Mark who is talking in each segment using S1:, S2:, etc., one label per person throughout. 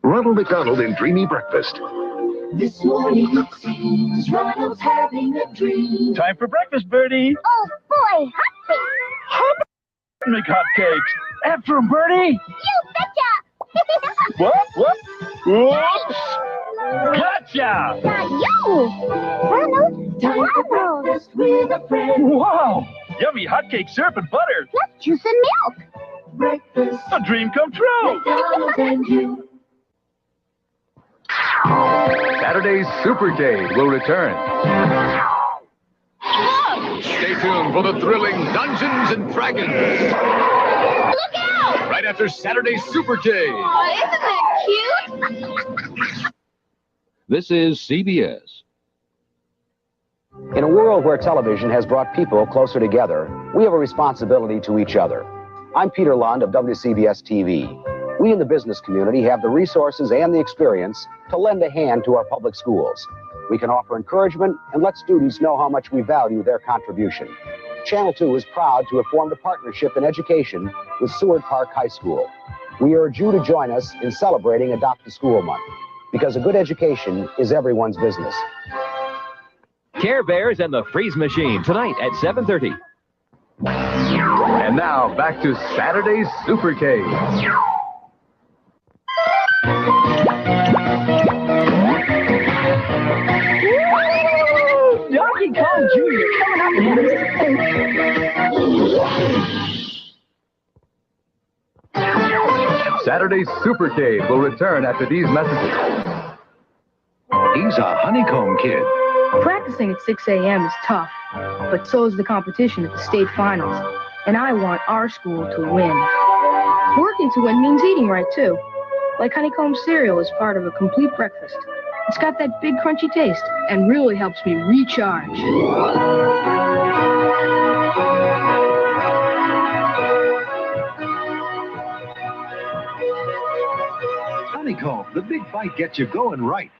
S1: Ronald McDonald in Dreamy Breakfast.
S2: This morning it seems Ronald's having a dream.
S3: Time for breakfast, Bertie.
S4: Oh, boy, hotcakes.
S3: Make hotcakes. After 'em, Bertie.
S4: You betcha.
S3: What? Whoops. Gotcha.
S4: Not you. Ronald.
S2: Time for breakfast with a friend.
S3: Wow. Yummy hotcake syrup and butter.
S4: Plus juice and milk.
S2: Breakfast.
S3: A dream come true.
S2: McDonald's and you.
S5: Saturday's Super K will return. Stay tuned for the thrilling Dungeons and Dragons.
S4: Look out!
S5: Right after Saturday's Super K.
S4: Oh, isn't that cute?
S5: This is CBS.
S6: In a world where television has brought people closer together, we have a responsibility to each other. I'm Peter Lund of WCBS TV. We in the business community have the resources and the experience to lend a hand to our public schools. We can offer encouragement and let students know how much we value their contribution. Channel 2 is proud to have formed a partnership in education with Seward Park High School. We urge you to join us in celebrating Adopt a School Month, because a good education is everyone's business.
S7: Care Bears and the Freeze Machine tonight at 7:30.
S5: And now, back to Saturday's Super K.
S3: Donkey Kong Jr. coming up.
S5: Saturday's Super K will return after these messages.
S1: He's a honeycomb kid.
S8: Practicing at 6 a.m. is tough, but so is the competition at the state finals, and I want our school to win. Working to win means eating right, too. Like honeycomb cereal is part of a complete breakfast. It's got that big crunchy taste and really helps me recharge.
S1: Honeycomb, the big bite gets you going right.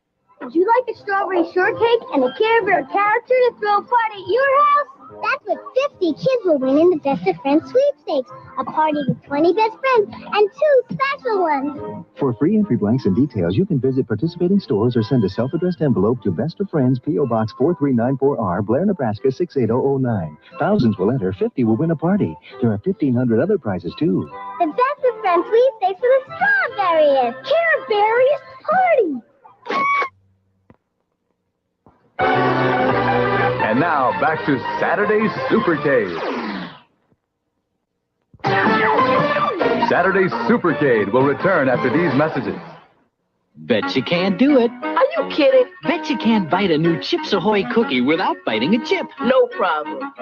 S4: Would you like a strawberry shortcake and a Care Bear character to throw a party at your house? That's what 50 kids will win in the Best of Friends sweepstakes. A party with 20 best friends and 2 special ones.
S9: For free entry blanks and details, you can visit participating stores or send a self-addressed envelope to Best of Friends, P.O. Box 4394R, Blair, Nebraska 68009. Thousands will enter, 50 will win a party. There are 1,500 other prizes, too.
S4: The Best of Friends sweepstakes for the strawberryist. Care Bearist party.
S5: And now, back to Saturday's Super K. Saturday's Super K will return after these messages.
S10: Bet you can't do it.
S8: Are you kidding?
S10: Bet you can't bite a new Chips Ahoy cookie without biting a chip.
S8: No problem.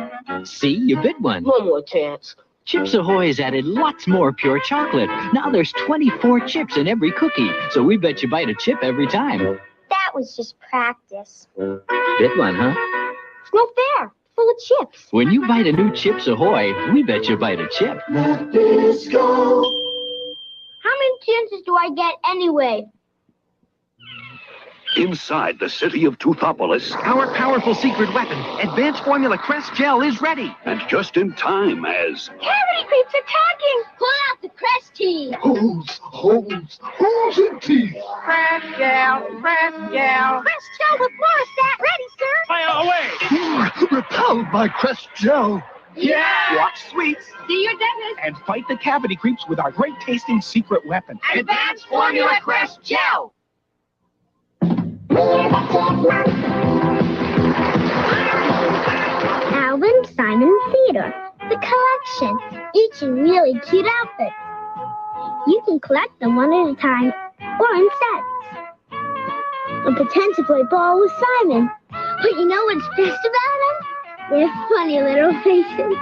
S10: See, you bit one.
S8: One more chance.
S10: Chips Ahoy has added lots more pure chocolate. Now there's 24 chips in every cookie, so we bet you bite a chip every time.
S4: That was just practice.
S10: Bit one, huh?
S4: It's no fair. Full of chips.
S10: When you bite a new Chips Ahoy, we bet you bite a chip.
S2: Let this go.
S4: How many chances do I get anyway?
S1: Inside the city of Toothopolis,
S11: Our powerful secret weapon, Advanced Formula Crest Gel, is ready.
S1: and just in time as
S4: Cavity creeps attacking! Pull out the Crest team!
S1: holes and teeth.
S8: Crest gel.
S4: Crest gel with fluorostat ready, sir!
S3: Fire away.
S1: Repelled by Crest Gel.
S3: Yeah.
S11: Watch sweets
S4: See your dentist!
S11: and fight the cavity creeps with our great tasting secret weapon.
S4: Advanced Formula Crest Gel! Alvin, Simon, and Theodore. The collection. Each in really cute outfits. You can collect them one at a time or in sets. And pretend to play ball with Simon. But you know what's best about them? Their funny little faces.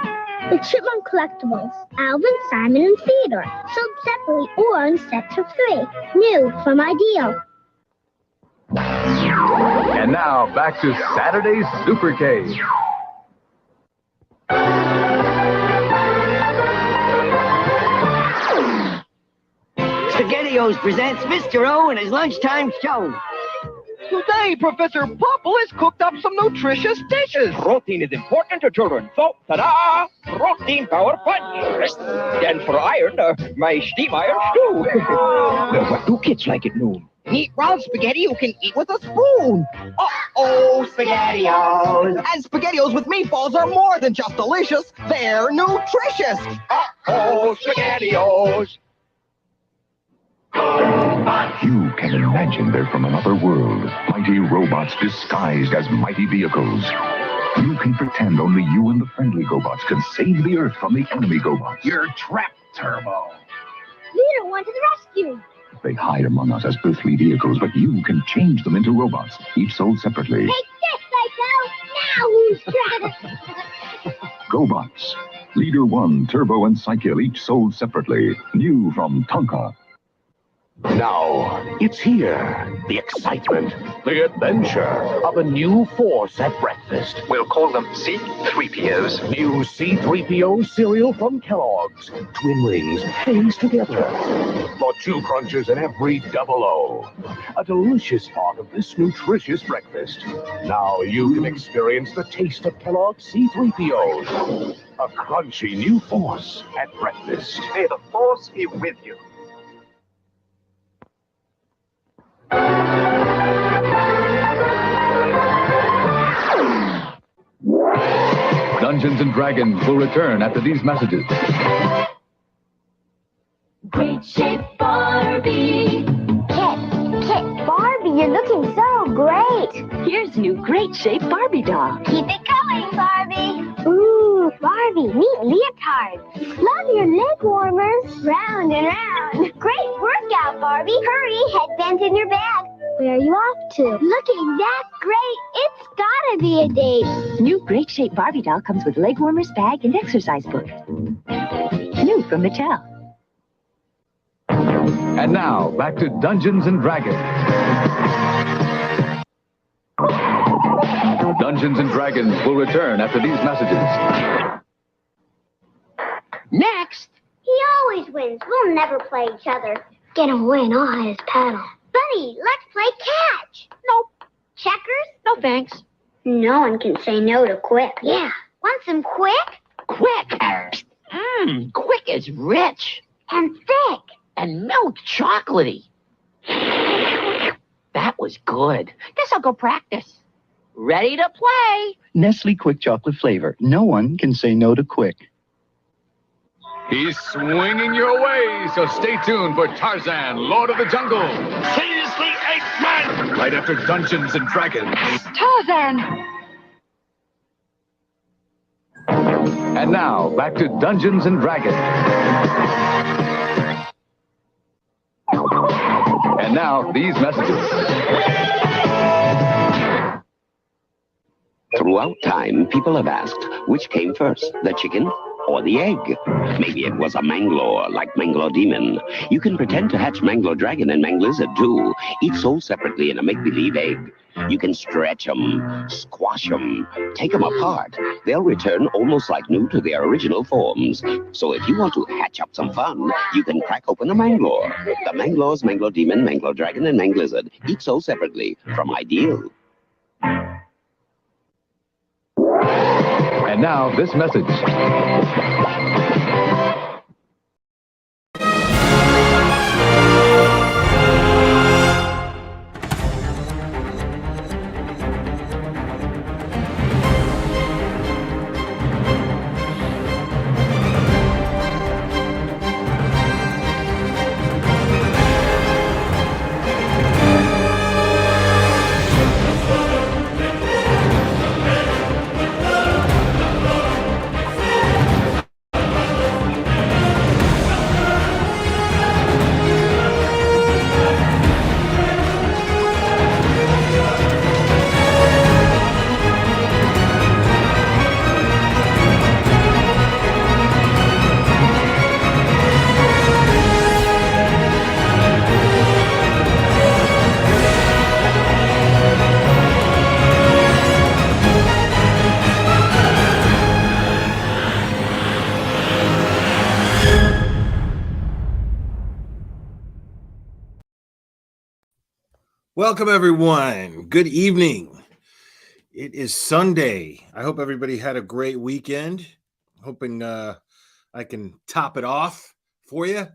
S4: The Chipmunk Collectibles. Alvin, Simon, and Theodore. Sold separately or in sets of 3. New from Ideal.
S5: And now, back to Saturday's Super K.
S12: SpaghettiOs presents Mr. O and his lunchtime show.
S3: Today, Professor Popple has cooked up some nutritious dishes.
S12: Protein is important to children, so ta-da! Protein power punch. And for iron, my steam iron stew. Well, what do kids like at noon?
S3: Meatball spaghetti you can eat with a spoon. Uh-oh, SpaghettiOs. And SpaghettiOs with meatballs are more than just delicious. They're nutritious.
S12: Uh-oh, SpaghettiOs.
S13: You can imagine they're from another world. Mighty robots disguised as mighty vehicles. You can pretend only you and the friendly GoBots can save the Earth from the enemy GoBots.
S1: You're trapped, Turbo.
S4: Leader, one to the rescue.
S13: They hide among us as earthly vehicles, but you can change them into robots, each sold separately.
S4: Take this, Psycho. Now who's trapped?
S13: GoBots. Leader 1, Turbo, and Psykill, each sold separately. New from Tonka.
S14: Now, it's here. The excitement, the adventure of a new force at breakfast.
S5: We'll call them C-3POs.
S14: New C-3PO cereal from Kellogg's. Twin rings, things together. For 2 crunches in every 00. A delicious part of this nutritious breakfast. Now you can experience the taste of Kellogg's C-3POs. A crunchy new force at breakfast.
S5: May the Force be with you. Dungeons and Dragons will return after these messages.
S2: Great Shape Barbie.
S4: Kit, Barbie, you're looking so great.
S15: Here's new Great Shape Barbie doll.
S4: Keep it going, Barbie. Ooh, Barbie, neat leotard. Love your leg warmers. Round and round. Great workout, Barbie. Hurry, headband's in your bag. Where are you off to? Looking that great, it's gotta be a date.
S15: New Great Shape Barbie doll comes with leg warmers, bag, and exercise book. New from Mattel.
S5: And now, back to Dungeons and Dragons. Dungeons and Dragons will return after these messages.
S4: Next. He always wins. We'll never play each other. Get him win all his paddle. Buddy, let's play catch. Nope. Checkers?
S15: No thanks.
S4: No one can say no to quick. Yeah. Want some quick?
S16: Quick. Quick is rich.
S4: And thick.
S16: And milk chocolatey. That was good. Guess I'll go practice. Ready to play.
S17: Nestle Quick Chocolate flavor. No one can say no to Quick.
S5: He's swinging your way, so stay tuned for Tarzan, Lord of the Jungle.
S3: Seize the Eighth Man.
S5: Right after Dungeons and Dragons.
S15: Tarzan!
S5: And now, back to Dungeons and Dragons. And now, these messages.
S18: Throughout time, people have asked, which came first, the chicken or the egg? Maybe it was a Manglore, like Manglore Demon. You can pretend to hatch Manglore Dragon and Manglizard, too, each sold separately in a make-believe egg. You can stretch them, squash them, take them apart. They'll return almost like new to their original forms. So if you want to hatch up some fun, you can crack open a Manglore. The Manglores, Manglore Demon, Manglore Dragon, and Manglizard, each sold separately from Ideal.
S5: And now, this message.
S19: Welcome, everyone. Good evening. It is Sunday. I hope everybody had a great weekend. Hoping I can top it off for you.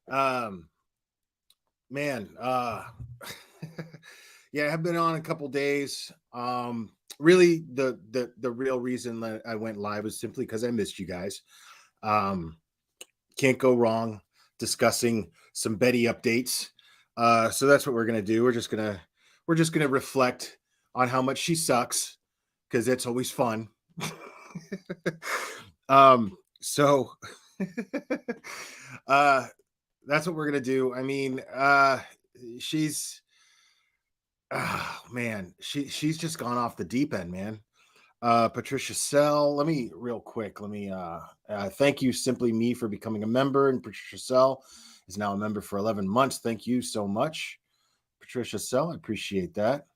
S19: Man, yeah, I've been on a couple days. Really, the real reason that I went live was simply because I missed you guys. Can't go wrong discussing some Betty updates. So that's what we're gonna do. We're just gonna reflect on how much she sucks, because it's always fun. So that's what we're gonna do. I mean, she's oh man, she's just gone off the deep end, man. Patricia Sell, let me real quick. Let me thank you, Simply Me, for becoming a member, and Patricia Sell is now a member for 11 months. Thank you so much, Patricia Sell. I appreciate that.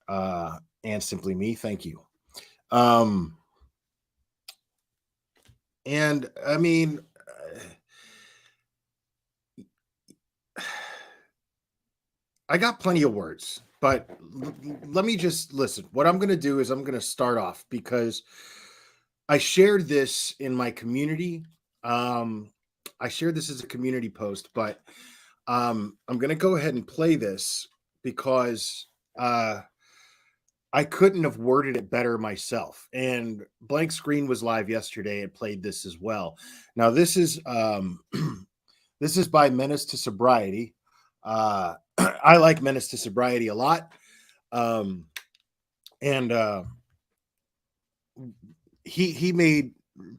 S19: And Simply Me, thank you. And I mean, I got plenty of words, but let me just listen. What I'm going to do is I'm going to start off because I shared this in my community. I shared this as a community post, but I'm going to go ahead and play this because I couldn't have worded it better myself. And Blank Screen was live yesterday. It played this as well. Now this is this is by Menace to Sobriety. I like Menace to Sobriety a lot. And he made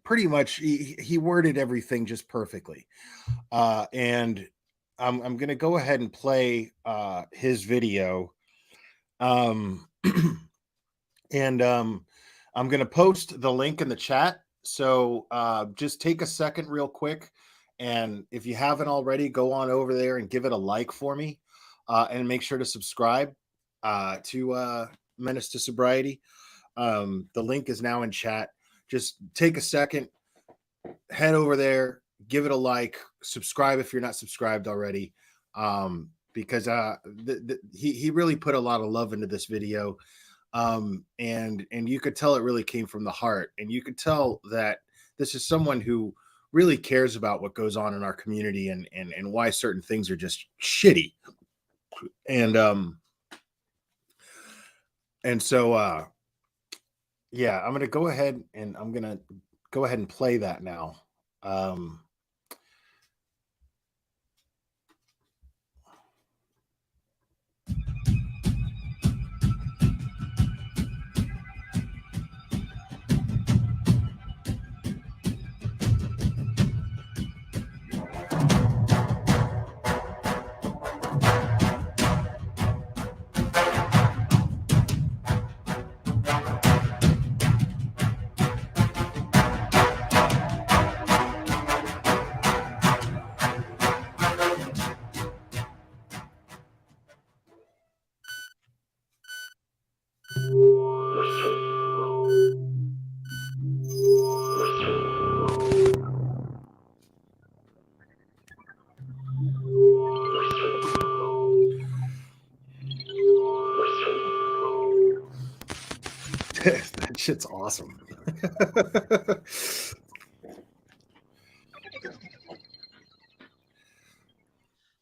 S19: pretty much he worded everything just perfectly. And I'm gonna go ahead and play his video. And I'm gonna post the link in the chat. So just take a second real quick. And if you haven't already, go on over there and give it a like for me. And make sure to subscribe to Menace to Sobriety. The link is now in chat. Just take a second, head over there, give it a like, subscribe if you're not subscribed already, because he really put a lot of love into this video, and you could tell it really came from the heart, and you could tell that this is someone who really cares about what goes on in our community and why certain things are just shitty. And so yeah, I'm gonna go ahead and play that now. That shit's awesome.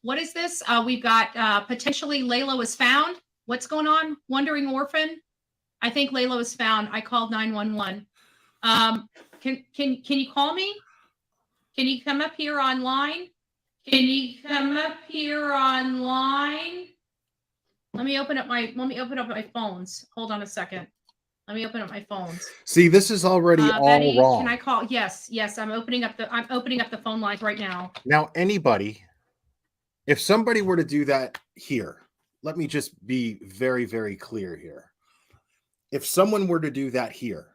S20: What is this? We've got potentially Layla was found. What's going on? Wandering orphan. I think Layla was found. I called 911. Can you call me? Can you come up here online? Can you come up here online? Let me open up my phones. Hold on a second. Let me open up my phones.
S19: See, this is already all
S20: Betty,
S19: wrong.
S20: can I call? Yes. I'm opening up the phone lines right now.
S19: Now, anybody, if somebody were to do that here, let me just be very, very clear here. If someone were to do that here,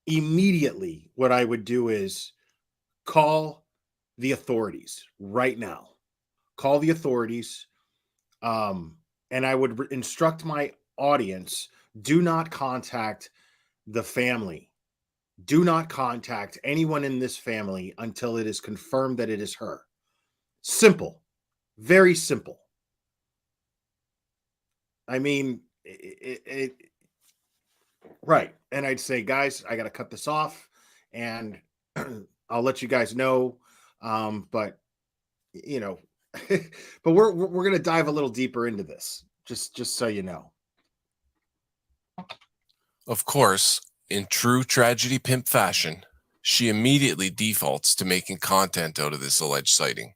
S19: immediately what I would do is call the authorities right now. Call the authorities. And I would instruct my audience, do not contact the family. Do not contact anyone in this family until it is confirmed that it is her. Simple. Very simple. I mean, right. And I'd say, guys, I got to cut this off, and I'll let you guys know. But you know, but we're gonna dive a little deeper into this, just so you know.
S2: Of course, in true tragedy pimp fashion, she immediately defaults to making content out of this alleged sighting.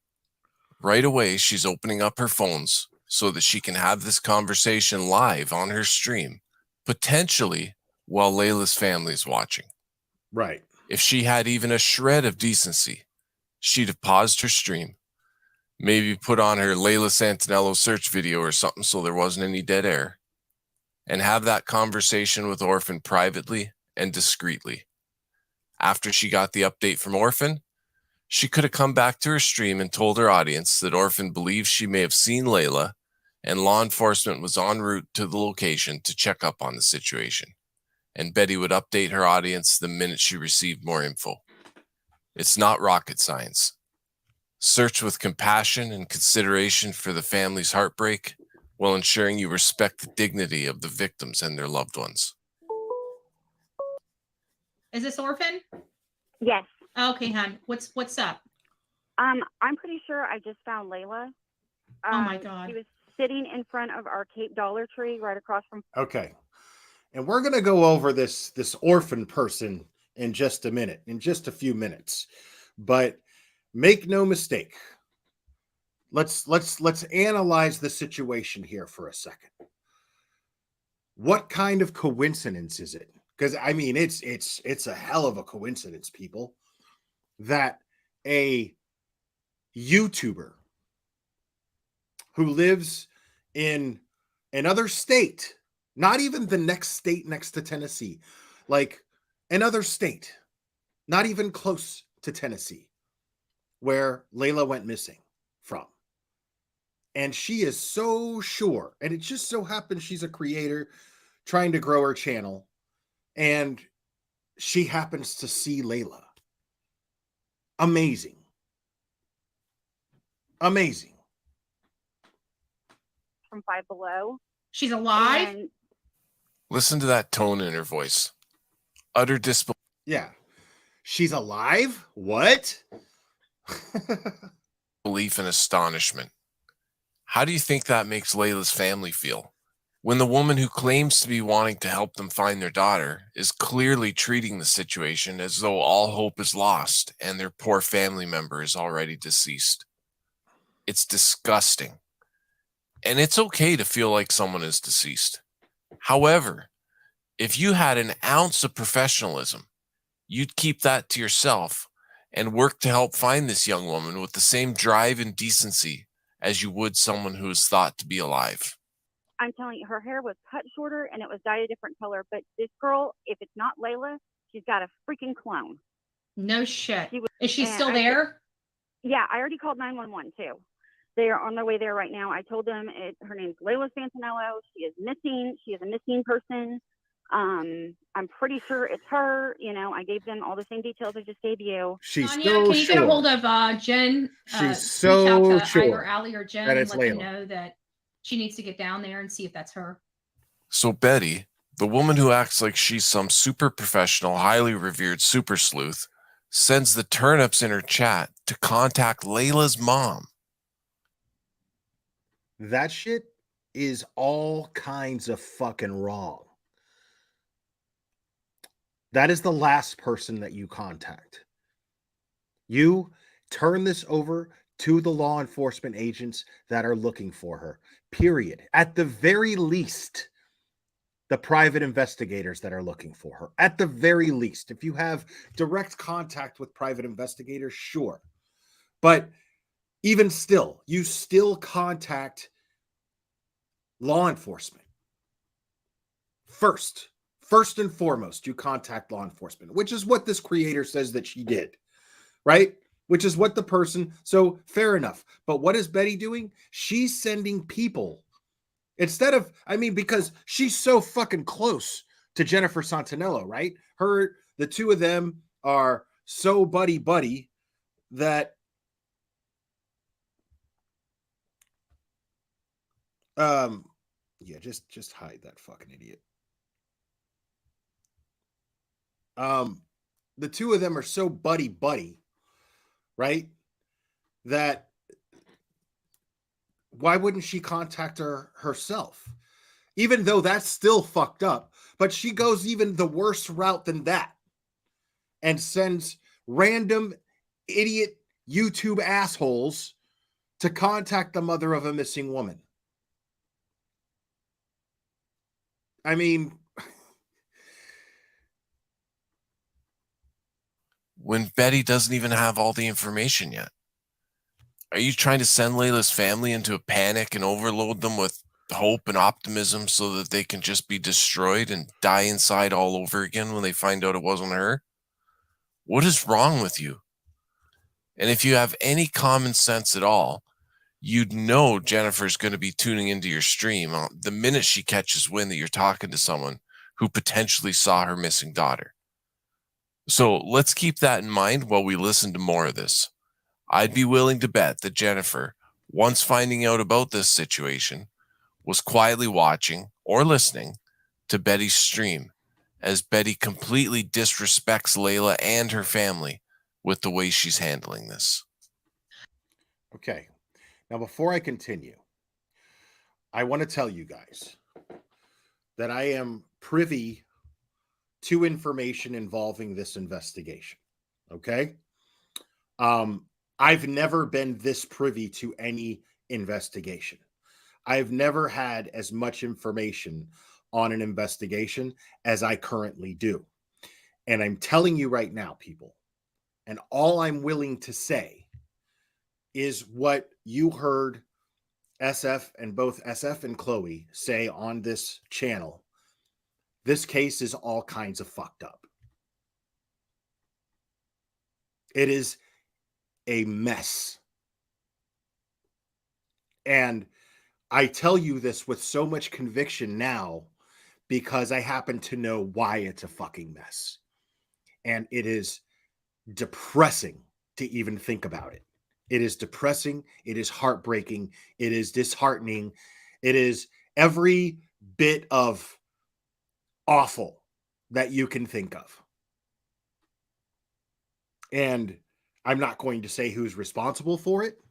S2: Right away, she's opening up her phones so that she can have this conversation live on her stream, potentially while Layla's family is watching.
S19: Right.
S2: If she had even a shred of decency, she'd have paused her stream, maybe put on her Layla Santinello search video or something so there wasn't any dead air, and have that conversation with Orphan privately and discreetly. After she got the update from Orphan, she could have come back to her stream and told her audience that Orphan believes she may have seen Layla and law enforcement was en route to the location to check up on the situation. And Betty would update her audience the minute she received more info. It's not rocket science. Search with compassion and consideration for the family's heartbreak while ensuring you respect the dignity of the victims and their loved ones.
S20: Is this Orphan?
S21: Yes.
S20: Okay, hon. What's up?
S21: I'm pretty sure I just found Layla.
S20: Oh my God.
S21: She was sitting in front of our Cape Dollar Tree right across from.
S19: Okay. And we're gonna go over this Orphan person in just a minute, in just a few minutes. But make no mistake. Let's analyze the situation here for a second. What kind of coincidence is it? Because I mean, it's a hell of a coincidence, people, that a YouTuber who lives in another state, not even the next state next to Tennessee, like another state, not even close to Tennessee, where Layla went missing from. And she is so sure, and it just so happens she's a creator trying to grow her channel, and she happens to see Layla. Amazing. Amazing.
S21: From Five Below.
S20: She's alive?
S21: And
S2: Listen to that tone in her voice. Utter disbelief.
S19: Yeah. She's alive? What?
S2: Belief and astonishment. How do you think that makes Layla's family feel? When the woman who claims to be wanting to help them find their daughter is clearly treating the situation as though all hope is lost and their poor family member is already deceased. It's disgusting. And it's okay to feel like someone is deceased. However, if you had an ounce of professionalism, you'd keep that to yourself and work to help find this young woman with the same drive and decency as you would someone who is thought to be alive.
S21: I'm telling you, her hair was cut shorter and it was dyed a different color. But this girl, if it's not Layla, she's got a freaking clone.
S20: No shit. Is she still there?
S21: Yeah, I already called 911 too. They are on their way there right now. I told them her name's Layla Santinello. She is missing. She is a missing person. I'm pretty sure it's her. You know, I gave them all the same details I just gave you.
S19: She's
S20: Tanya,
S19: so
S20: can you
S19: sure.
S20: get a hold of Jen?
S19: She's
S20: reach
S19: so
S20: out to
S19: sure
S20: either Allie or Jen
S19: that
S20: and
S19: it's
S20: let them
S19: Layla.
S20: know that she needs to get down there and see if that's her.
S2: So Betty, the woman who acts like she's some super professional, highly revered super sleuth, sends the turnips in her chat to contact Layla's mom.
S19: That shit is all kinds of fucking wrong. That is the last person that you contact. You turn this over to the law enforcement agents that are looking for her, period. At the very least, the private investigators that are looking for her. At the very least, if you have direct contact with private investigators, sure. But even still, you still contact law enforcement. First and foremost, you contact law enforcement, which is what this creator says that she did, right? Which is what the person, so fair enough. But what is Betty doing? She's sending people instead of, I mean, because she's so fucking close to Jennifer Santinello, right? The two of them are so buddy that Yeah, just hide that fucking idiot. The two of them are so buddy, right? That why wouldn't she contact her herself? Even though that's still fucked up, but she goes even the worse route than that and sends random idiot YouTube assholes to contact the mother of a missing woman. I mean,
S2: when Betty doesn't even have all the information yet. Are you trying to send Layla's family into a panic and overload them with hope and optimism so that they can just be destroyed and die inside all over again when they find out it wasn't her? What is wrong with you? And if you have any common sense at all, you'd know Jennifer's going to be tuning into your stream the minute she catches wind that you're talking to someone who potentially saw her missing daughter. So let's keep that in mind while we listen to more of this. I'd be willing to bet that Jennifer, once finding out about this situation, was quietly watching or listening to Betty's stream as Betty completely disrespects Layla and her family with the way she's handling this.
S19: Okay. Now, before I continue, I want to tell you guys that I am privy to information involving this investigation. Okay? I've never been this privy to any investigation. I've never had as much information on an investigation as I currently do. And I'm telling you right now, people, and all I'm willing to say is what you heard SF and both SF and Chloe say on this channel. This case is all kinds of fucked up. It is a mess. And I tell you this with so much conviction now because I happen to know why it's a fucking mess. And it is depressing to even think about it. It is depressing. It is heartbreaking. It is disheartening. It is every bit of awful that you can think of. And I'm not going to say who's responsible for it.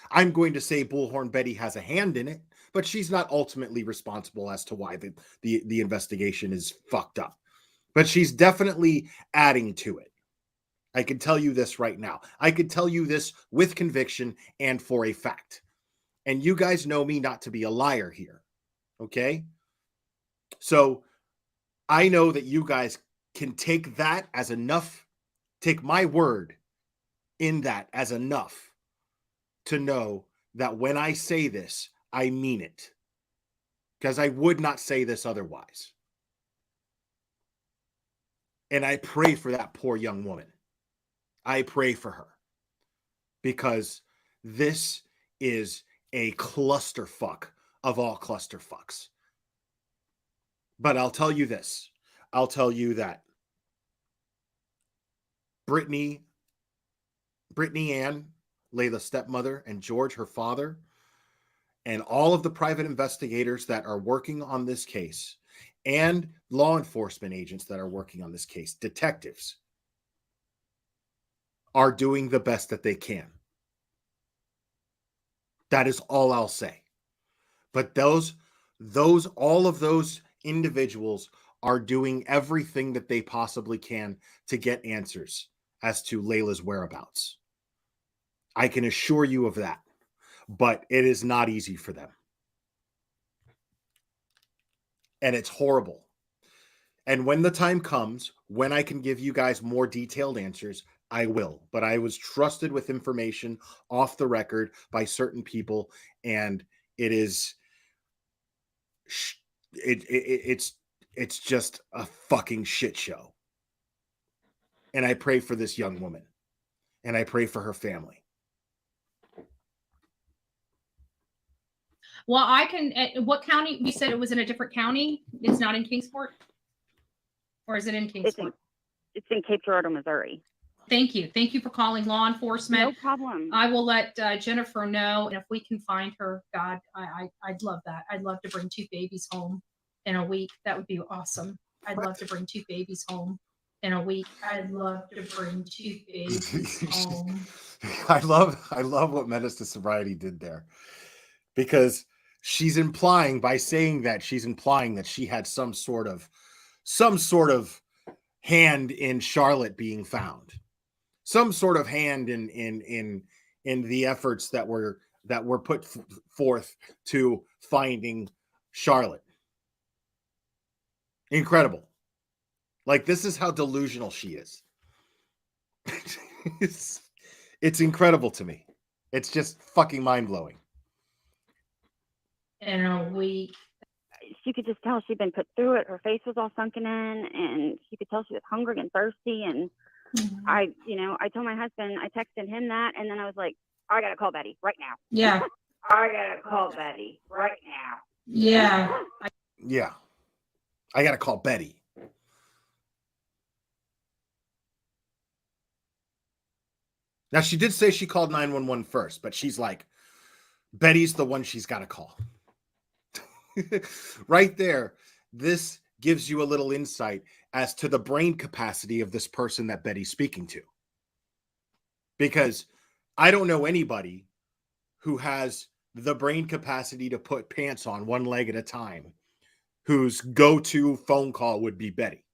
S19: I'm going to say Bullhorn Betty has a hand in it, but she's not ultimately responsible as to why the investigation is fucked up. But she's definitely adding to it. I can tell you this right now. I could tell you this with conviction and for a fact. And you guys know me not to be a liar here. Okay? So I know that you guys can take that as enough, take my word in that as enough to know that when I say this, I mean it. Because I would not say this otherwise. And I pray for that poor young woman. I pray for her. Because this is a clusterfuck of all clusterfucks. But I'll tell you this. I'll tell you that Brittany Ann, Layla's stepmother, and George, her father, and all of the private investigators that are working on this case, and law enforcement agents that are working on this case, detectives, are doing the best that they can. That is all I'll say. But all of those individuals are doing everything that they possibly can to get answers as to Layla's whereabouts. I can assure you of that. But it is not easy for them. And it's horrible. And when the time comes, when I can give you guys more detailed answers, I will. But I was trusted with information off the record by certain people, and it's just a fucking shit show. And I pray for this young woman, and I pray for her family.
S20: Well, I can. What county? You said it was in a different county. It's not in Kingsport, or is it in Kingsport?
S21: It's in Cape Girardeau, Missouri.
S20: Thank you. Thank you for calling law enforcement.
S21: No problem.
S20: I will let Jennifer know. And if we can find her, God, I'd love that. I'd love to bring 2 babies home in a week. That would be awesome. I'd love to bring 2 babies home in a week. I'd love to bring 2 babies home.
S19: I love what Menace to Sobriety did there, because she's implying, by saying that, she's implying that she had some sort of hand in Charlotte being found, some sort of hand in the efforts that were put forth to finding Charlotte. Incredible. Like, this is how delusional she is. It's incredible to me. It's just fucking mind-blowing.
S20: In a week.
S21: You could just tell she'd been put through it. Her face was all sunken in, and you could tell she was hungry and thirsty. And I told my husband, I texted him that, and then I was like, I gotta call Betty right now.
S20: Yeah.
S21: I gotta call Betty right now.
S20: Yeah.
S19: Yeah. I gotta call Betty. Now, she did say she called 911 first, but she's like, Betty's the one she's got to call. Right there, this gives you a little insight as to the brain capacity of this person that Betty's speaking to. Because I don't know anybody who has the brain capacity to put pants on one leg at a time, whose go-to phone call would be Betty.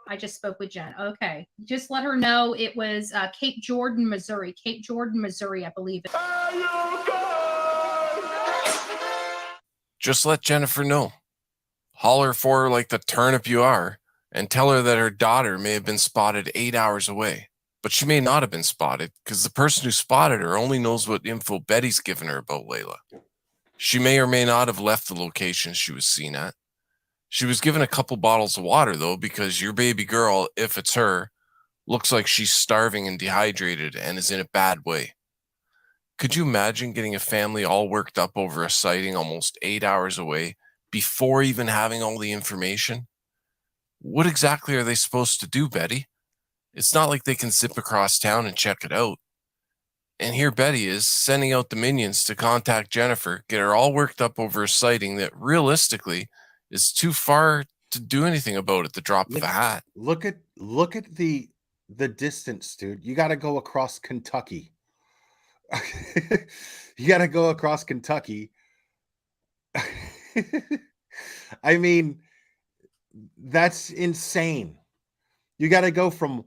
S20: I just spoke with Jen. Okay. Just let her know it was Cape Jordan, Missouri. Cape Jordan, Missouri, I believe.
S2: Just let Jennifer know. Holler for her like the turnip you are, and tell her that her daughter may have been spotted 8 hours away. But she may not have been spotted, because the person who spotted her only knows what info Betty's given her about Layla. She may or may not have left the location she was seen at. She was given a couple bottles of water, though, because your baby girl, if it's her, looks like she's starving and dehydrated and is in a bad way. Could you imagine getting a family all worked up over a sighting almost 8 hours away before even having all the information? What exactly are they supposed to do, Betty? It's not like they can zip across town and check it out. And here Betty is sending out the minions to contact Jennifer, get her all worked up over a sighting that realistically is too far to do anything about at the drop of a hat.
S19: Look at the distance, dude. You got to go across Kentucky. You got to go across Kentucky. I mean, that's insane. You got to go from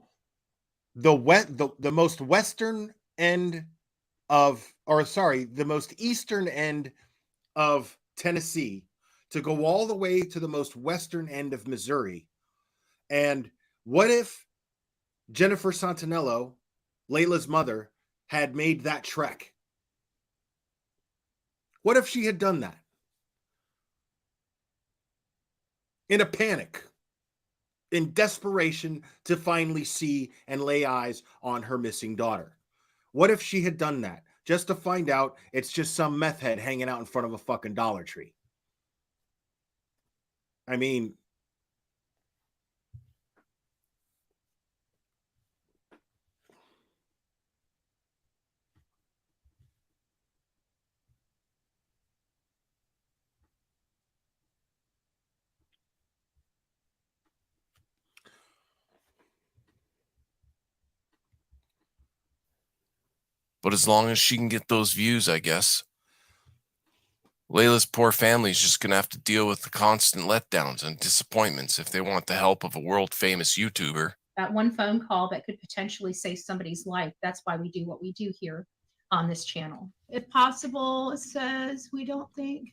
S19: the most western end of, the most eastern end of Tennessee to go all the way to the most western end of Missouri. And what if Jennifer Santinello, Layla's mother, had made that trek? What if she had done that? In a panic, in desperation to finally see and lay eyes on her missing daughter. What if she had done that just to find out it's just some meth head hanging out in front of a fucking Dollar Tree? I mean,
S2: But as long as she can get those views, I guess. Layla's poor family is just going to have to deal with the constant letdowns and disappointments if they want the help of a world-famous YouTuber.
S20: That one phone call that could potentially save somebody's life. That's why we do what we do here on this channel. If possible, it says we don't think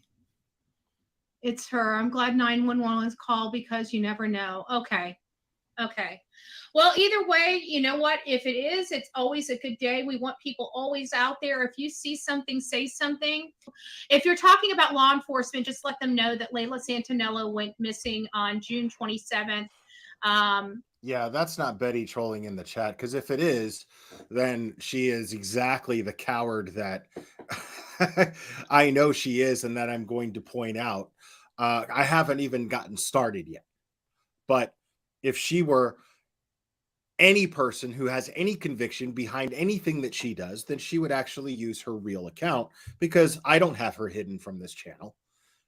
S20: it's her. I'm glad 911 was called because you never know. Okay. Well, either way, you know what? If it is, it's always a good day. We want people always out there. If you see something, say something. If you're talking about law enforcement, just let them know that Layla Santinello went missing on June 27th.
S19: Yeah, that's not Betty trolling in the chat, because if it is, then she is exactly the coward that I know she is and that I'm going to point out. I haven't even gotten started yet. But if she were any person who has any conviction behind anything that she does, then she would actually use her real account, because I don't have her hidden from this channel.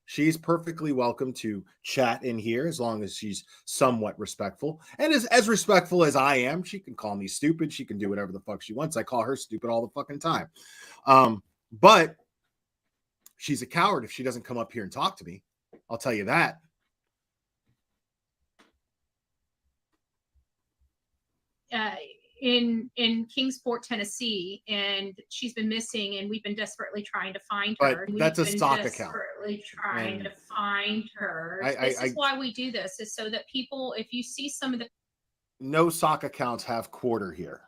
S19: She's perfectly welcome to chat in here as long as she's somewhat respectful. And as respectful as I am, she can call me stupid. She can do whatever the fuck she wants. I call her stupid all the fucking time. But she's a coward if she doesn't come up here and talk to me. I'll tell you that.
S20: In Kingsport, Tennessee, and she's been missing, and we've been desperately trying to find
S19: But
S20: her.
S19: that's a
S20: We've been
S19: stock account.
S20: desperately trying
S19: And
S20: to find her. This is why we do this, is so that people, if you see some of the
S19: no sock accounts have quarter here.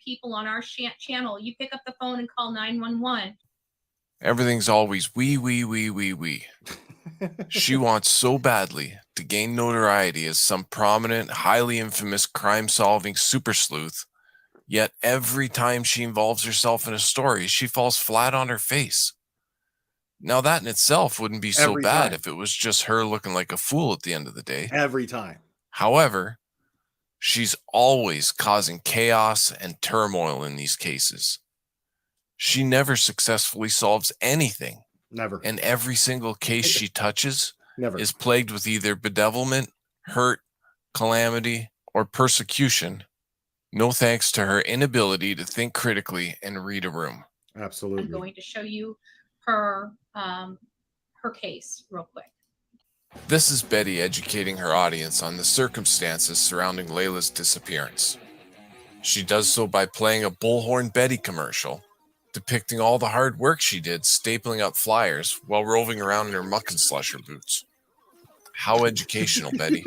S20: people on our channel, you pick up the phone and call 911.
S2: Everything's always we. She wants so badly to gain notoriety as some prominent, highly infamous crime-solving super sleuth, yet every time she involves herself in a story, she falls flat on her face. Now that in itself wouldn't be so
S19: Every
S2: bad
S19: time.
S2: if it was just her looking like a fool at the end of the day.
S19: Every time.
S2: However, she's always causing chaos and turmoil in these cases. She never successfully solves anything.
S19: Never.
S2: And every single case she touches
S19: Never.
S2: is plagued with either bedevilment, hurt, calamity, or persecution. No thanks to her inability to think critically and read a room.
S19: Absolutely.
S20: I'm going to show you her her case real quick.
S2: This is Betty educating her audience on the circumstances surrounding Layla's disappearance. She does so by playing a Bullhorn Betty commercial, depicting all the hard work she did stapling up flyers while roving around in her muck and slusher boots. How educational, Betty.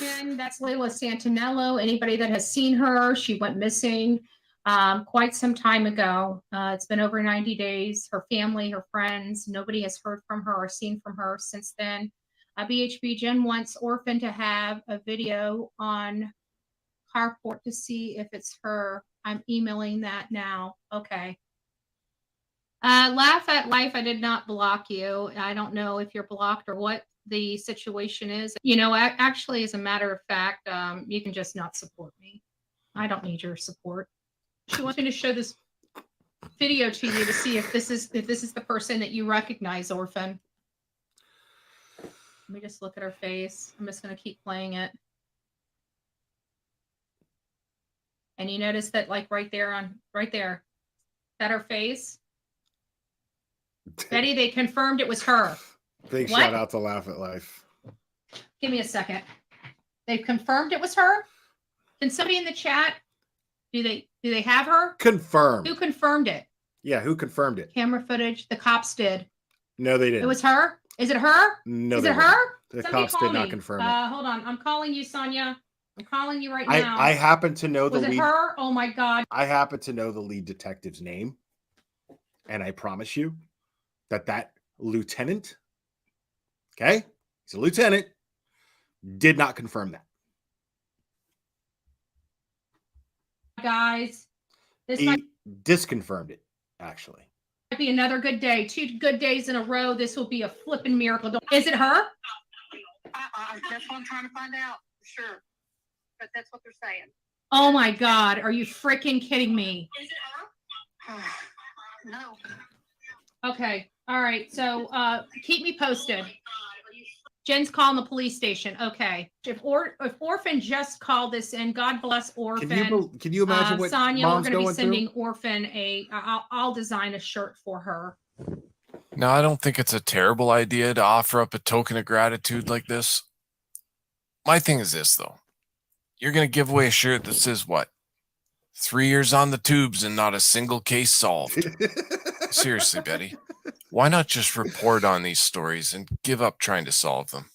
S20: And that's Layla Santinello. Anybody that has seen her, she went missing quite some time ago. It's been over 90 days. Her family, her friends, nobody has heard from her or seen from her since then. BHB Jen wants Orphan to have a video on Carport to see if it's her. I'm emailing that now. Okay. Laugh at Life. I did not block you. I don't know if you're blocked or what the situation is. You know, actually, as a matter of fact, you can just not support me. I don't need your support. She wants me to show this video to you to see if this is the person that you recognize, Orphan. Let me just look at her face. I'm just going to keep playing it. And you notice that, like right there, that her face. Betty, they confirmed it was her.
S19: Big
S20: What?
S19: shout out to Laugh at Life.
S20: Give me a second. They've confirmed it was her. Can somebody in the chat? Do they have her?
S19: Confirmed.
S20: Who confirmed it?
S19: Yeah, who confirmed it?
S20: Camera footage. The cops did.
S19: No, they didn't.
S20: It was her. Is it her?
S19: No,
S20: Is
S19: they
S20: it
S19: didn't.
S20: her?
S19: The
S20: Somebody
S19: cops
S20: call
S19: did not
S20: me.
S19: confirm it.
S20: Hold on. I'm calling you, Sonia. I'm calling you right now.
S19: I happen to know the
S20: Was it
S19: lead.
S20: her? Oh my God.
S19: I happen to know the lead detective's name, and I promise you that lieutenant, okay, he's a lieutenant, did not confirm that.
S20: Guys, this
S19: He
S20: might
S19: disconfirmed it, actually.
S20: be another good day. 2 good days in a row. This will be a flipping miracle. Is it her?
S6: That's what I'm trying to find out. Sure. But that's what they're saying.
S20: Oh my God. Are you freaking kidding me?
S6: Is it her? No.
S20: Okay. All right. So keep me posted. Jen's calling the police station. Okay. If Orphan just called this in, God bless Orphan.
S19: Can you imagine what
S20: Sonia,
S19: Mom's
S20: we're going to be
S19: going
S20: sending
S19: through?
S20: Orphan I'll design a shirt for her.
S2: Now, I don't think it's a terrible idea to offer up a token of gratitude like this. My thing is this, though. You're going to give away a shirt that says what? 3 years on the tubes and not a single case solved. Seriously, Betty. Why not just report on these stories and give up trying to solve them?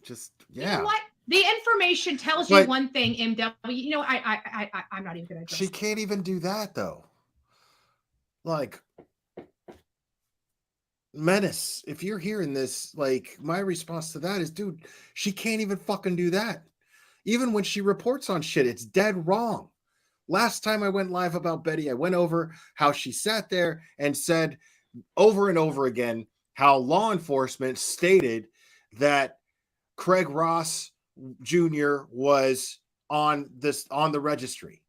S19: Just,
S20: You know what? The information tells you one thing, MW. You know, I'm not even going to.
S19: She can't even do that, though. Like, Menace, if you're hearing this, like, my response to that is, dude, she can't even fucking do that. Even when she reports on shit, it's dead wrong. Last time I went live about Betty, I went over how she sat there and said over and over again how law enforcement stated that Craig Ross Jr. was on the registry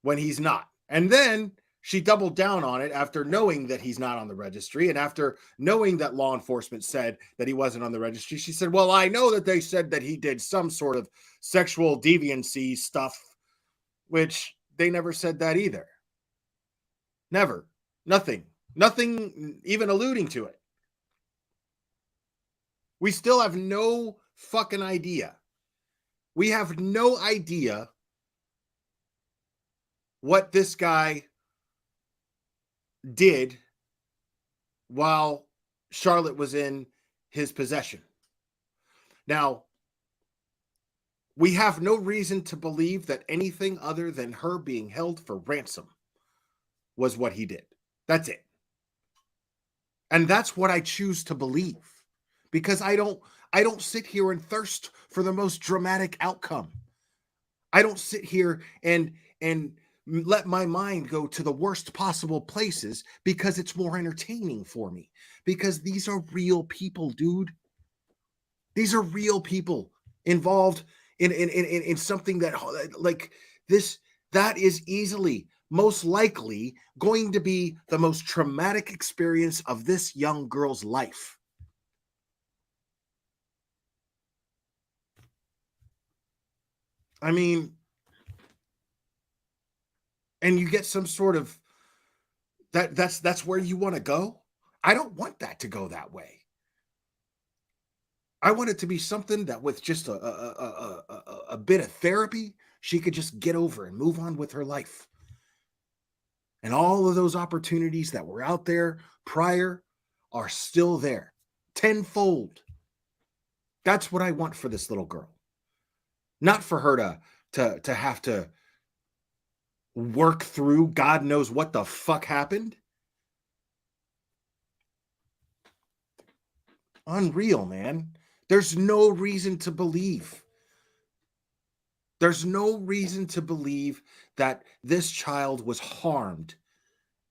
S19: when he's not. And then she doubled down on it after knowing that he's not on the registry. And after knowing that law enforcement said that he wasn't on the registry, she said, well, I know that they said that he did some sort of sexual deviancy stuff, which they never said that either. Never. Nothing even alluding to it. We still have no fucking idea. We have no idea what this guy did while Charlotte was in his possession. Now, we have no reason to believe that anything other than her being held for ransom was what he did. That's it. And that's what I choose to believe, because I don't sit here and thirst for the most dramatic outcome. I don't sit here and let my mind go to the worst possible places because it's more entertaining for me. Because these are real people, dude. These are real people involved in something that, like this, that is easily, most likely going to be the most traumatic experience of this young girl's life. I mean, and you get some sort of that's where you want to go. I don't want that to go that way. I want it to be something that with just a bit of therapy, she could just get over and move on with her life. And all of those opportunities that were out there prior are still there, tenfold. That's what I want for this little girl. Not for her to have to work through God knows what the fuck happened. Unreal, man. There's no reason to believe. There's no reason to believe that this child was harmed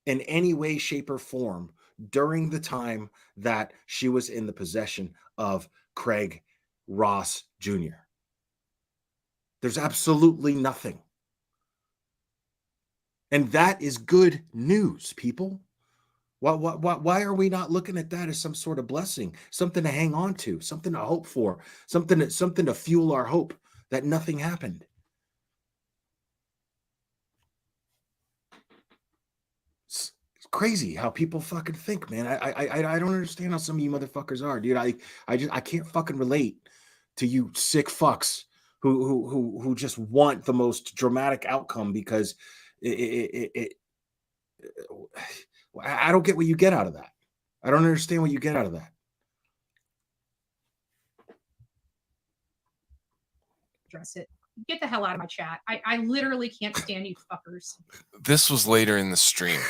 S19: in any way, shape, or form during the time that she was in the possession of Craig Ross Jr. There's absolutely nothing. And that is good news, people. Why are we not looking at that as some sort of blessing, something to hang on to, something to hope for, something to fuel our hope that nothing happened? It's crazy how people fucking think, man. I don't understand how some of you motherfuckers are, dude. I can't fucking relate to you sick fucks who just want the most dramatic outcome because I don't get what you get out of that. I don't understand what you get out of that.
S20: Address it. Get the hell out of my chat. I literally can't stand you fuckers.
S2: This was later in the stream.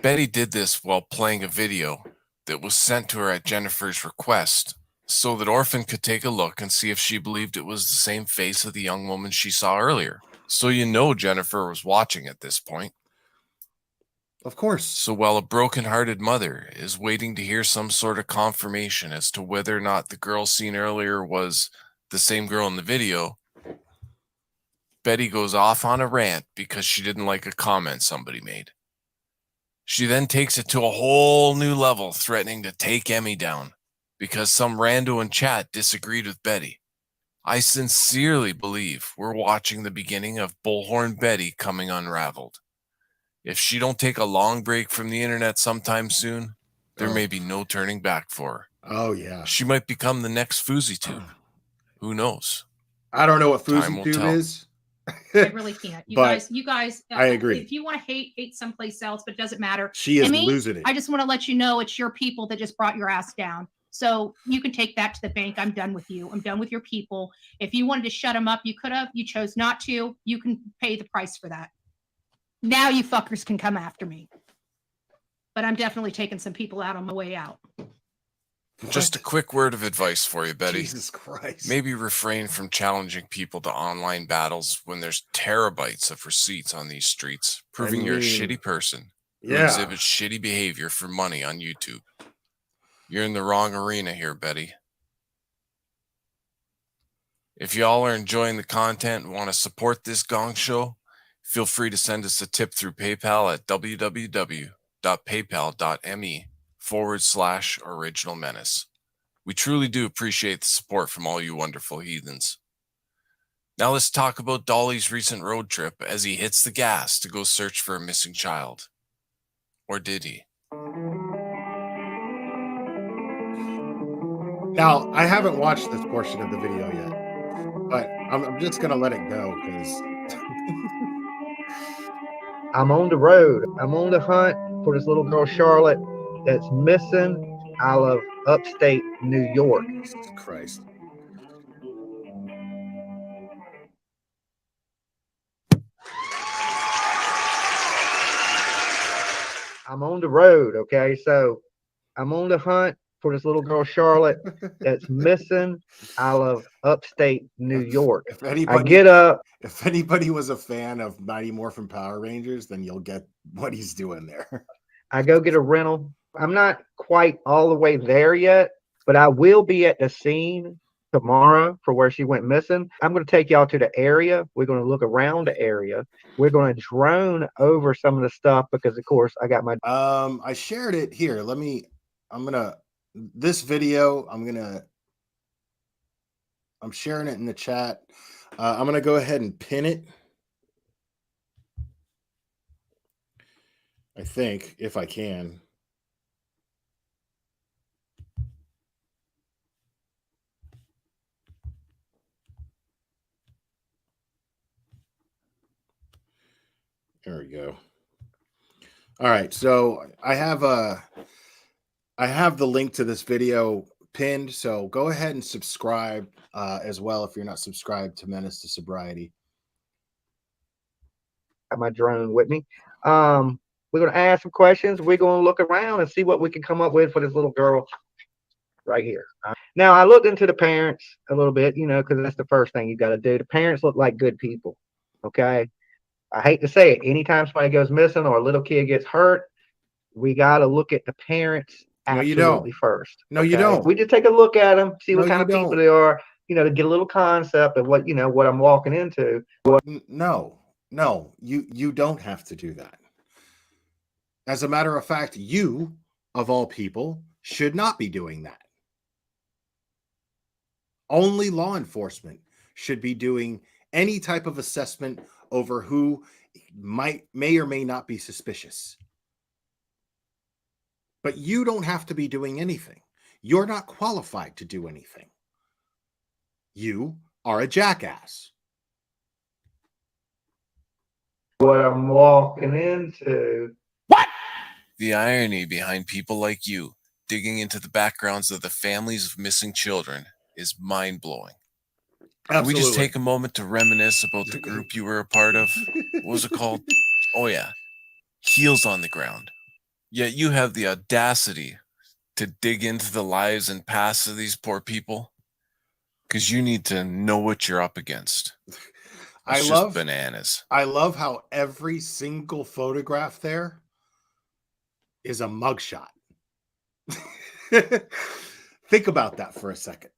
S2: Betty did this while playing a video that was sent to her at Jennifer's request so that Orphan could take a look and see if she believed it was the same face of the young woman she saw earlier. So you know Jennifer was watching at this point.
S19: Of course.
S2: So while a broken-hearted mother is waiting to hear some sort of confirmation as to whether or not the girl seen earlier was the same girl in the video, Betty goes off on a rant because she didn't like a comment somebody made. She then takes it to a whole new level, threatening to take Emmy down because some rando in chat disagreed with Betty. I sincerely believe we're watching the beginning of Bullhorn Betty coming unraveled. If she don't take a long break from the internet sometime soon, there may be no turning back for her.
S19: Oh, yeah.
S2: She might become the next FouseyTube. Who knows?
S19: I don't know what
S2: Time will
S19: FouseyTube
S2: tell.
S19: is.
S20: I really can't. You guys.
S19: I agree.
S20: If you want to hate someplace else, but it doesn't matter.
S19: She is
S20: Emmy,
S19: losing it.
S20: I just want to let you know it's your people that just brought your ass down. So you can take that to the bank. I'm done with you. I'm done with your people. If you wanted to shut them up, you could have. You chose not to. You can pay the price for that. Now you fuckers can come after me. But I'm definitely taking some people out on my way out.
S2: Just a quick word of advice for you, Betty.
S19: Jesus Christ.
S2: Maybe refrain from challenging people to online battles when there's terabytes of receipts on these streets, proving you're a shitty person who exhibits shitty behavior for money on YouTube. You're in the wrong arena here, Betty. If y'all are enjoying the content and want to support this Gong Show, feel free to send us a tip through PayPal at www.paypal.me/Original Menace. We truly do appreciate the support from all you wonderful heathens. Now let's talk about Dolly's recent road trip as he hits the gas to go search for a missing child. Or did he?
S19: Now, I haven't watched this portion of the video yet, but I'm just going to let it go because
S7: I'm on the road. I'm on the hunt for this little girl, Charlotte, that's missing out of upstate New York.
S19: Jesus Christ.
S7: I'm on the road, okay? So I'm on the hunt for this little girl, Charlotte, that's missing out of upstate New York.
S19: If anybody,
S7: I get up.
S19: If anybody was a fan of Mighty Morphin Power Rangers, then you'll get what he's doing there.
S7: I go get a rental. I'm not quite all the way there yet, but I will be at the scene tomorrow for where she went missing. I'm going to take y'all to the area. We're going to look around the area. We're going to drone over some of the stuff because, of course, I got my.
S19: I shared it here. This video, I'm sharing it in the chat. I'm going to go ahead and pin it. I think, if I can. There we go. All right, so I have the link to this video pinned, so go ahead and subscribe as well if you're not subscribed to Menace to Sobriety.
S7: Got my drone with me. We're going to ask some questions. We're going to look around and see what we can come up with for this little girl right here. Now, I looked into the parents a little bit, because that's the first thing you got to do. The parents look like good people, okay? I hate to say it. Anytime somebody goes missing or a little kid gets hurt, we got to look at the parents absolutely first.
S19: No, you don't.
S7: We just take a look at them, see what kind of people they are, to get a little concept of what I'm walking into.
S19: No, you don't have to do that. As a matter of fact, you, of all people, should not be doing that. Only law enforcement should be doing any type of assessment over who may or may not be suspicious. But you don't have to be doing anything. You're not qualified to do anything. You are a jackass.
S7: What I'm walking into.
S2: The irony behind people like you digging into the backgrounds of the families of missing children is mind-blowing. Can we just take a moment to reminisce about the group you were a part of? What was it called? Oh yeah, Heels on the Ground. Yet you have the audacity to dig into the lives and pasts of these poor people because you need to know what you're up against. It's just bananas.
S19: I love how every single photograph there is a mugshot. Think about that for a second.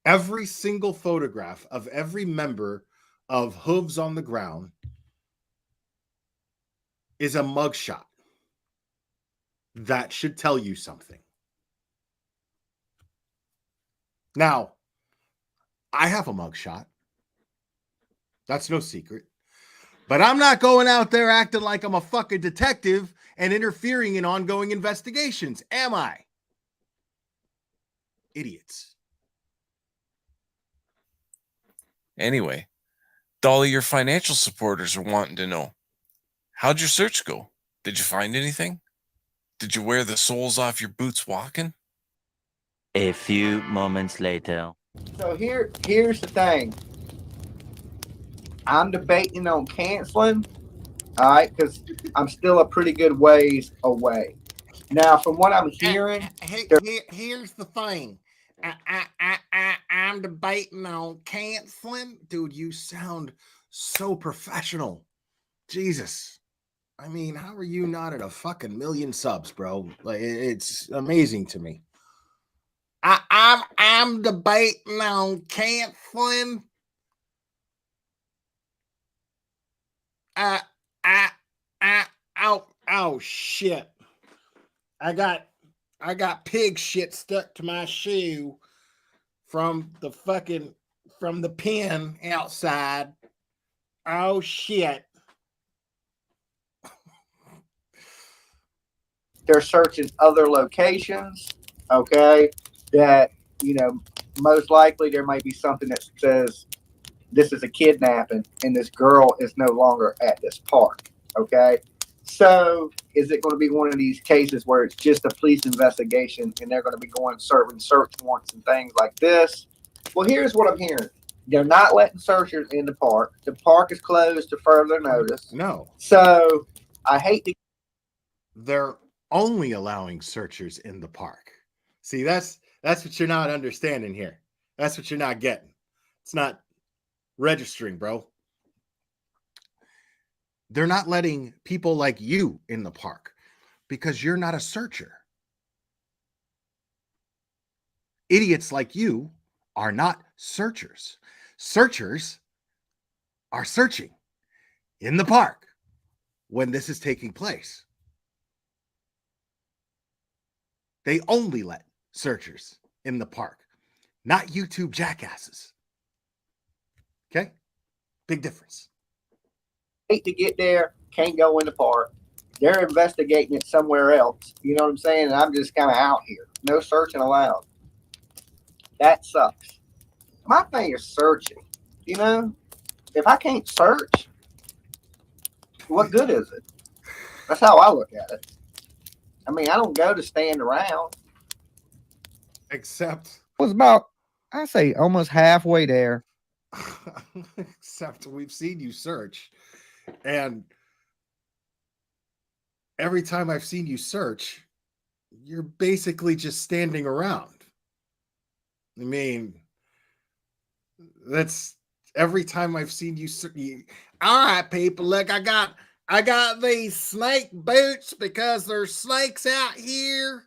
S19: Every single photograph of every member of Hooves on the Ground is a mugshot. That should tell you something. Now, I have a mugshot. That's no secret. But I'm not going out there acting like I'm a fucking detective and interfering in ongoing investigations, am I? Idiots.
S2: Anyway, Dolly, your financial supporters are wanting to know, how'd your search go? Did you find anything? Did you wear the soles off your boots walking?
S22: A few moments later.
S7: So here's the thing. I'm debating on canceling, all right, because I'm still a pretty good ways away. Now, from what I'm hearing,
S19: here's the thing. I'm debating on canceling. Dude, you sound so professional. Jesus. I mean, how are you not at a fucking million subs, bro? Like, it's amazing to me. I'm debating on canceling. Oh shit. I got pig shit stuck to my shoe from the pen outside. Oh shit.
S7: They're searching other locations, okay, that, most likely there might be something that says this is a kidnapping and this girl is no longer at this park, okay? So is it going to be one of these cases where it's just a police investigation and they're going to be going serving search warrants and things like this? Well, here's what I'm hearing. They're not letting searchers in the park. The park is closed to further notice.
S19: No.
S7: So I hate to.
S19: They're only allowing searchers in the park. See, that's what you're not understanding here. That's what you're not getting. It's not registering, bro. They're not letting people like you in the park because you're not a searcher. Idiots like you are not searchers. Searchers are searching in the park when this is taking place. They only let searchers in the park, not YouTube jackasses. Okay? Big difference.
S7: Hate to get there, can't go in the park. They're investigating it somewhere else. You know what I'm saying? And I'm just kind of out here. No searching allowed. That sucks. My thing is searching. If I can't search, what good is it? That's how I look at it. I mean, I don't go to stand around.
S19: Except
S7: was about, I say, almost halfway there.
S19: Except we've seen you search. And every time I've seen you search, you're basically just standing around. I mean, that's every time I've seen you search. All right, people, look, I got these snake boots because there's snakes out here.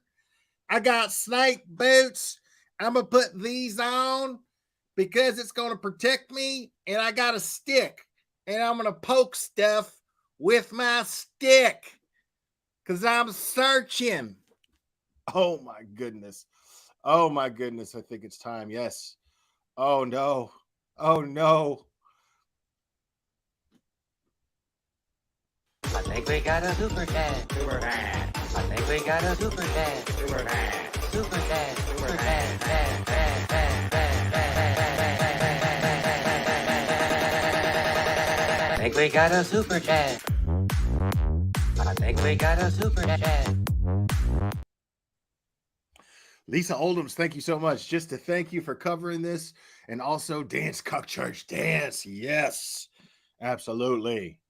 S19: I got snake boots. I'm going to put these on because it's going to protect me. And I got a stick. And I'm going to poke stuff with my stick because I'm searching. Oh, my goodness. Oh, my goodness. I think it's time. Yes. Oh, no. Oh, no.
S22: I think we got a super dad. Super dad. I think we got a super dad. Super dad. Super dad. Super dad. Dad, dad, dad, dad, dad. I think we got a super dad. I think we got a super dad.
S19: Lisa Oldham's, thank you so much. Just to thank you for covering this. And also Dance Cock Church Dance. Yes. Absolutely.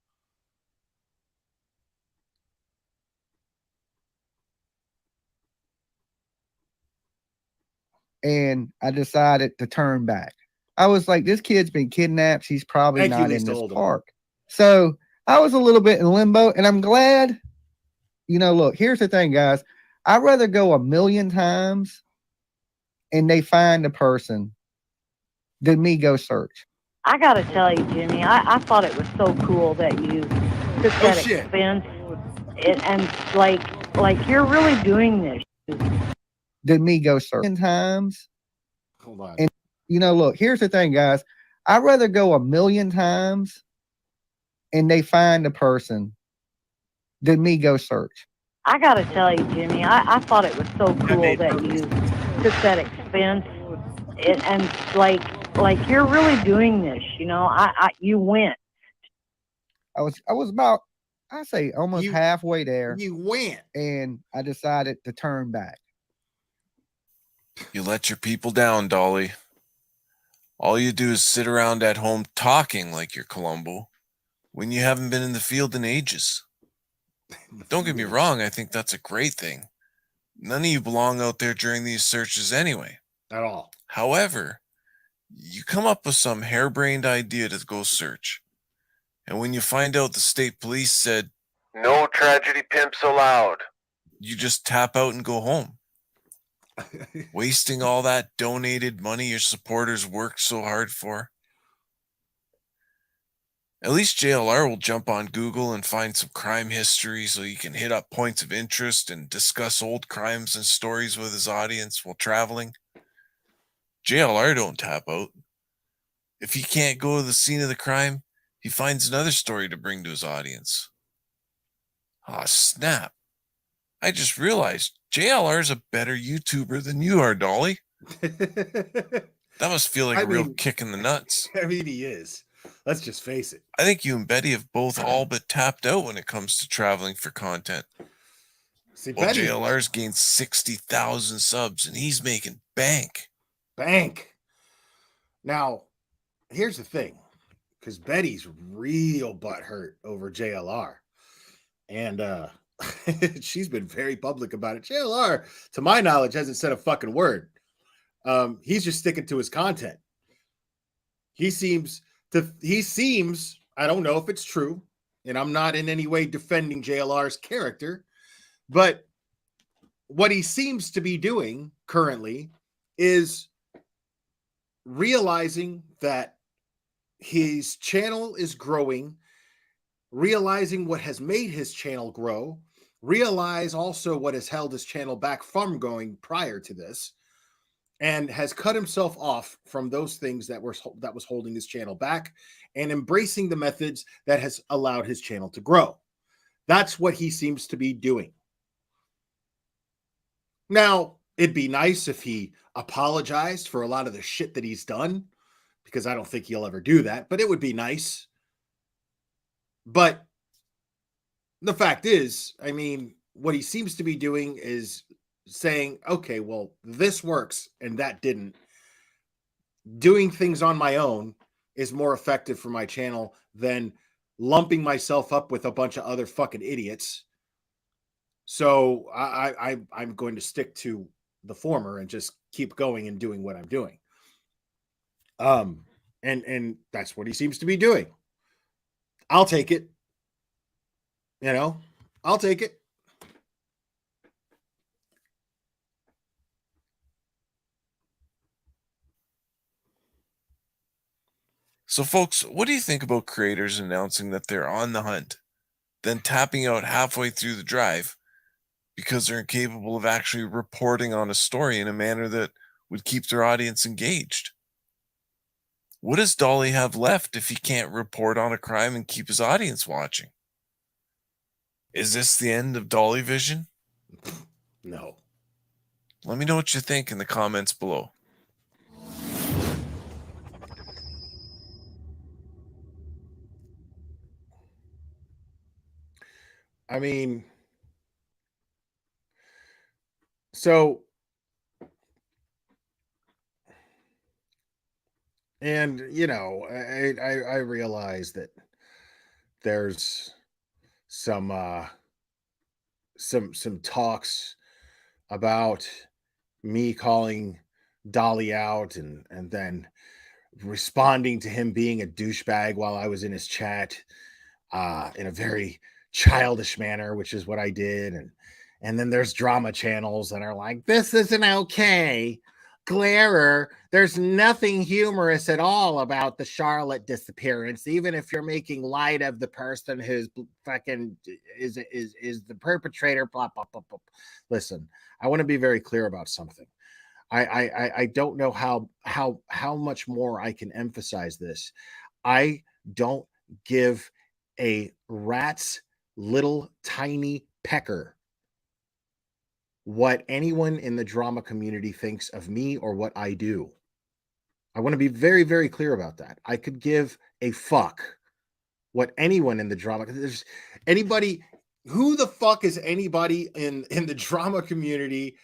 S7: And I decided to turn back. I was like, this kid's been kidnapped. She's probably not in this park. So I was a little bit in limbo, and I'm glad. Look, here's the thing, guys. I'd rather go 1,000,000 times and they find the person than me go search.
S9: I got to tell you, Jimmy, I thought it was so cool that you took that expense and like you're really doing this.
S7: Than me go search times.
S19: Hold on.
S7: And look, here's the thing, guys. I'd rather go 1,000,000 times and they find the person than me go search.
S9: I got to tell you, Jimmy, I thought it was so cool that you took that expense and like you're really doing this. You went.
S7: I was about, I say, almost halfway there.
S19: You went.
S7: And I decided to turn back.
S2: You let your people down, Dolly. All you do is sit around at home talking like you're Columbo when you haven't been in the field in ages. Don't get me wrong, I think that's a great thing. None of you belong out there during these searches anyway.
S19: At all.
S2: However, you come up with some harebrained idea to go search. And when you find out the state police said, "No tragedy pimps allowed," you just tap out and go home. Wasting all that donated money your supporters worked so hard for. At least JLR will jump on Google and find some crime history so he can hit up points of interest and discuss old crimes and stories with his audience while traveling. JLR don't tap out. If he can't go to the scene of the crime, he finds another story to bring to his audience. Ah, snap. I just realized JLR is a better YouTuber than you are, Dolly. That must feel like a real kick in the nuts.
S19: I mean, he is. Let's just face it.
S2: I think you and Betty have both all but tapped out when it comes to traveling for content.
S19: See,
S2: well,
S19: Betty,
S2: JLR's gained 60,000 subs and he's making bank.
S19: Bank. Now, here's the thing, because Betty's real butthurt over JLR. And she's been very public about it. JLR, to my knowledge, hasn't said a fucking word. He's just sticking to his content. He seems, I don't know if it's true, and I'm not in any way defending JLR's character, but what he seems to be doing currently is realizing that his channel is growing, realizing what has made his channel grow, realize also what has held his channel back from going prior to this, and has cut himself off from those things that was holding his channel back, and embracing the methods that has allowed his channel to grow. That's what he seems to be doing. Now, it'd be nice if he apologized for a lot of the shit that he's done, because I don't think he'll ever do that, but it would be nice. But the fact is, I mean, what he seems to be doing is saying, okay, well, this works and that didn't. Doing things on my own is more effective for my channel than lumping myself up with a bunch of other fucking idiots. So I'm going to stick to the former and just keep going and doing what I'm doing. And that's what he seems to be doing. I'll take it. You know, I'll take it.
S2: So, folks, what do you think about creators announcing that they're on the hunt, then tapping out halfway through the drive because they're incapable of actually reporting on a story in a manner that would keep their audience engaged? What does Dolly have left if he can't report on a crime and keep his audience watching? Is this the end of Dolly Vision?
S19: No.
S2: Let me know what you think in the comments below.
S19: I mean, so, and you know, I realize that there's some talks about me calling Dolly out and then responding to him being a douchebag while I was in his chat in a very childish manner, which is what I did. And then there's drama channels that are like, this isn't okay. Glare, there's nothing humorous at all about the Charlotte disappearance, even if you're making light of the person who's fucking is the perpetrator, blah, blah, blah, blah. Listen, I want to be very clear about something. I don't know how much more I can emphasize this. I don't give a rat's little tiny pecker what anyone in the drama community thinks of me or what I do. I want to be very, very clear about that. I could give a fuck what anyone in the drama, there's anybody, who the fuck is anybody in the drama community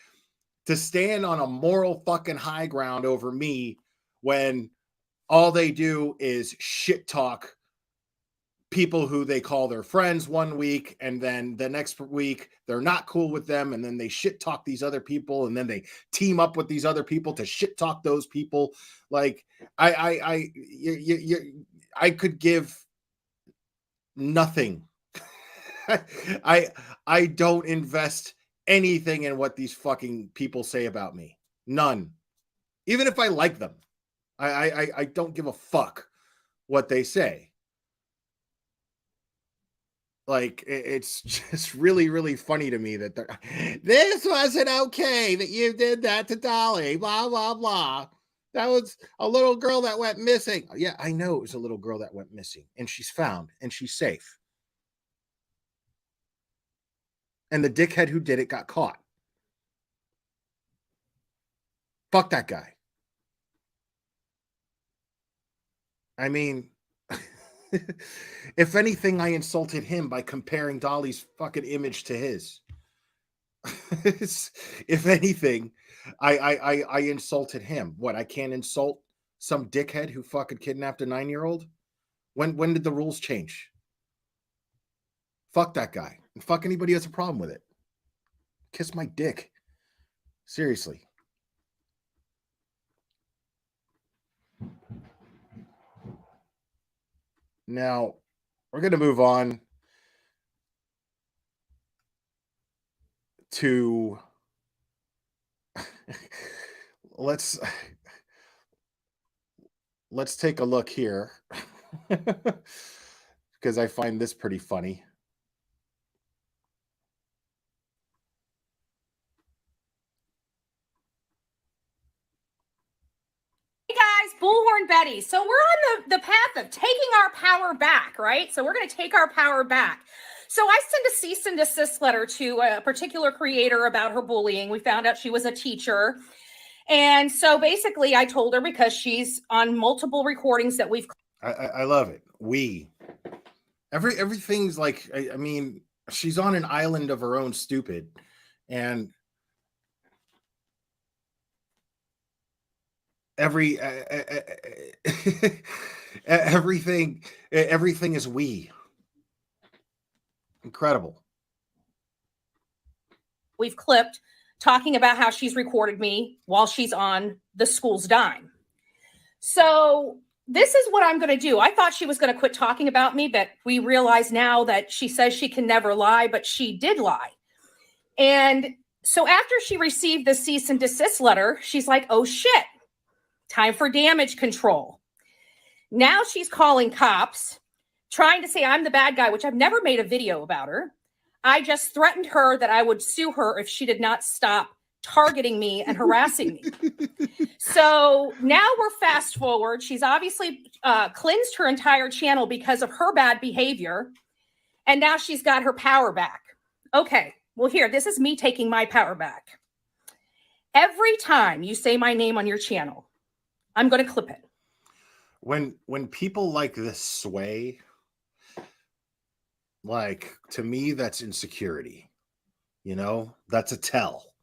S19: to stand on a moral fucking high ground over me when all they do is shit talk people who they call their friends one week, and then the next week they're not cool with them, and then they shit talk these other people, and then they team up with these other people to shit talk those people. Like I could give nothing. I don't invest anything in what these fucking people say about me. None. Even if I like them. I don't give a fuck what they say. Like, it's just really, really funny to me that this wasn't okay that you did that to Dolly, blah, blah, blah. That was a little girl that went missing. Yeah, I know it was a little girl that went missing, and she's found, and she's safe. And the dickhead who did it got caught. Fuck that guy. I mean, if anything, I insulted him by comparing Dolly's fucking image to his. If anything, I insulted him. What, I can't insult some dickhead who fucking kidnapped a 9-year-old? When did the rules change? Fuck that guy. And fuck anybody who has a problem with it. Kiss my dick. Seriously. Now, we're going to move on to let's take a look here because I find this pretty funny.
S8: Hey guys, Bullhorn Betty. So we're on the path of taking our power back, right? So we're going to take our power back. So I sent a cease and desist letter to a particular creator about her bullying. We found out she was a teacher. And so basically I told her, because she's on multiple recordings that we've...
S19: I love it. Everything's like, I mean, she's on an island of her own stupid. And everything is we. Incredible.
S8: We've clipped talking about how she's recorded me while she's on the school's dime. So this is what I'm going to do. I thought she was going to quit talking about me, but we realize now that she says she can never lie, but she did lie. And so after she received the cease and desist letter, she's like, oh shit, time for damage control. Now she's calling cops, trying to say I'm the bad guy, which I've never made a video about her. I just threatened her that I would sue her if she did not stop targeting me and harassing me. So now we're fast forward. She's obviously cleansed her entire channel because of her bad behavior. And now she's got her power back. Okay, well here, this is me taking my power back. Every time you say my name on your channel, I'm going to clip it.
S19: When people like this sway, like, to me, that's insecurity. You know, that's a tell.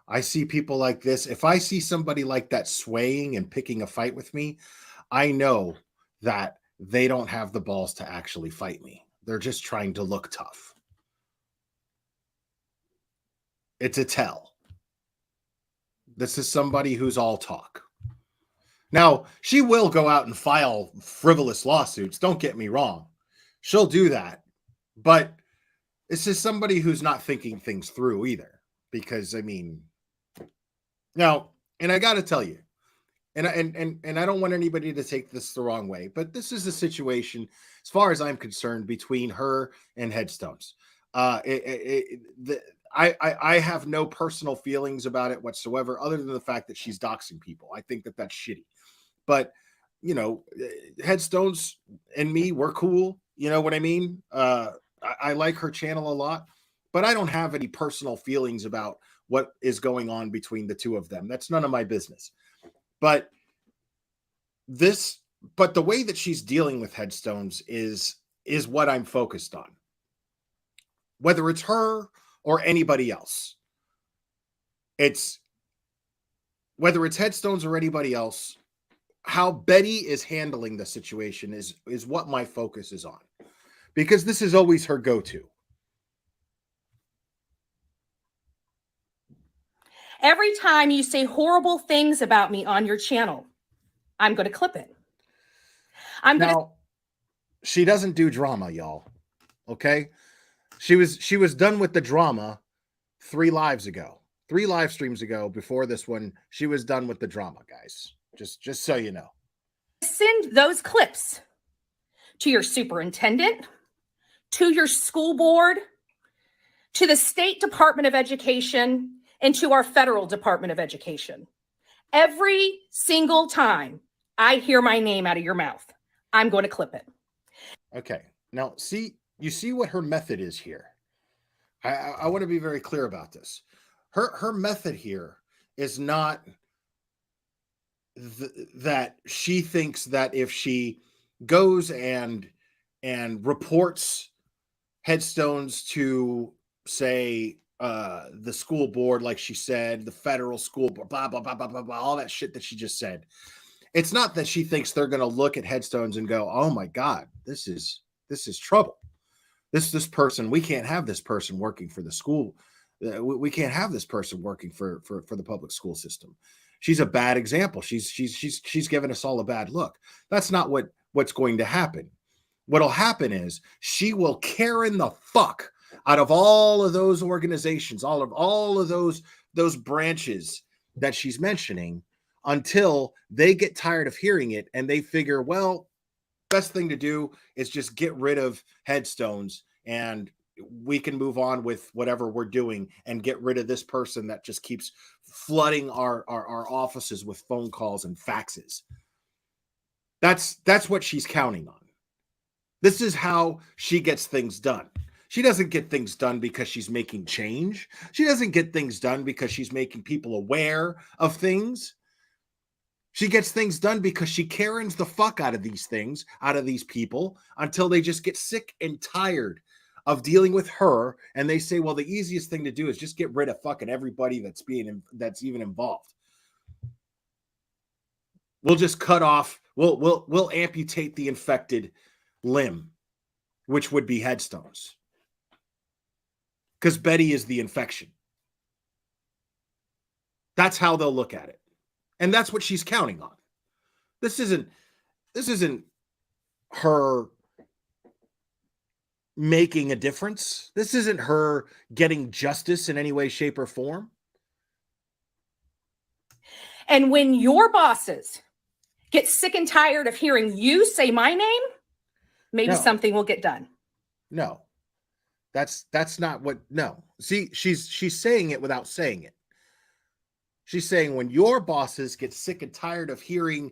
S19: I see people like this. If I see somebody like that swaying and picking a fight with me, I know that they don't have the balls to actually fight me. They're just trying to look tough. It's a tell. This is somebody who's all talk. Now, she will go out and file frivolous lawsuits. Don't get me wrong. She'll do that. But this is somebody who's not thinking things through either. Because, I mean, now, and I got to tell you, and I don't want anybody to take this the wrong way, but this is a situation, as far as I'm concerned, between her and Headstones. I have no personal feelings about it whatsoever, other than the fact that she's doxing people. I think that that's shitty. But, you know, Headstones and me, we're cool. You know what I mean? I like her channel a lot, but I don't have any personal feelings about what is going on between the two of them. That's none of my business. But the way that she's dealing with Headstones is what I'm focused on. Whether it's her or anybody else. Whether it's Headstones or anybody else, how Betty is handling the situation is what my focus is on. Because this is always her go-to.
S8: Every time you say horrible things about me on your channel, I'm going to clip it.
S19: She doesn't do drama, y'all. Okay? She was done with the drama 3 live streams ago before this one, she was done with the drama, guys. Just so you know.
S8: Send those clips to your superintendent, to your school board, to the State Department of Education, and to our federal Department of Education. Every single time I hear my name out of your mouth, I'm going to clip it.
S19: Okay. Now, you see what her method is here. I want to be very clear about this. Her method here is not that she thinks that if she goes and reports headstones to, say, the school board, like she said, the federal school board, blah, blah, blah, blah, blah, blah, all that shit that she just said. It's not that she thinks they're going to look at headstones and go, oh my God, this is trouble. This person, we can't have this person working for the school. We can't have this person working for the public school system. She's a bad example. She's given us all a bad look. That's not what's going to happen. What'll happen is she will Karen the fuck out of all of those organizations, all of those branches that she's mentioning, until they get tired of hearing it and they figure, well, best thing to do is just get rid of headstones and we can move on with whatever we're doing and get rid of this person that just keeps flooding our offices with phone calls and faxes. That's what she's counting on. This is how she gets things done. She doesn't get things done because she's making change. She doesn't get things done because she's making people aware of things. She gets things done because she Karens the fuck out of these things, out of these people, until they just get sick and tired of dealing with her. And they say, well, the easiest thing to do is just get rid of fucking everybody that's even involved. We'll just cut off, we'll amputate the infected limb, which would be headstones. Because Betty is the infection. That's how they'll look at it. And that's what she's counting on. This isn't her making a difference. This isn't her getting justice in any way, shape, or form.
S8: And when your bosses get sick and tired of hearing you say my name, maybe something will get done.
S19: No. That's not what, no. See, she's saying it without saying it. She's saying when your bosses get sick and tired of hearing,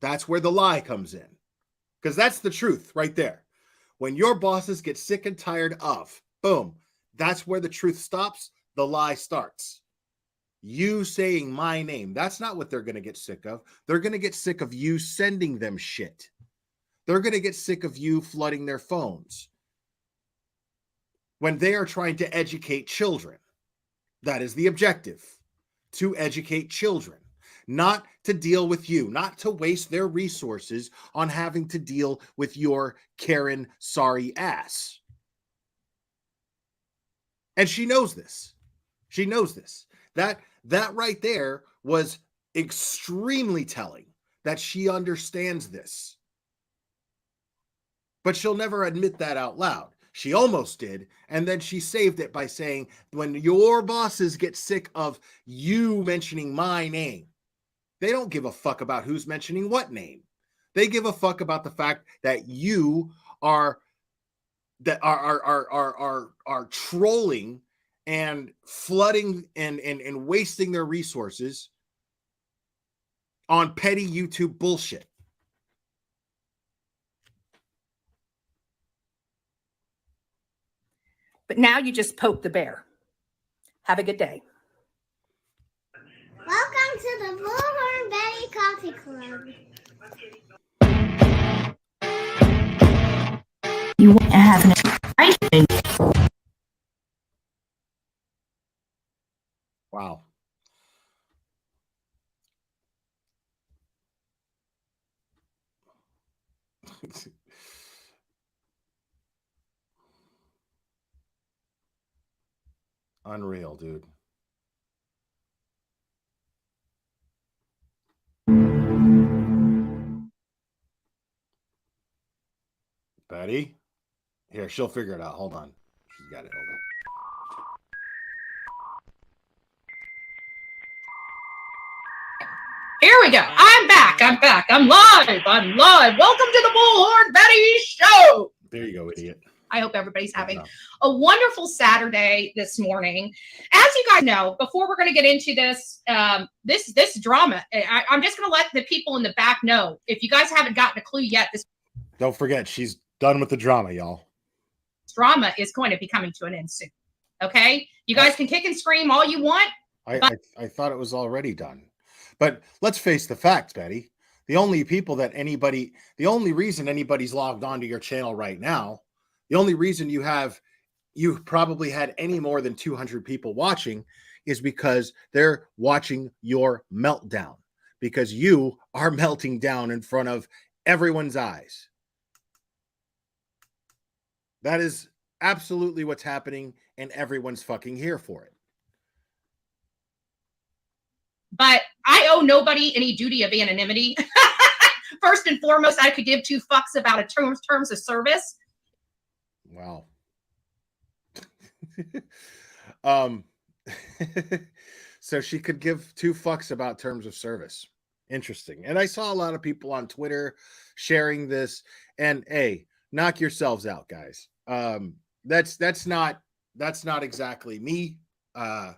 S19: that's where the lie comes in. Because that's the truth right there. When your bosses get sick and tired of, boom, that's where the truth stops, the lie starts. You saying my name, that's not what they're going to get sick of. They're going to get sick of you sending them shit. They're going to get sick of you flooding their phones when they are trying to educate children. That is the objective. To educate children, not to deal with you, not to waste their resources on having to deal with your Karen sorry ass. And she knows this. She knows this. That right there was extremely telling that she understands this. But she'll never admit that out loud. She almost did, and then she saved it by saying, when your bosses get sick of you mentioning my name, they don't give a fuck about who's mentioning what name. They give a fuck about the fact that you are trolling and flooding and wasting their resources on petty YouTube bullshit.
S8: But now you just poke the bear. Have a good day.
S4: Welcome to the Bullhorn Betty Coffee Club.
S10: You want to have an exciting.
S19: Wow. Unreal, dude. Betty? Here, she'll figure it out. Hold on. She's got it. Hold on.
S20: Here we go. I'm back. I'm live. Welcome to the Bullhorn Betty Show.
S19: There you go, idiot.
S20: I hope everybody's having a wonderful Saturday this morning. As you guys know, before we're going to get into this, this drama, I'm just going to let the people in the back know. If you guys haven't gotten a clue yet, this
S19: Don't forget, she's done with the drama, y'all.
S20: drama is going to be coming to an end soon. Okay? You guys can kick and scream all you want.
S19: I thought it was already done. But let's face the facts, Betty. The only reason anybody's logged onto your channel right now, the only reason you've probably had any more than 200 people watching is because they're watching your meltdown, because you are melting down in front of everyone's eyes. That is absolutely what's happening, and everyone's fucking here for it.
S20: But I owe nobody any duty of anonymity. First and foremost, I could give two fucks about a terms of service.
S19: Wow. So she could give two fucks about terms of service. Interesting. And I saw a lot of people on Twitter sharing this, and hey, knock yourselves out, guys. That's not exactly me. I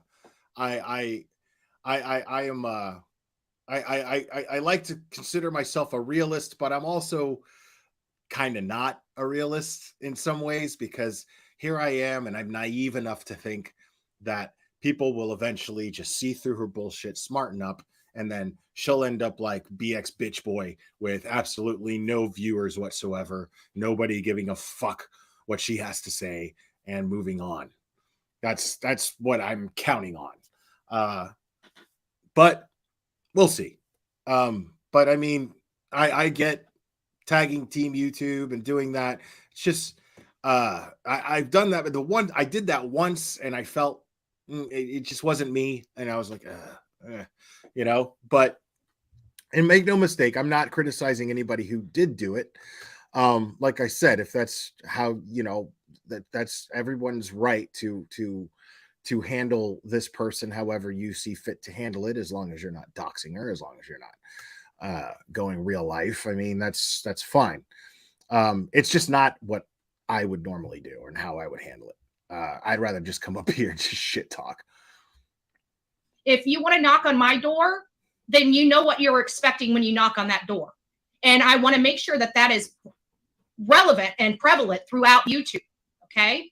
S19: like to consider myself a realist, but I'm also kind of not a realist in some ways, because here I am and I'm naive enough to think that people will eventually just see through her bullshit, smarten up, and then she'll end up like BX Bitch Boy with absolutely no viewers whatsoever, nobody giving a fuck what she has to say, and moving on. That's what I'm counting on. But we'll see. But I mean, I get tagging Team YouTube and doing that. It's just I've done that, but I did that once and I felt it just wasn't me, and I was like, you know. But and make no mistake, I'm not criticizing anybody who did do it. Like I said, if that's how, you know, that's everyone's right to handle this person however you see fit to handle it, as long as you're not doxing her, as long as you're not going real life. I mean, that's fine. It's just not what I would normally do and how I would handle it. I'd rather just come up here and just shit talk.
S20: If you want to knock on my door, then you know what you're expecting when you knock on that door. And I want to make sure that that is relevant and prevalent throughout YouTube. Okay?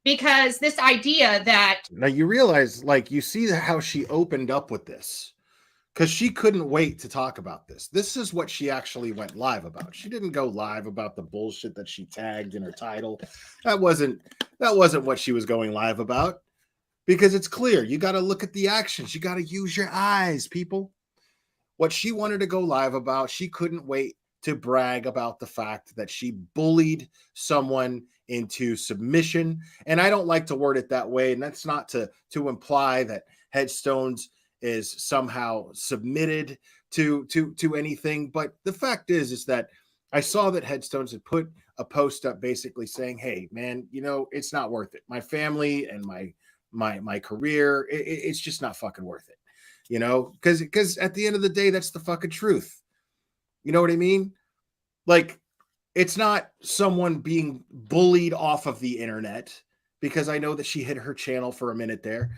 S20: Because this idea that
S19: now you realize, like, you see how she opened up with this, because she couldn't wait to talk about this. This is what she actually went live about. She didn't go live about the bullshit that she tagged in her title. That wasn't what she was going live about, because it's clear. You got to look at the actions. You got to use your eyes, people. What she wanted to go live about, she couldn't wait to brag about the fact that she bullied someone into submission. And I don't like to word it that way, and that's not to imply that Headstones is somehow submitted to anything. But the fact is that I saw that Headstones had put a post up basically saying, hey man, you know, it's not worth it. My family and my career, it's just not fucking worth it. You know, because at the end of the day, that's the fucking truth. You know what I mean? Like, it's not someone being bullied off of the internet, because I know that she hit her channel for a minute there,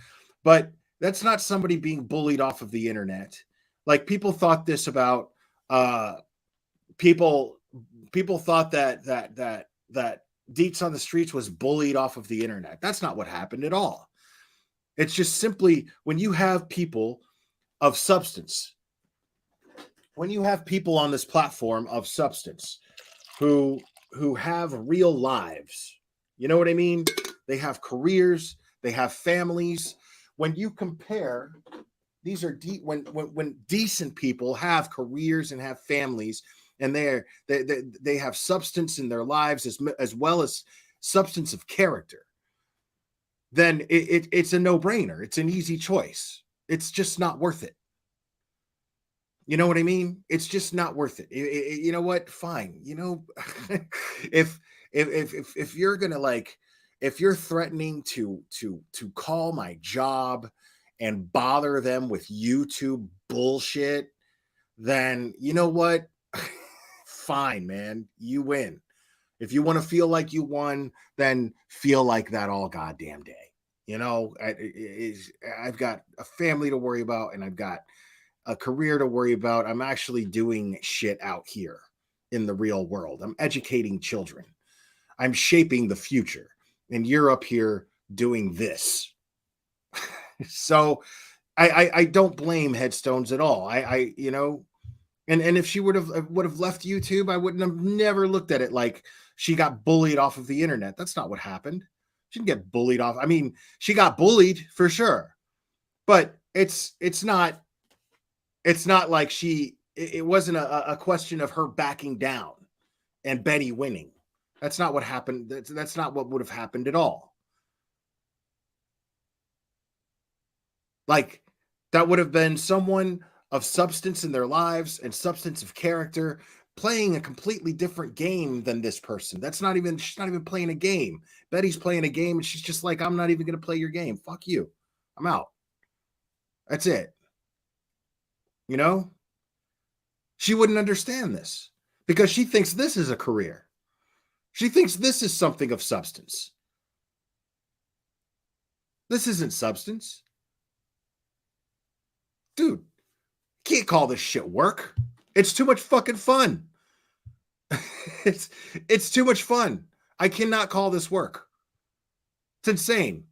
S19: but that's not somebody being bullied off of the internet. Like, people thought this about people thought that Deets on the Streets was bullied off of the internet. That's not what happened at all. It's just simply when you have people of substance, when you have people on this platform of substance who have real lives, you know what I mean? They have careers, they have families. When you compare, these are when decent people have careers and have families, and they have substance in their lives as well as substance of character, then it's a no-brainer. It's an easy choice. It's just not worth it. You know what I mean? It's just not worth it. You know what? Fine. You know, if you're gonna, like, if you're threatening to call my job and bother them with YouTube bullshit, then you know what? Fine, man. You win. If you want to feel like you won, then feel like that all goddamn day. You know, I've got a family to worry about, and I've got a career to worry about. I'm actually doing shit out here in the real world. I'm educating children. I'm shaping the future. And you're up here doing this. So I don't blame Headstones at all. I you know, and if she would have left YouTube, I wouldn't have never looked at it like she got bullied off of the internet. That's not what happened. She didn't get bullied off. I mean, she got bullied for sure, but it's not like it wasn't a question of her backing down and Betty winning. That's not what happened. That's not what would have happened at all. Like, that would have been someone of substance in their lives and substance of character playing a completely different game than this person. She's not even playing a game. Betty's playing a game, and she's just like, I'm not even going to play your game. Fuck you. I'm out. That's it. You know? She wouldn't understand this because she thinks this is a career. She thinks this is something of substance. This isn't substance. Dude, can't call this shit work. It's too much fucking fun. It's too much fun. I cannot call this work. It's insane.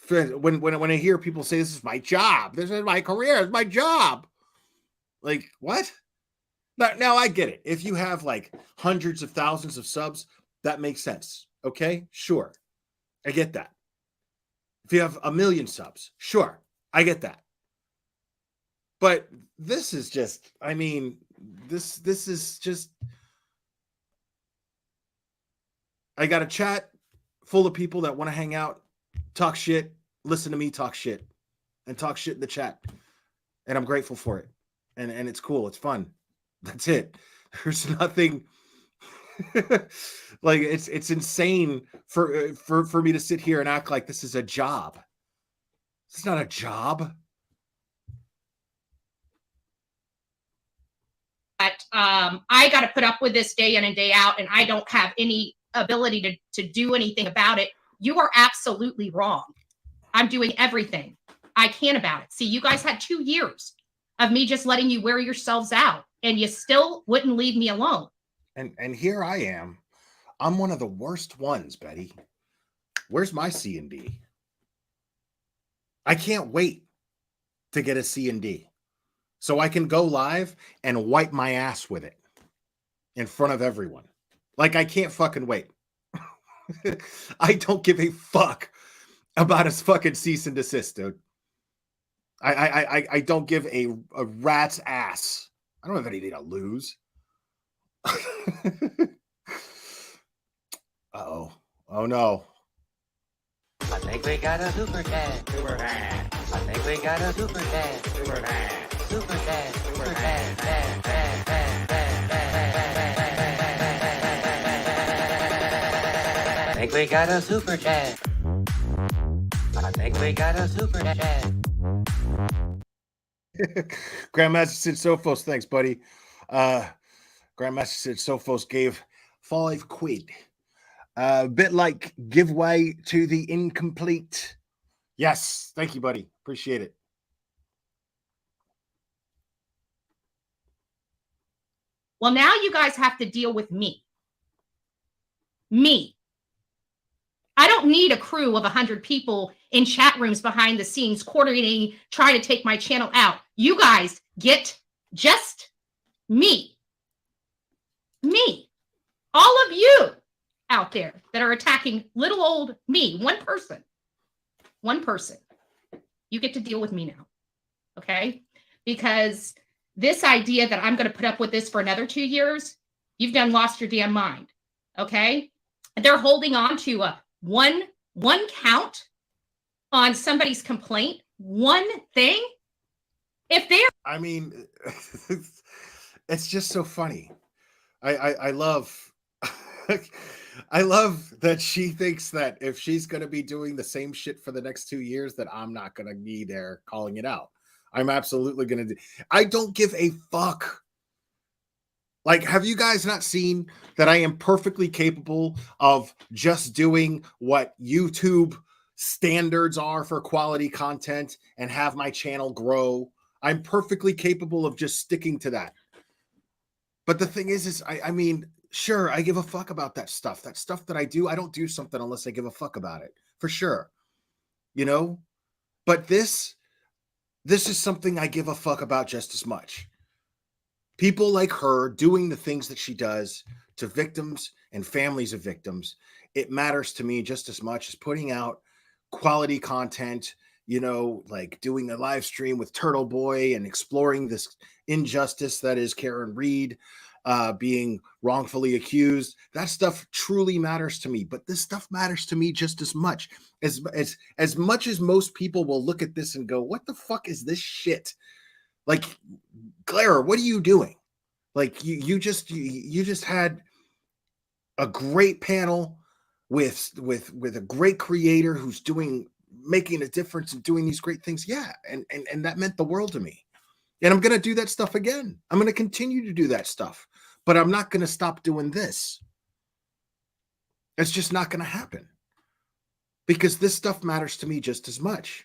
S19: When I hear people say this is my job, this is my career, it's my job. Like, what? Now I get it. If you have like hundreds of thousands of subs, that makes sense. Okay, sure. I get that. If you have 1 million subs, sure. I get that. But this is just, I mean, this is just, I got a chat full of people that want to hang out, talk shit, listen to me talk shit, and talk shit in the chat. And I'm grateful for it. And it's cool. It's fun. That's it. There's nothing like it's insane for me to sit here and act like this is a job. It's not a job.
S20: But I got to put up with this day in and day out, and I don't have any ability to do anything about it. You are absolutely wrong. I'm doing everything I can about it. See, you guys had 2 years of me just letting you wear yourselves out, and you still wouldn't leave me alone.
S19: And here I am. I'm one of the worst ones, Betty. Where's my C&D? I can't wait to get a C&D so I can go live and wipe my ass with it in front of everyone. Like, I can't fucking wait. I don't give a fuck about his fucking cease and desist, dude. I don't give a rat's ass. I don't have anything to lose. Uh-oh. Oh, no.
S22: I think we got a super chat. Super chat. I think we got a super chat. Super chat. Super chat. Super chat. I think we got a super chat. I think we got a super chat.
S19: Grandmaster Sid Sophos, thanks, buddy. Grandmaster Sid Sophos gave 5 quid. A bit like give way to the incomplete. Yes, thank you, buddy. Appreciate it.
S20: Well, now you guys have to deal with me. Me. I don't need a crew of 100 people in chat rooms behind the scenes coordinating, trying to take my channel out. You guys get just me. Me. All of you out there that are attacking little old me. One person. You get to deal with me now. Okay? Because this idea that I'm going to put up with this for another 2 years, you've done lost your damn mind. Okay? They're holding on to a one count on somebody's complaint. One thing. If they're,
S19: I mean, it's just so funny. I love I love that she thinks that if she's going to be doing the same shit for the next 2 years, that I'm not going to be there calling it out. I'm absolutely going to do. I don't give a fuck Like, have you guys not seen that I am perfectly capable of just doing what YouTube standards are for quality content and have my channel grow? I'm perfectly capable of just sticking to that. But the thing is I mean, sure, I give a fuck about that stuff. That stuff that I do, I don't do something unless I give a fuck about it, for sure. You know? But this is something I give a fuck about just as much. People like her doing the things that she does to victims and families of victims, it matters to me just as much as putting out quality content, you know, like doing a live stream with Turtle Boy and exploring this injustice that is Karen Reed being wrongfully accused. That stuff truly matters to me, but this stuff matters to me just as much. As much as most people will look at this and go, what the fuck is this shit? Like, Clara, what are you doing? Like, you just had a great panel with a great creator who's making a difference and doing these great things. Yeah, and that meant the world to me. And I'm gonna do that stuff again. I'm gonna continue to do that stuff, but I'm not gonna stop doing this. It's just not gonna happen because this stuff matters to me just as much.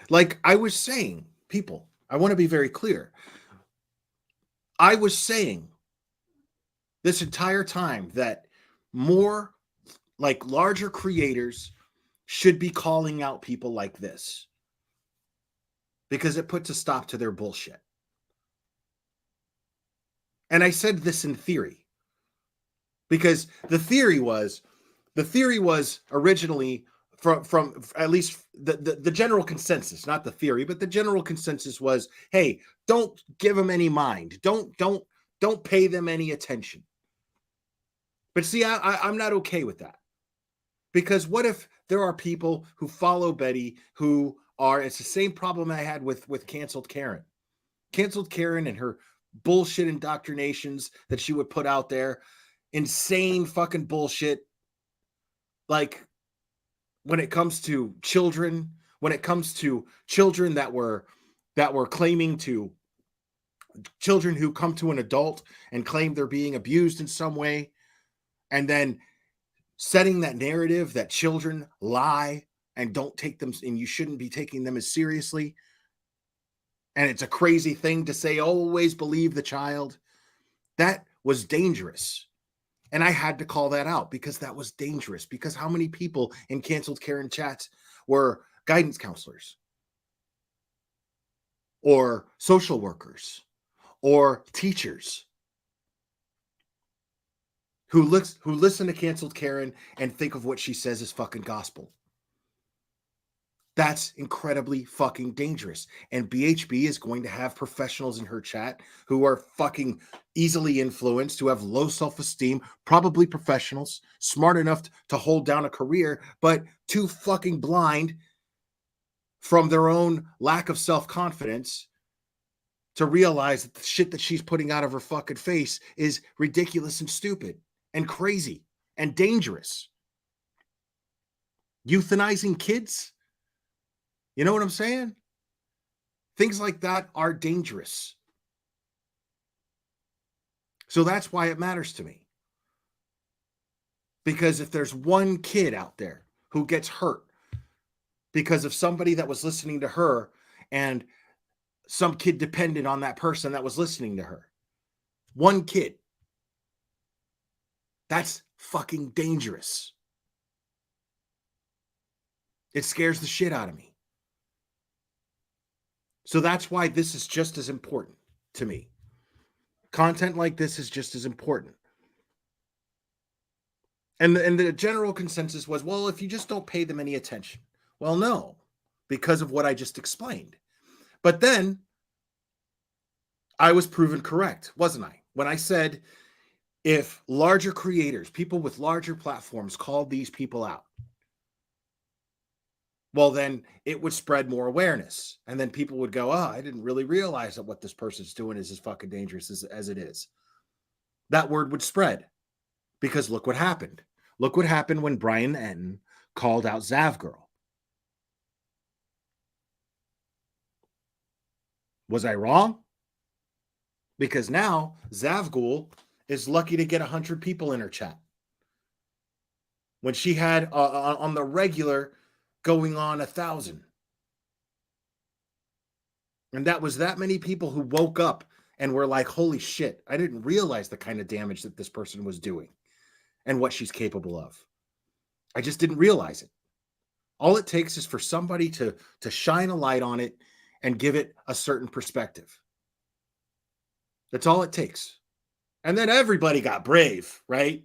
S19: Like I was saying, people, I want to be very clear. I was saying this entire time that more like larger creators should be calling out people like this because it puts a stop to their bullshit. And I said this in theory because the theory was originally from at least the general consensus, not the theory, but the general consensus was, hey, don't give them any mind. Don't pay them any attention. But see, I'm not okay with that. Because what if there are people who follow Betty who are, it's the same problem I had with Canceled Karen. Canceled Karen and her bullshit indoctrinations that she would put out there. Insane fucking bullshit. Like, when it comes to children, when it comes to children that were claiming to, children who come to an adult and claim they're being abused in some way, and then setting that narrative that children lie and don't take them, and you shouldn't be taking them as seriously. And it's a crazy thing to say, always believe the child. That was dangerous. And I had to call that out because that was dangerous. Because how many people in Canceled Karen chats were guidance counselors or social workers or teachers who listen to Canceled Karen and think of what she says as fucking gospel? That's incredibly fucking dangerous. And BHB is going to have professionals in her chat who are fucking easily influenced, who have low self-esteem, probably professionals, smart enough to hold down a career, but too fucking blind from their own lack of self-confidence to realize that the shit that she's putting out of her fucking face is ridiculous and stupid and crazy and dangerous. Euthanizing kids? You know what I'm saying? Things like that are dangerous. So that's why it matters to me. Because if there's one kid out there who gets hurt because of somebody that was listening to her and some kid depended on that person that was listening to her, one kid, that's fucking dangerous. It scares the shit out of me. So that's why this is just as important to me. Content like this is just as important. And the general consensus was, well, if you just don't pay them any attention. Well, no, because of what I just explained. But then I was proven correct, wasn't I? When I said, if larger creators, people with larger platforms called these people out, well, then it would spread more awareness. And then people would go, I didn't really realize that what this person's doing is as fucking dangerous as it is. That word would spread because look what happened. Look what happened when Brian Enton called out Zavgirl. Was I wrong? Because now Zavgul is lucky to get 100 people in her chat. When she had on the regular going on 1,000. And that was that many people who woke up and were like, holy shit, I didn't realize the kind of damage that this person was doing and what she's capable of. I just didn't realize it. All it takes is for somebody to shine a light on it and give it a certain perspective. That's all it takes. And then everybody got brave, right?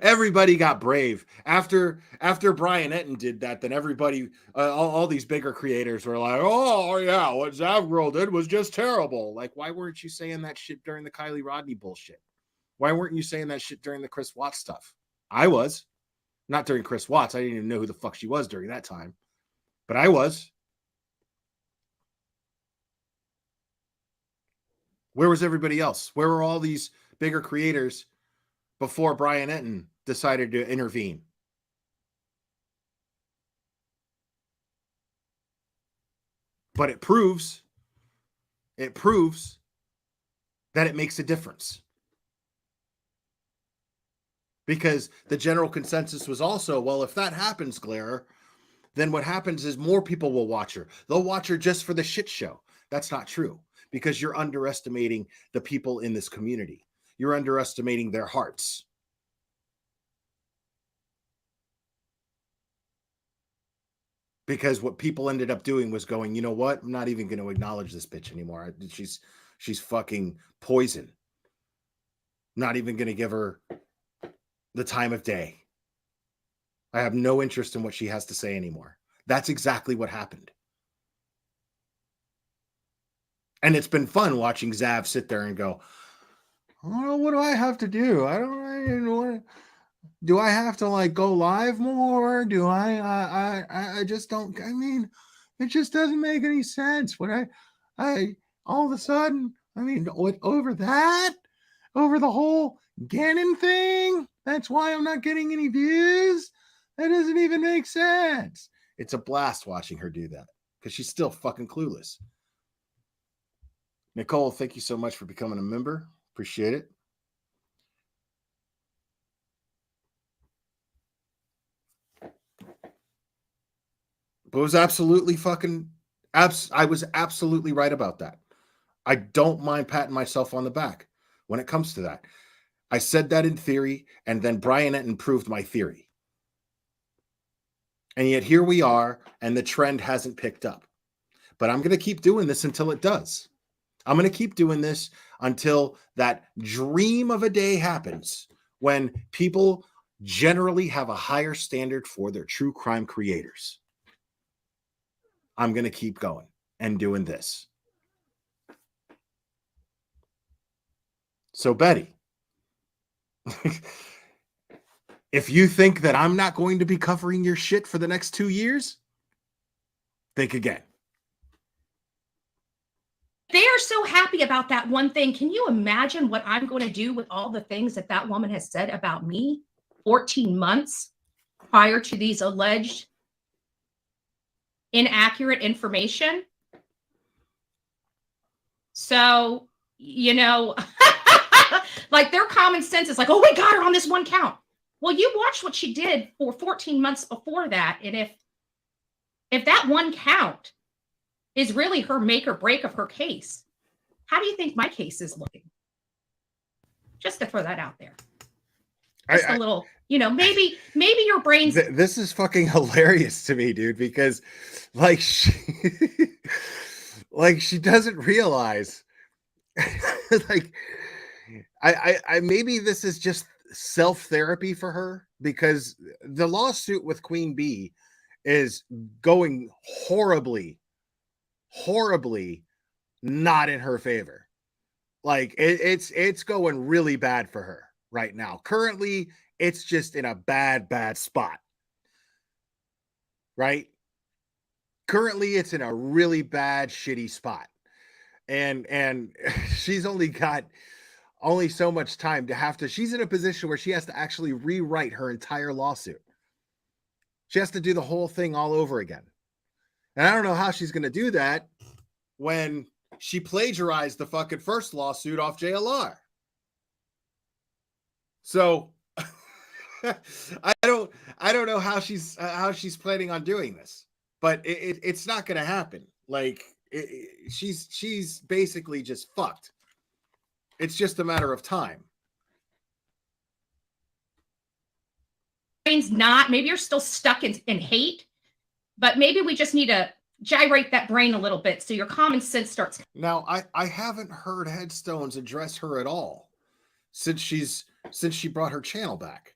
S19: Everybody got brave after Brian Etten did that. Then everybody, all these bigger creators were like, "Oh yeah, what Zavgirl did was just terrible." Like, why weren't you saying that shit during the Kylie Rodney bullshit? Why weren't you saying that shit during the Chris Watts stuff? I was, not during Chris Watts. I didn't even know who the fuck she was during that time, but I was. Where was everybody else? Where were all these bigger creators before Brian Etten decided to intervene? But it proves that it makes a difference. Because the general consensus was also, well, if that happens, Glare, then what happens is more people will watch her. They'll watch her just for the shit show. That's not true, because you're underestimating the people in this community. You're underestimating their hearts. Because what people ended up doing was going, you know what? I'm not even going to acknowledge this bitch anymore. She's fucking poison. Not even going to give her the time of day. I have no interest in what she has to say anymore. That's exactly what happened. And it's been fun watching Zav sit there and go, oh, what do I have to do? I don't know. Do I have to like go live more? Do I just don't, I mean, it just doesn't make any sense. When I all of a sudden, I mean, over the whole Gannon thing, that's why I'm not getting any views. That doesn't even make sense. It's a blast watching her do that because she's still fucking clueless. Nicole, thank you so much for becoming a member. Appreciate it. But it was absolutely fucking, I was absolutely right about that. I don't mind patting myself on the back when it comes to that. I said that in theory, and then Brian Etten proved my theory. And yet here we are, and the trend hasn't picked up. But I'm going to keep doing this until it does. I'm going to keep doing this until that dream of a day happens when people generally have a higher standard for their true crime creators. I'm going to keep going and doing this. So, Betty, if you think that I'm not going to be covering your shit for the next 2 years, think again.
S8: They are so happy about that one thing. Can you imagine what I'm going to do with all the things that that woman has said about me 14 months prior to these alleged inaccurate information? So, you know, like their common sense is like, oh, we got her on this one count. Well, you watched what she did for 14 months before that. And if that one count is really her make or break of her case, how do you think my case is looking? Just to throw that out there. Just a little, you know, maybe your brain's...
S19: This is fucking hilarious to me, dude, because like she doesn't realize like I maybe this is just self-therapy for her, because the lawsuit with Queen Bee is going horribly not in her favor. Like it's going really bad for her right now. Currently, it's just in a bad spot. Right? Currently, it's in a really bad, shitty spot. And she's only got so much time to have to, she's in a position where she has to actually rewrite her entire lawsuit. She has to do the whole thing all over again. And I don't know how she's going to do that when she plagiarized the fucking first lawsuit off JLR. So I don't know how she's planning on doing this, but it's not going to happen. Like she's basically just fucked. It's just a matter of time.
S20: Brain's not. Maybe you're still stuck in hate, but maybe we just need to gyrate that brain a little bit so your common sense starts.
S19: Now, I haven't heard Headstones address her at all since she brought her channel back.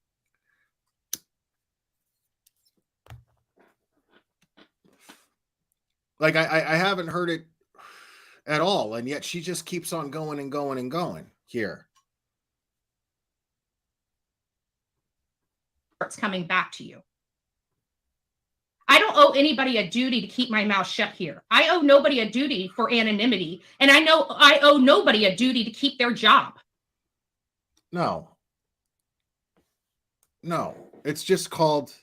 S19: Like I haven't heard it at all, and yet she just keeps on going and going and going here.
S20: Starts coming back to you. I don't owe anybody a duty to keep my mouth shut here. I owe nobody a duty for anonymity, and I know I owe nobody a duty to keep their job.
S19: No, it's just called,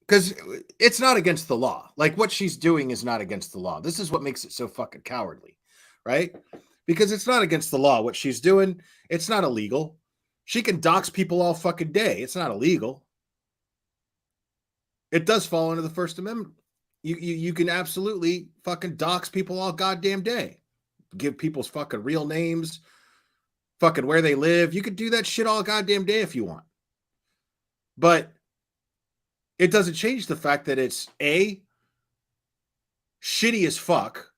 S19: because it's not against the law. Like what she's doing is not against the law. This is what makes it so fucking cowardly, right? Because it's not against the law. What she's doing, it's not illegal. She can dox people all fucking day. It's not illegal. It does fall under the First Amendment. You can absolutely fucking dox people all goddamn day. Give people's fucking real names, fucking where they live. You could do that shit all goddamn day if you want. But it doesn't change the fact that it's A, shitty as fuck,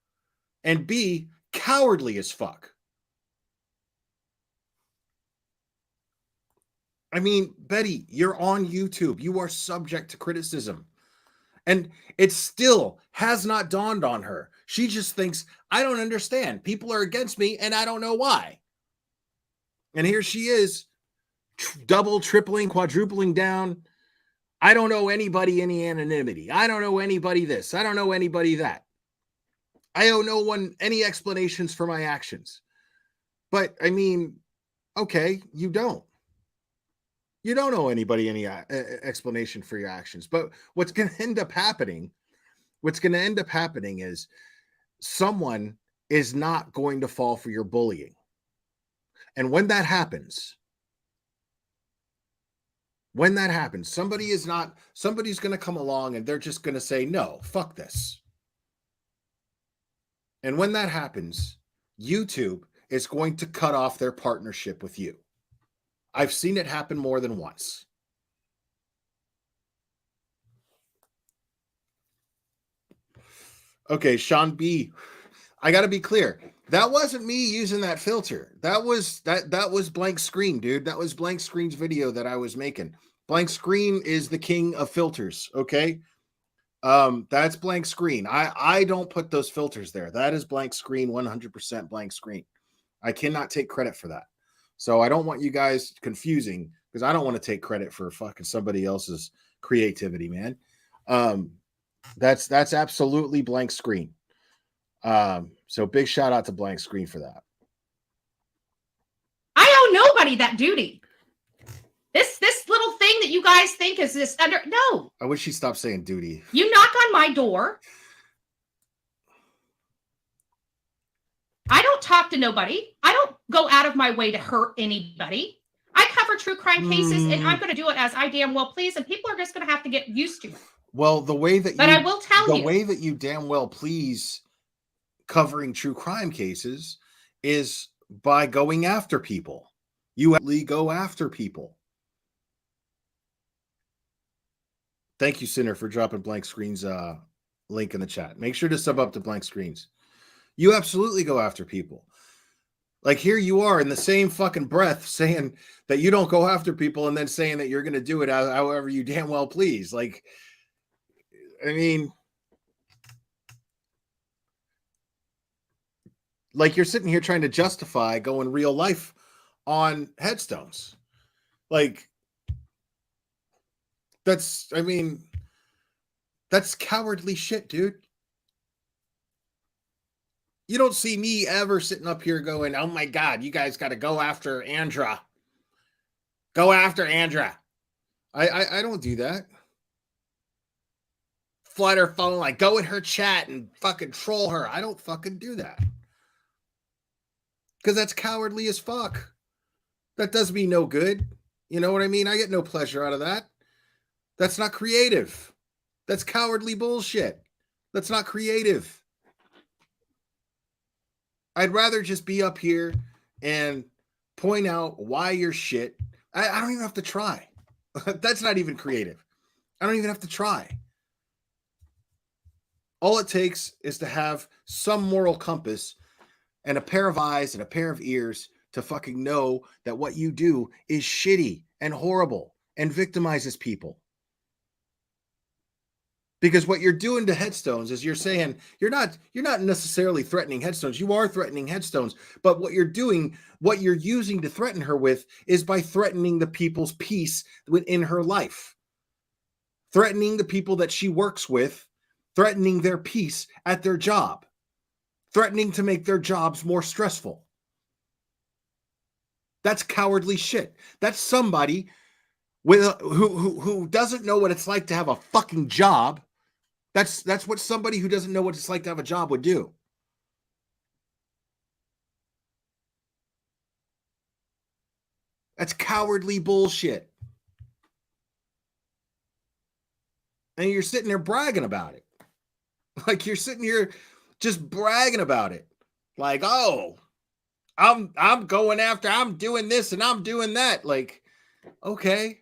S19: and B, cowardly as fuck. I mean, Betty, you're on YouTube. You are subject to criticism. And it still has not dawned on her. She just thinks, I don't understand. People are against me, and I don't know why. And here she is, double, tripling, quadrupling down. I don't owe anybody any anonymity. I don't owe anybody this. I don't owe anybody that. I owe no one any explanations for my actions. But, I mean, okay, you don't. You don't owe anybody any explanation for your actions. But what's going to end up happening is someone is not going to fall for your bullying. And when that happens, somebody's going to come along and they're just going to say, no, fuck this. And when that happens, YouTube is going to cut off their partnership with you. I've seen it happen more than once. Okay, Sean B. I got to be clear. That wasn't me using that filter. That was Blank Screen, dude. That was Blank Screen's video that I was making. Blank Screen is the king of filters, okay? That's Blank Screen. I don't put those filters there. That is Blank Screen, 100% Blank Screen. I cannot take credit for that. So I don't want you guys confusing, because I don't want to take credit for fucking somebody else's creativity, man. That's absolutely Blank Screen. So big shout out to Blank Screen for that.
S20: I owe nobody that duty. This little thing that you guys think is this under, no.
S19: I wish she stopped saying duty.
S20: You knock on my door. I don't talk to nobody. I don't go out of my way to hurt anybody. I cover true crime cases, and I'm going to do it as I damn well please, and people are just going to have to get used to it.
S19: Well, the way that
S20: I will tell you,
S19: the way that you damn well please covering true crime cases is by going after people. You actually go after people. Thank you, Sinner, for dropping Blank Screen's link in the chat. Make sure to sub up to Blank Screens. You absolutely go after people. Like here you are in the same fucking breath saying that you don't go after people and then saying that you're going to do it however you damn well please. Like, I mean, like you're sitting here trying to justify going real life on headstones. Like, that's cowardly shit, dude. You don't see me ever sitting up here going, oh my God, you guys got to go after Andra. Go after Andra. I don't do that. Flood her phone, like go in her chat and fucking troll her. I don't fucking do that. Because that's cowardly as fuck. That does me no good. You know what I mean? I get no pleasure out of that. That's not creative. That's cowardly bullshit. That's not creative. I'd rather just be up here and point out why you're shit. I don't even have to try. That's not even creative. I don't even have to try. All it takes is to have some moral compass and a pair of eyes and a pair of ears to fucking know that what you do is shitty and horrible and victimizes people. Because what you're doing to headstones is you're saying you're not necessarily threatening headstones. You are threatening headstones, but what you're doing, what you're using to threaten her with is by threatening the people's peace within her life. Threatening the people that she works with, threatening their peace at their job, threatening to make their jobs more stressful. That's cowardly shit. That's somebody who doesn't know what it's like to have a fucking job. That's what somebody who doesn't know what it's like to have a job would do. That's cowardly bullshit. And you're sitting there bragging about it. Like you're sitting here just bragging about it. Like, oh, I'm going after, I'm doing this and I'm doing that. Like, okay.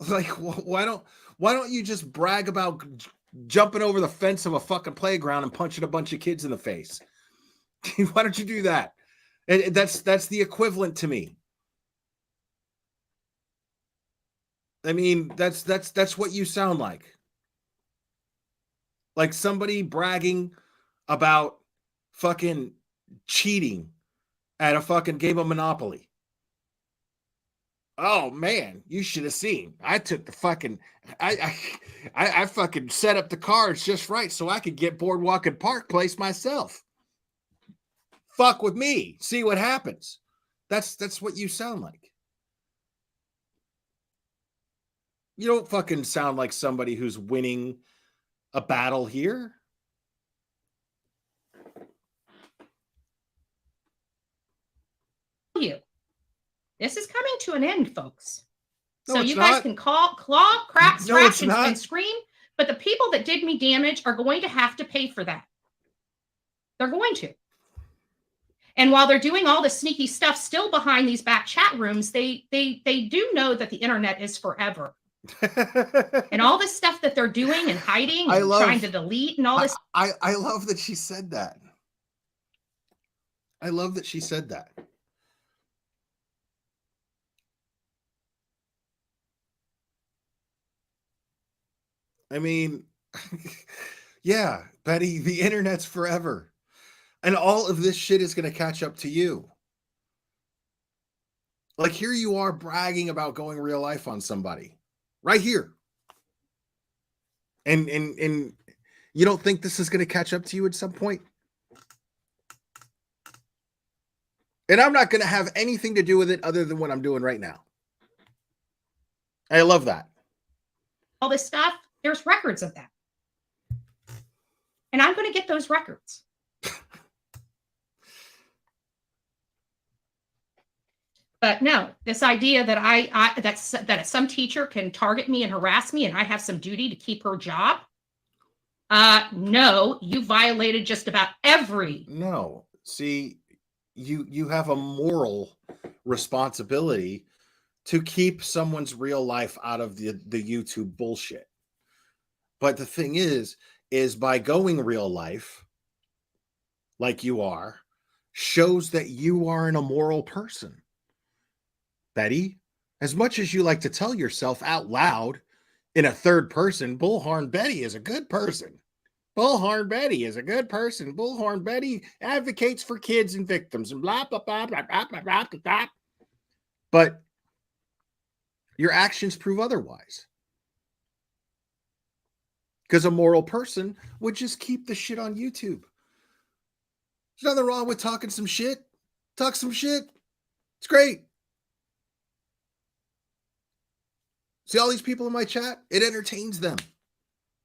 S19: Like, why don't you just brag about jumping over the fence of a fucking playground and punching a bunch of kids in the face? Why don't you do that? And that's the equivalent to me. I mean, that's what you sound like. Like somebody bragging about fucking cheating at a fucking game of Monopoly. Oh man, you should have seen. I took the fucking I fucking set up the cards just right so I could get Boardwalk and Park Place myself. Fuck with me. See what happens. That's what you sound like. You don't fucking sound like somebody who's winning a battle here.
S8: This is coming to an end, folks.
S19: No,
S8: so
S19: it's
S8: you guys
S19: not.
S8: can claw, crack,
S19: No,
S8: scratch,
S19: it's not.
S8: and scream, but the people that did me damage are going to have to pay for that. They're going to. And while they're doing all the sneaky stuff still behind these back chat rooms, they do know that the internet is forever. And all this stuff that they're doing and hiding and trying to delete and all this.
S19: I love that she said that. I love that she said that. I mean, yeah, Betty, the internet's forever. And all of this shit is going to catch up to you. Like here you are bragging about going real life on somebody. Right here. And you don't think this is going to catch up to you at some point? And I'm not going to have anything to do with it other than what I'm doing right now. I love that.
S8: All this stuff, there's records of that. And I'm going to get those records. But no, this idea that that some teacher can target me and harass me and I have some duty to keep her job. No, you violated just about every.
S19: No, see, you have a moral responsibility to keep someone's real life out of the YouTube bullshit. But the thing is by going real life, like you are, shows that you are an immoral person. Betty, as much as you like to tell yourself out loud in a third person, Bullhorn Betty is a good person. Bullhorn Betty is a good person. Bullhorn Betty advocates for kids and victims and blah, blah, blah, blah, blah, blah, blah, blah, blah. But your actions prove otherwise. Because a moral person would just keep the shit on YouTube. There's nothing wrong with talking some shit. Talk some shit. It's great. See all these people in my chat? It entertains them.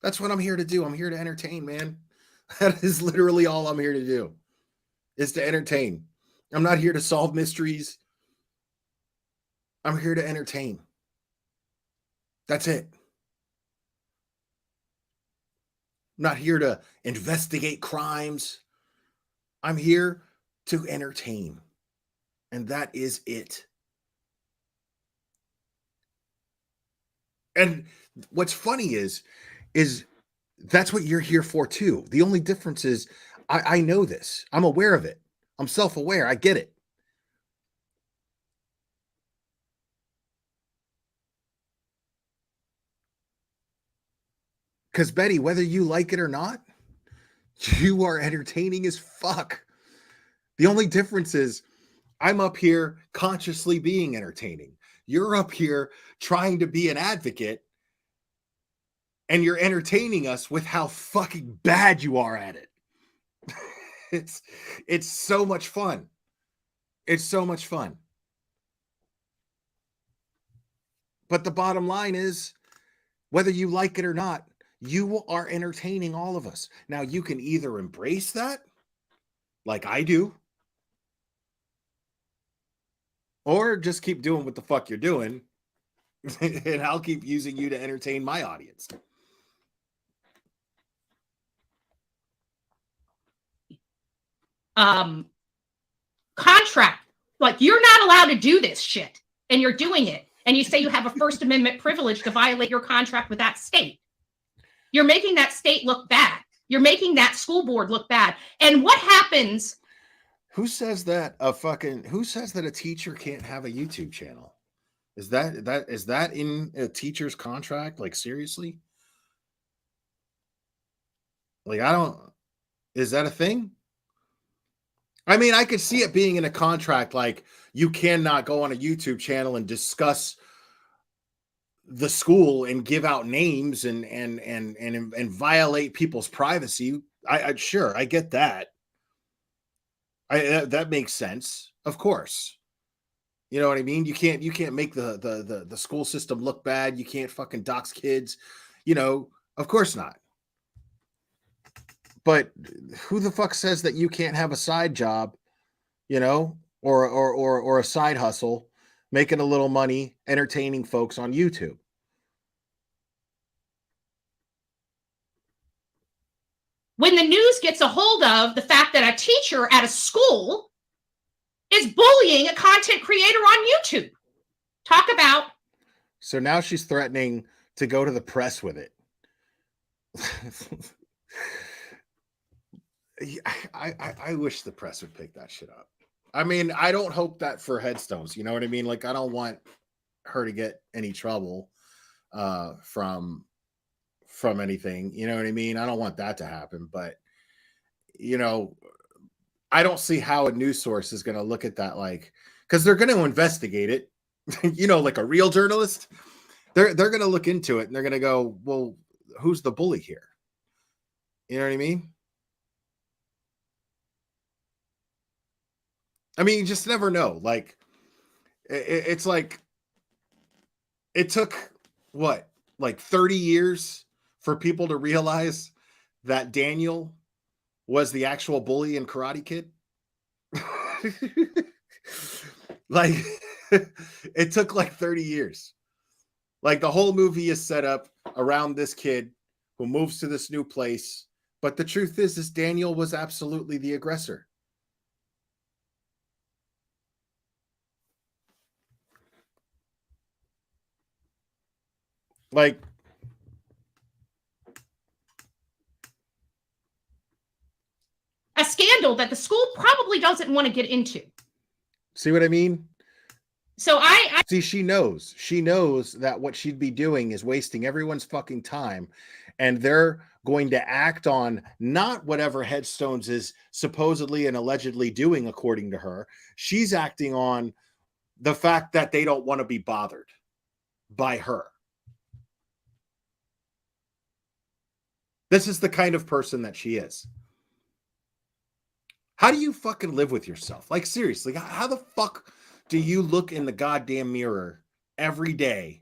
S19: That's what I'm here to do. I'm here to entertain, man. That is literally all I'm here to do. is to entertain. I'm not here to solve mysteries. I'm here to entertain. That's it. I'm not here to investigate crimes. I'm here to entertain. And that is it. And what's funny is that's what you're here for too. The only difference is I know this. I'm aware of it. I'm self-aware. I get it. Because Betty, whether you like it or not, you are entertaining as fuck. The only difference is I'm up here consciously being entertaining. You're up here trying to be an advocate, and you're entertaining us with how fucking bad you are at it. It's so much fun. It's so much fun. But the bottom line is, whether you like it or not, you are entertaining all of us. Now, you can either embrace that, like I do, or just keep doing what the fuck you're doing, and I'll keep using you to entertain my audience.
S20: Contract. Like, you're not allowed to do this shit, and you're doing it. And you say you have a First Amendment privilege to violate your contract with that state. You're making that state look bad. You're making that school board look bad. And what happens?
S19: Who says that a teacher can't have a YouTube channel? Is that in a teacher's contract? Like, seriously? Like, is that a thing? I mean, I could see it being in a contract, like you cannot go on a YouTube channel and discuss the school and give out names and violate people's privacy. Sure, I get that. That makes sense, of course. You know what I mean? You can't make the school system look bad. You can't fucking dox kids. You know, of course not. But who the fuck says that you can't have a side job, you know, or a side hustle, making a little money, entertaining folks on YouTube?
S20: When the news gets a hold of the fact that a teacher at a school is bullying a content creator on YouTube. Talk about.
S19: So now she's threatening to go to the press with it. I wish the press would pick that shit up. I mean, I don't hope that for headstones. You know what I mean? Like, I don't want her to get any trouble from anything. You know what I mean? I don't want that to happen. But, you know, I don't see how a news source is going to look at that, like, because they're going to investigate it. You know, like a real journalist. They're going to look into it and they're going to go, well, who's the bully here? You know what I mean? I mean, you just never know. Like, it's like, it took what, like 30 years for people to realize that Daniel was the actual bully in Karate Kid. Like, it took like 30 years. Like, the whole movie is set up around this kid who moves to this new place. But the truth is Daniel was absolutely the aggressor. Like,
S20: a scandal that the school probably doesn't want to get into.
S19: See what I mean?
S20: So I
S19: see, she knows that what she'd be doing is wasting everyone's fucking time, and they're going to act on not whatever Headstones is supposedly and allegedly doing, according to her. She's acting on the fact that they don't want to be bothered by her. This is the kind of person that she is. How do you fucking live with yourself? Like, seriously, how the fuck do you look in the goddamn mirror every day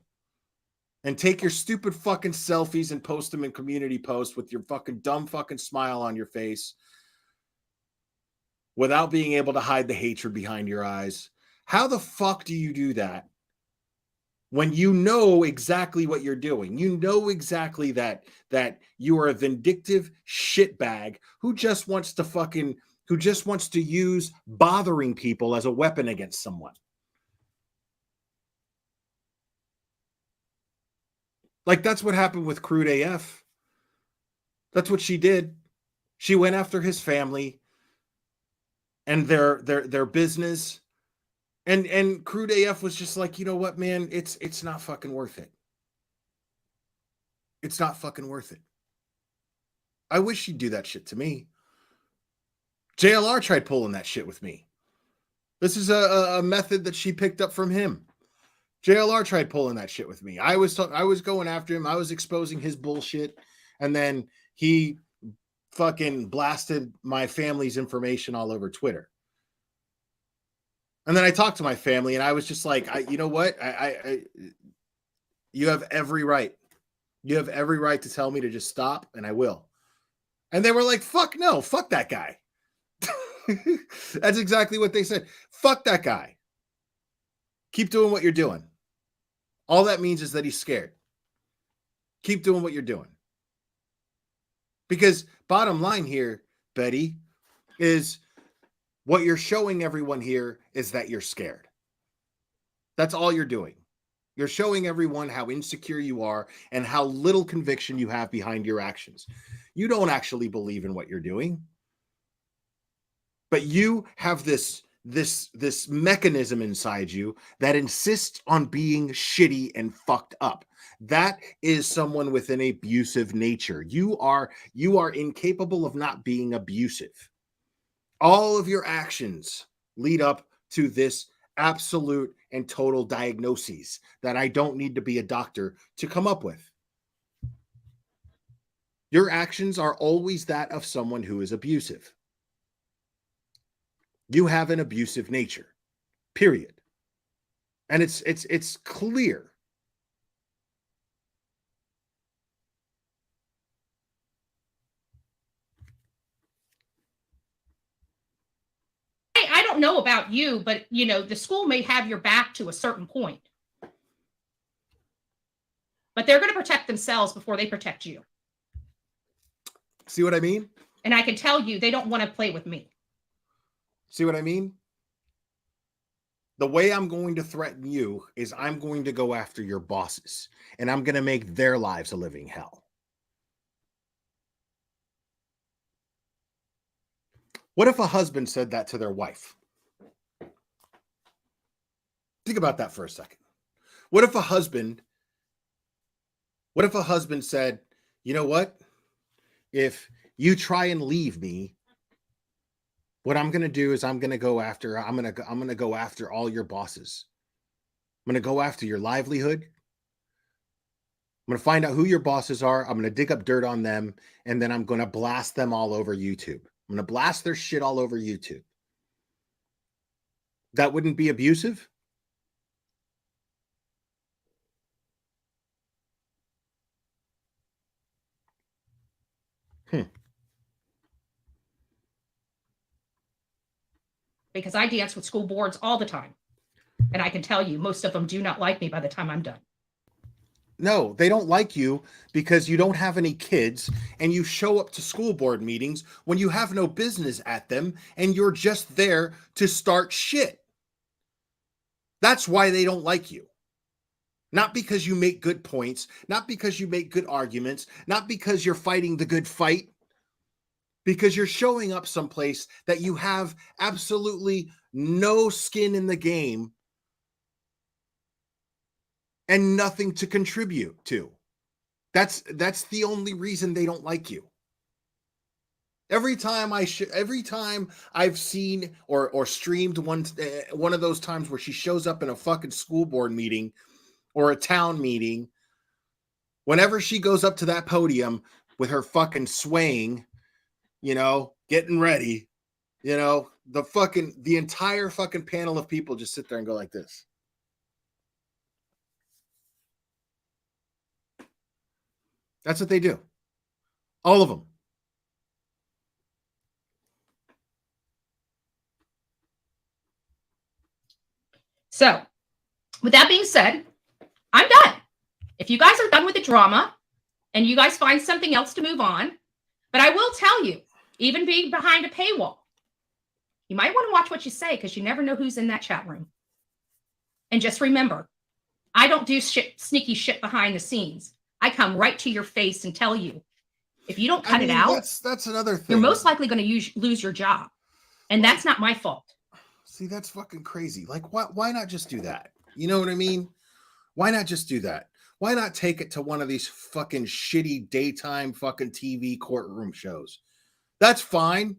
S19: and take your stupid fucking selfies and post them in community posts with your fucking dumb fucking smile on your face without being able to hide the hatred behind your eyes. How the fuck do you do that when you know exactly what you're doing? You know exactly that you are a vindictive shitbag who just wants to use bothering people as a weapon against someone. Like, that's what happened with Crude AF. That's what she did. She went after his family and their business. And Crude AF was just like, you know what, man, it's not fucking worth it. It's not fucking worth it. I wish she'd do that shit to me. JLR tried pulling that shit with me. This is a method that she picked up from him. JLR tried pulling that shit with me. I was going after him. I was exposing his bullshit. And then he fucking blasted my family's information all over Twitter. And then I talked to my family and I was just like, you know what? You have every right. You have every right to tell me to just stop, and I will. And they were like, fuck no, fuck that guy. That's exactly what they said. Fuck that guy. Keep doing what you're doing. All that means is that he's scared. Keep doing what you're doing. Because bottom line here, Betty, is what you're showing everyone here is that you're scared. That's all you're doing. You're showing everyone how insecure you are and how little conviction you have behind your actions. You don't actually believe in what you're doing. But you have this mechanism inside you that insists on being shitty and fucked up. That is someone with an abusive nature. You are incapable of not being abusive. All of your actions lead up to this absolute and total diagnoses that I don't need to be a doctor to come up with. Your actions are always that of someone who is abusive. You have an abusive nature, period. And it's clear.
S20: I don't know about you, but the school may have your back to a certain point. But they're going to protect themselves before they protect you.
S19: See what I mean?
S20: And I can tell you, they don't want to play with me.
S19: See what I mean? The way I'm going to threaten you is I'm going to go after your bosses, and I'm going to make their lives a living hell. What if a husband said that to their wife? Think about that for a second. What if a husband said, you know what? If you try and leave me, what I'm going to do is I'm going to go after all your bosses. I'm going to go after your livelihood. I'm going to find out who your bosses are. I'm going to dig up dirt on them, and then I'm going to blast them all over YouTube. I'm going to blast their shit all over YouTube. That wouldn't be abusive?
S20: Because I dance with school boards all the time. And I can tell you, most of them do not like me by the time I'm done.
S19: No, they don't like you because you don't have any kids and you show up to school board meetings when you have no business at them and you're just there to start shit. That's why they don't like you. Not because you make good points, not because you make good arguments, not because you're fighting the good fight, because you're showing up someplace that you have absolutely no skin in the game and nothing to contribute to. That's the only reason they don't like you. Every time I've seen or streamed one of those times where she shows up in a fucking school board meeting or a town meeting, whenever she goes up to that podium with her fucking swaying, getting ready, the entire fucking panel of people just sit there and go like this. That's what they do. All of them.
S8: So, with that being said, I'm done. If you guys are done with the drama and you guys find something else to move on, but I will tell you, even being behind a paywall, you might want to watch what you say because you never know who's in that chat room. And just remember, I don't do sneaky shit behind the scenes. I come right to your face and tell you. If you don't cut it out,
S19: that's another thing.
S8: You're most likely going to lose your job. And that's not my fault.
S19: See, that's fucking crazy. Like, why not just do that? You know what I mean? Why not just do that? Why not take it to one of these fucking shitty daytime fucking TV courtroom shows? That's fine.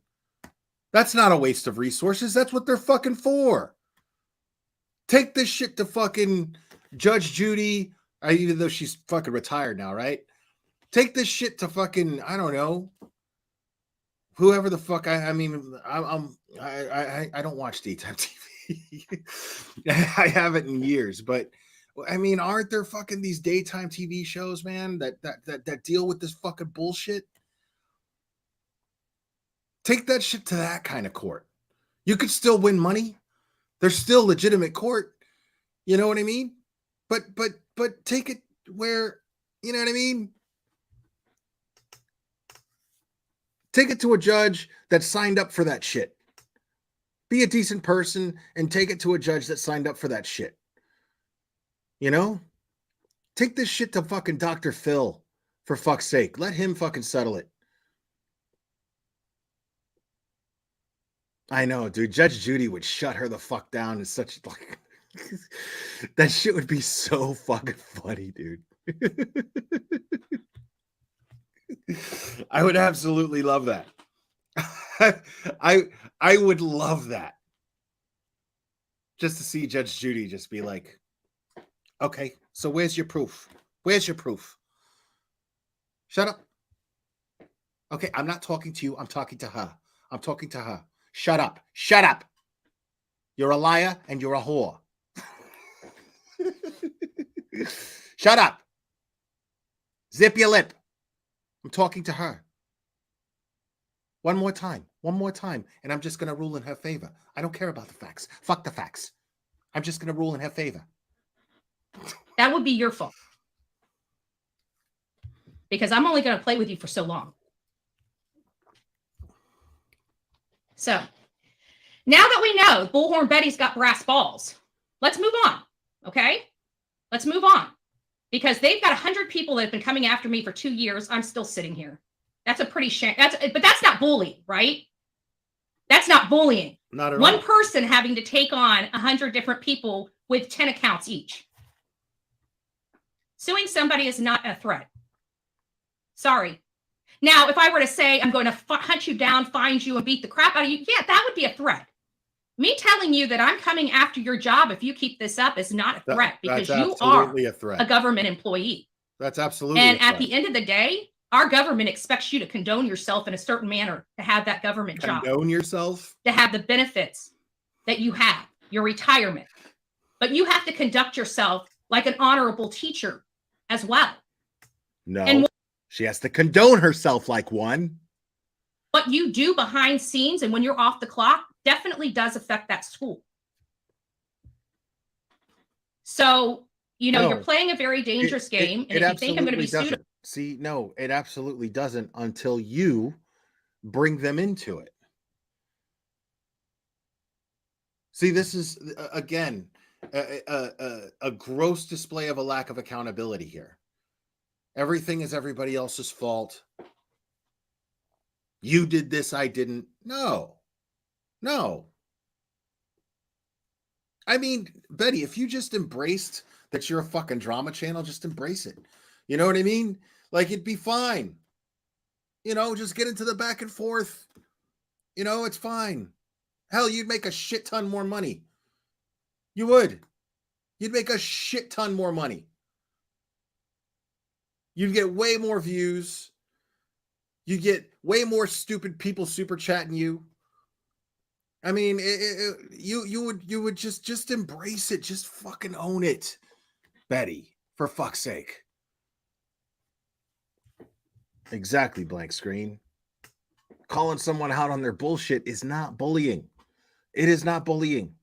S19: That's not a waste of resources. That's what they're fucking for. Take this shit to fucking Judge Judy, even though she's fucking retired now, right? Take this shit to fucking, I don't know, whoever the fuck. I don't watch daytime TV. I haven't in years, but I mean, aren't there fucking these daytime TV shows, man, that deal with this fucking bullshit? Take that shit to that kind of court. You could still win money. There's still legitimate court. You know what I mean? But take it where, you know what I mean? Take it to a judge that signed up for that shit. Be a decent person and take it to a judge that signed up for that shit. You know? Take this shit to fucking Dr. Phil, for fuck's sake. Let him fucking settle it. I know, dude. Judge Judy would shut her the fuck down in such like that shit would be so fucking funny, dude. I would absolutely love that. I would love that. Just to see Judge Judy just be like, okay, so where's your proof? Where's your proof? Shut up. Okay, I'm not talking to you. I'm talking to her. I'm talking to her. Shut up. Shut up. You're a liar and you're a whore. Shut up. Zip your lip. I'm talking to her. One more time, and I'm just going to rule in her favor. I don't care about the facts. Fuck the facts. I'm just going to rule in her favor.
S8: That would be your fault. Because I'm only going to play with you for so long. So, now that we know Bullhorn Betty's got brass balls, let's move on, okay? Let's move on. Because they've got 100 people that have been coming after me for 2 years. I'm still sitting here. That's a pretty shame. But that's not bullying, right? That's not bullying.
S19: Not at all.
S8: One person having to take on 100 different people with 10 accounts each. Suing somebody is not a threat. Sorry. Now, if I were to say, I'm going to hunt you down, find you, and beat the crap out of you, yeah, that would be a threat. Me telling you that I'm coming after your job if you keep this up is not a threat because you are a government employee.
S19: That's absolutely
S8: And at the end of the day, our government expects you to condone yourself in a certain manner to have that government job.
S19: Condone yourself?
S8: To have the benefits that you have, your retirement. But you have to conduct yourself like an honorable teacher as well.
S19: No,
S8: and
S19: she has to condone herself like one.
S8: What you do behind scenes and when you're off the clock definitely does affect that school. So, you know, you're playing a very dangerous game. And if you think I'm going to be sued.
S19: See, no, it absolutely doesn't until you bring them into it. See, this is, again, a gross display of a lack of accountability here. Everything is everybody else's fault. You did this, I didn't. No. I mean, Betty, if you just embraced that you're a fucking drama channel, just embrace it. You know what I mean? Like, it'd be fine. You know, just get into the back and forth. You know, it's fine. Hell, you'd make a shit ton more money. You would. You'd make a shit ton more money. You'd get way more views. You get way more stupid people super chatting you. I mean, you would just embrace it. Just fucking own it, Betty, for fuck's sake. Exactly, blank screen. Calling someone out on their bullshit is not bullying. It is not bullying.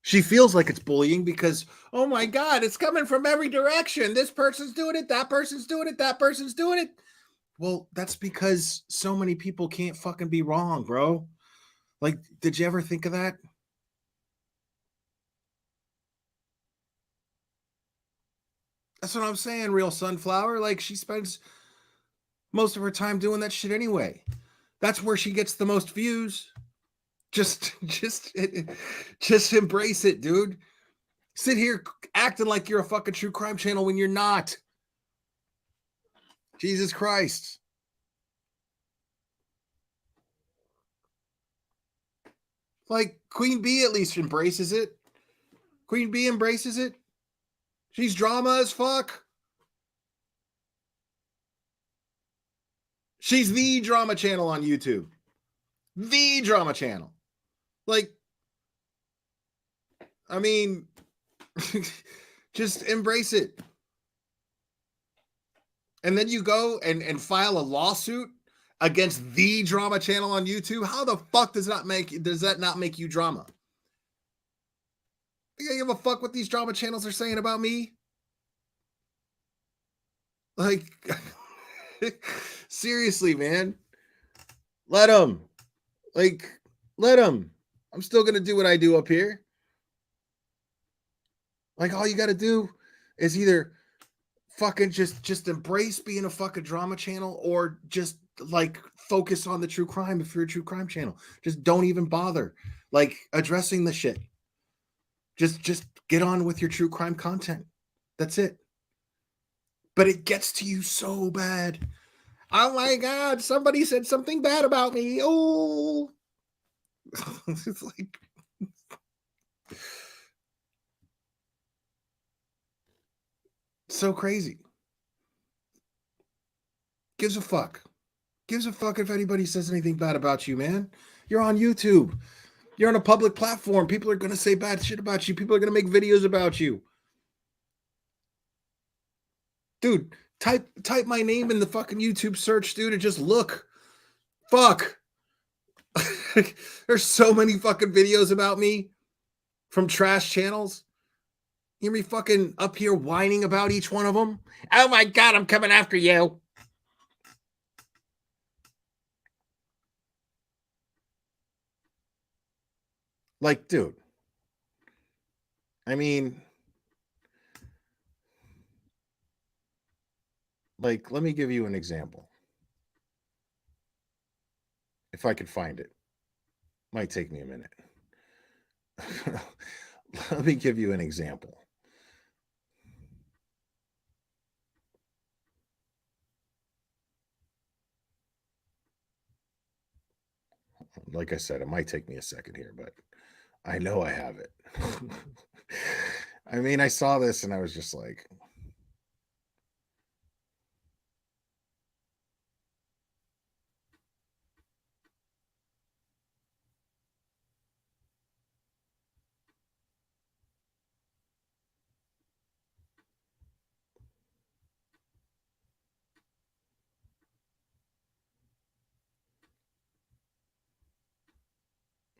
S19: She feels like it's bullying because, oh my God, it's coming from every direction. This person's doing it. That person's doing it. That person's doing it. Well, that's because so many people can't fucking be wrong, bro. Like, did you ever think of that? That's what I'm saying, Real Sunflower. Like, she spends most of her time doing that shit anyway. That's where she gets the most views. Just embrace it, dude. Sit here acting like you're a fucking true crime channel when you're not. Jesus Christ. Like, Queen Bee at least embraces it. Queen Bee embraces it. She's drama as fuck. She's the drama channel on YouTube. The drama channel. Like, I mean, just embrace it. And then you go and file a lawsuit against the drama channel on YouTube. How the fuck does that not make you drama? You give a fuck what these drama channels are saying about me? Like, seriously, man. Let them. Like, let them. I'm still going to do what I do up here. Like, all you got to do is either fucking just embrace being a fucking drama channel or just, like, focus on the true crime if you're a true crime channel. Just don't even bother, like, addressing the shit. Just get on with your true crime content. That's it. But it gets to you so bad. Oh my God, somebody said something bad about me. Oh. It's like, so crazy. Gives a fuck. Gives a fuck if anybody says anything bad about you, man. You're on YouTube. You're on a public platform. People are going to say bad shit about you. People are going to make videos about you. Dude, type my name in the fucking YouTube search, dude, and just look. Fuck. There's so many fucking videos about me from trash channels. You hear me fucking up here whining about each one of them? Oh my God, I'm coming after you. Like, dude. I mean, like, let me give you an example. If I could find it. Might take me a minute. Let me give you an example. Like I said, it might take me a second here, but I know I have it. I mean, I saw this and I was just like,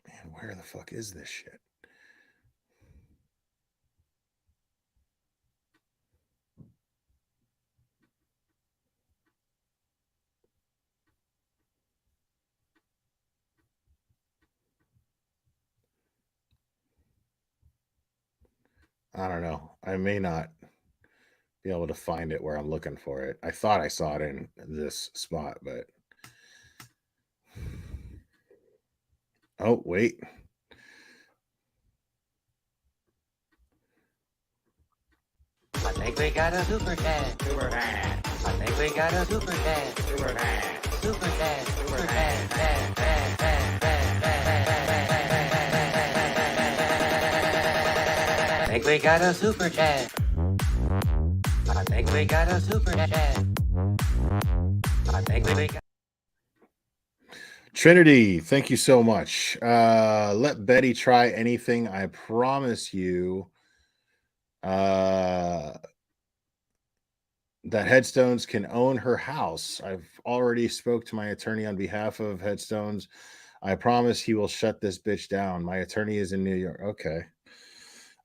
S19: man, where the fuck is this shit? I don't know. I may not be able to find it where I'm looking for it. I thought I saw it in this spot, but oh, wait.
S22: I think we got a super dad. Super dad. I think we got a super dad. Super dad. Super dad. Super dad. Dad. Dad. Dad. Dad. Dad. I think we got a super dad. I think we got a super dad. I think we got.
S19: Trinity, thank you so much. Let Betty try anything. I promise you that Headstones can own her house. I've already spoke to my attorney on behalf of Headstones. I promise he will shut this bitch down. My attorney is in New York. Okay.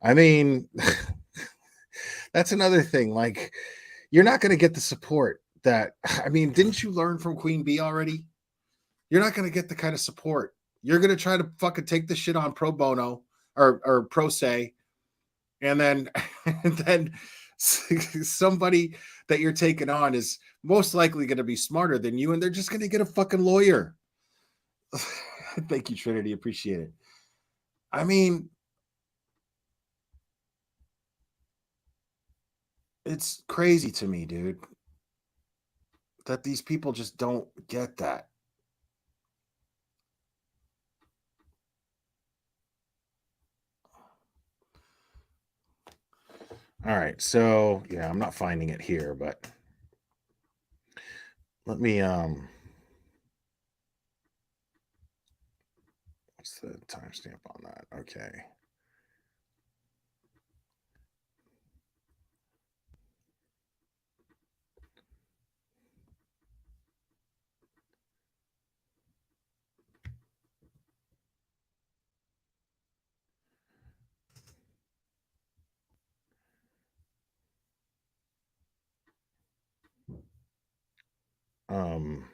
S19: I mean, that's another thing. Like, you're not going to get the support that, I mean, didn't you learn from Queen Bee already? You're not going to get the kind of support. You're going to try to fucking take this shit on pro bono or pro se. And then, and then somebody that you're taking on is most likely going to be smarter than you. And they're just going to get a fucking lawyer. Thank you, Trinity. Appreciate it. I mean, it's crazy to me, dude, that these people just don't get that. All right, so yeah, I'm not finding it here, but let me what's the timestamp on that? Okay. Um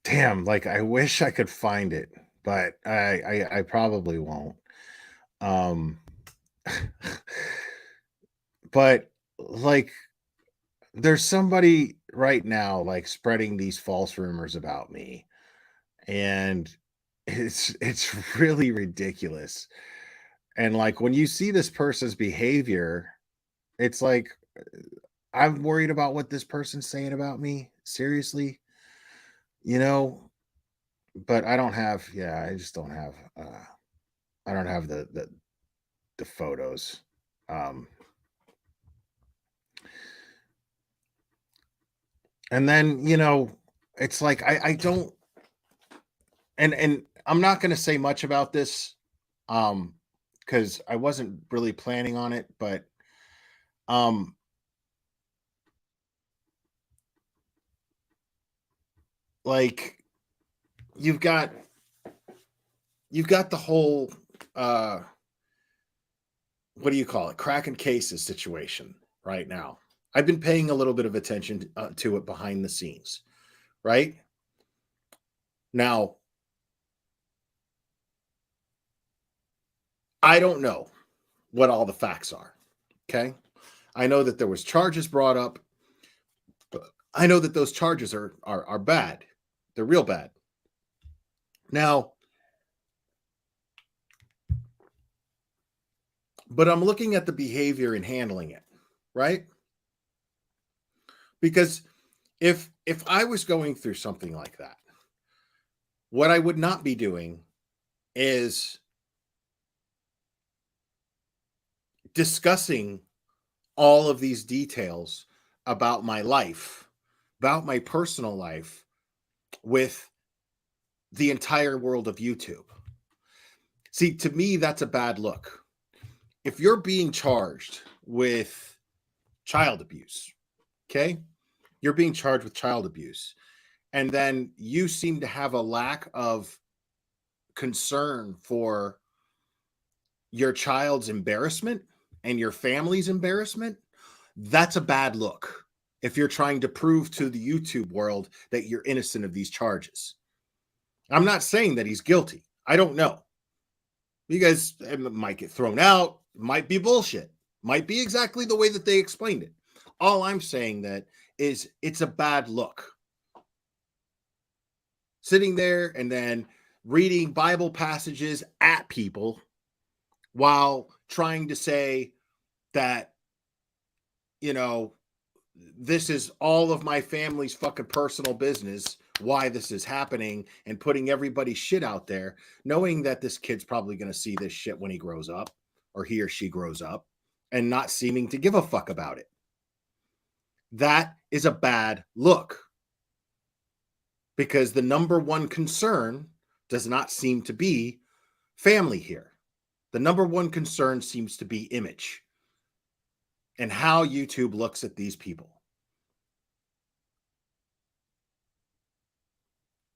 S19: Damn, like I wish I could find it, but I probably won't. Um but like there's somebody right now like spreading these false rumors about me, and it's really ridiculous. And like when you see this person's behavior, it's like I'm worried about what this person's saying about me. Seriously, you know, but I don't have, yeah, I just don't have I don't have the photos. Um and then, you know, it's like I don't, and I'm not going to say much about this cuz I wasn't really planning on it, but um like you've got the whole what do you call it, cracking cases situation right now. I've been paying a little bit of attention to it behind the scenes, right? Now, I don't know what all the facts are, okay? I know that there was charges brought up. I know that those charges are bad. They're real bad. Now, but I'm looking at the behavior and handling it, right? Because if I was going through something like that, what I would not be doing is discussing all of these details about my life, about my personal life with the entire world of YouTube. See, to me, that's a bad look. If you're being charged with child abuse, okay? You're being charged with child abuse, and then you seem to have a lack of concern for your child's embarrassment and your family's embarrassment, that's a bad look. If you're trying to prove to the YouTube world that you're innocent of these charges. I'm not saying that he's guilty. I don't know. You guys might get thrown out, might be bullshit, might be exactly the way that they explained it. All I'm saying that is it's a bad look. Sitting there and then reading Bible passages at people while trying to say that, you know, this is all of my family's fucking personal business, why this is happening, and putting everybody's shit out there, knowing that this kid's probably going to see this shit when he grows up, or he or she grows up, and not seeming to give a fuck about it. That is a bad look. Because the number one concern does not seem to be family here. The number one concern seems to be image. and how YouTube looks at these people.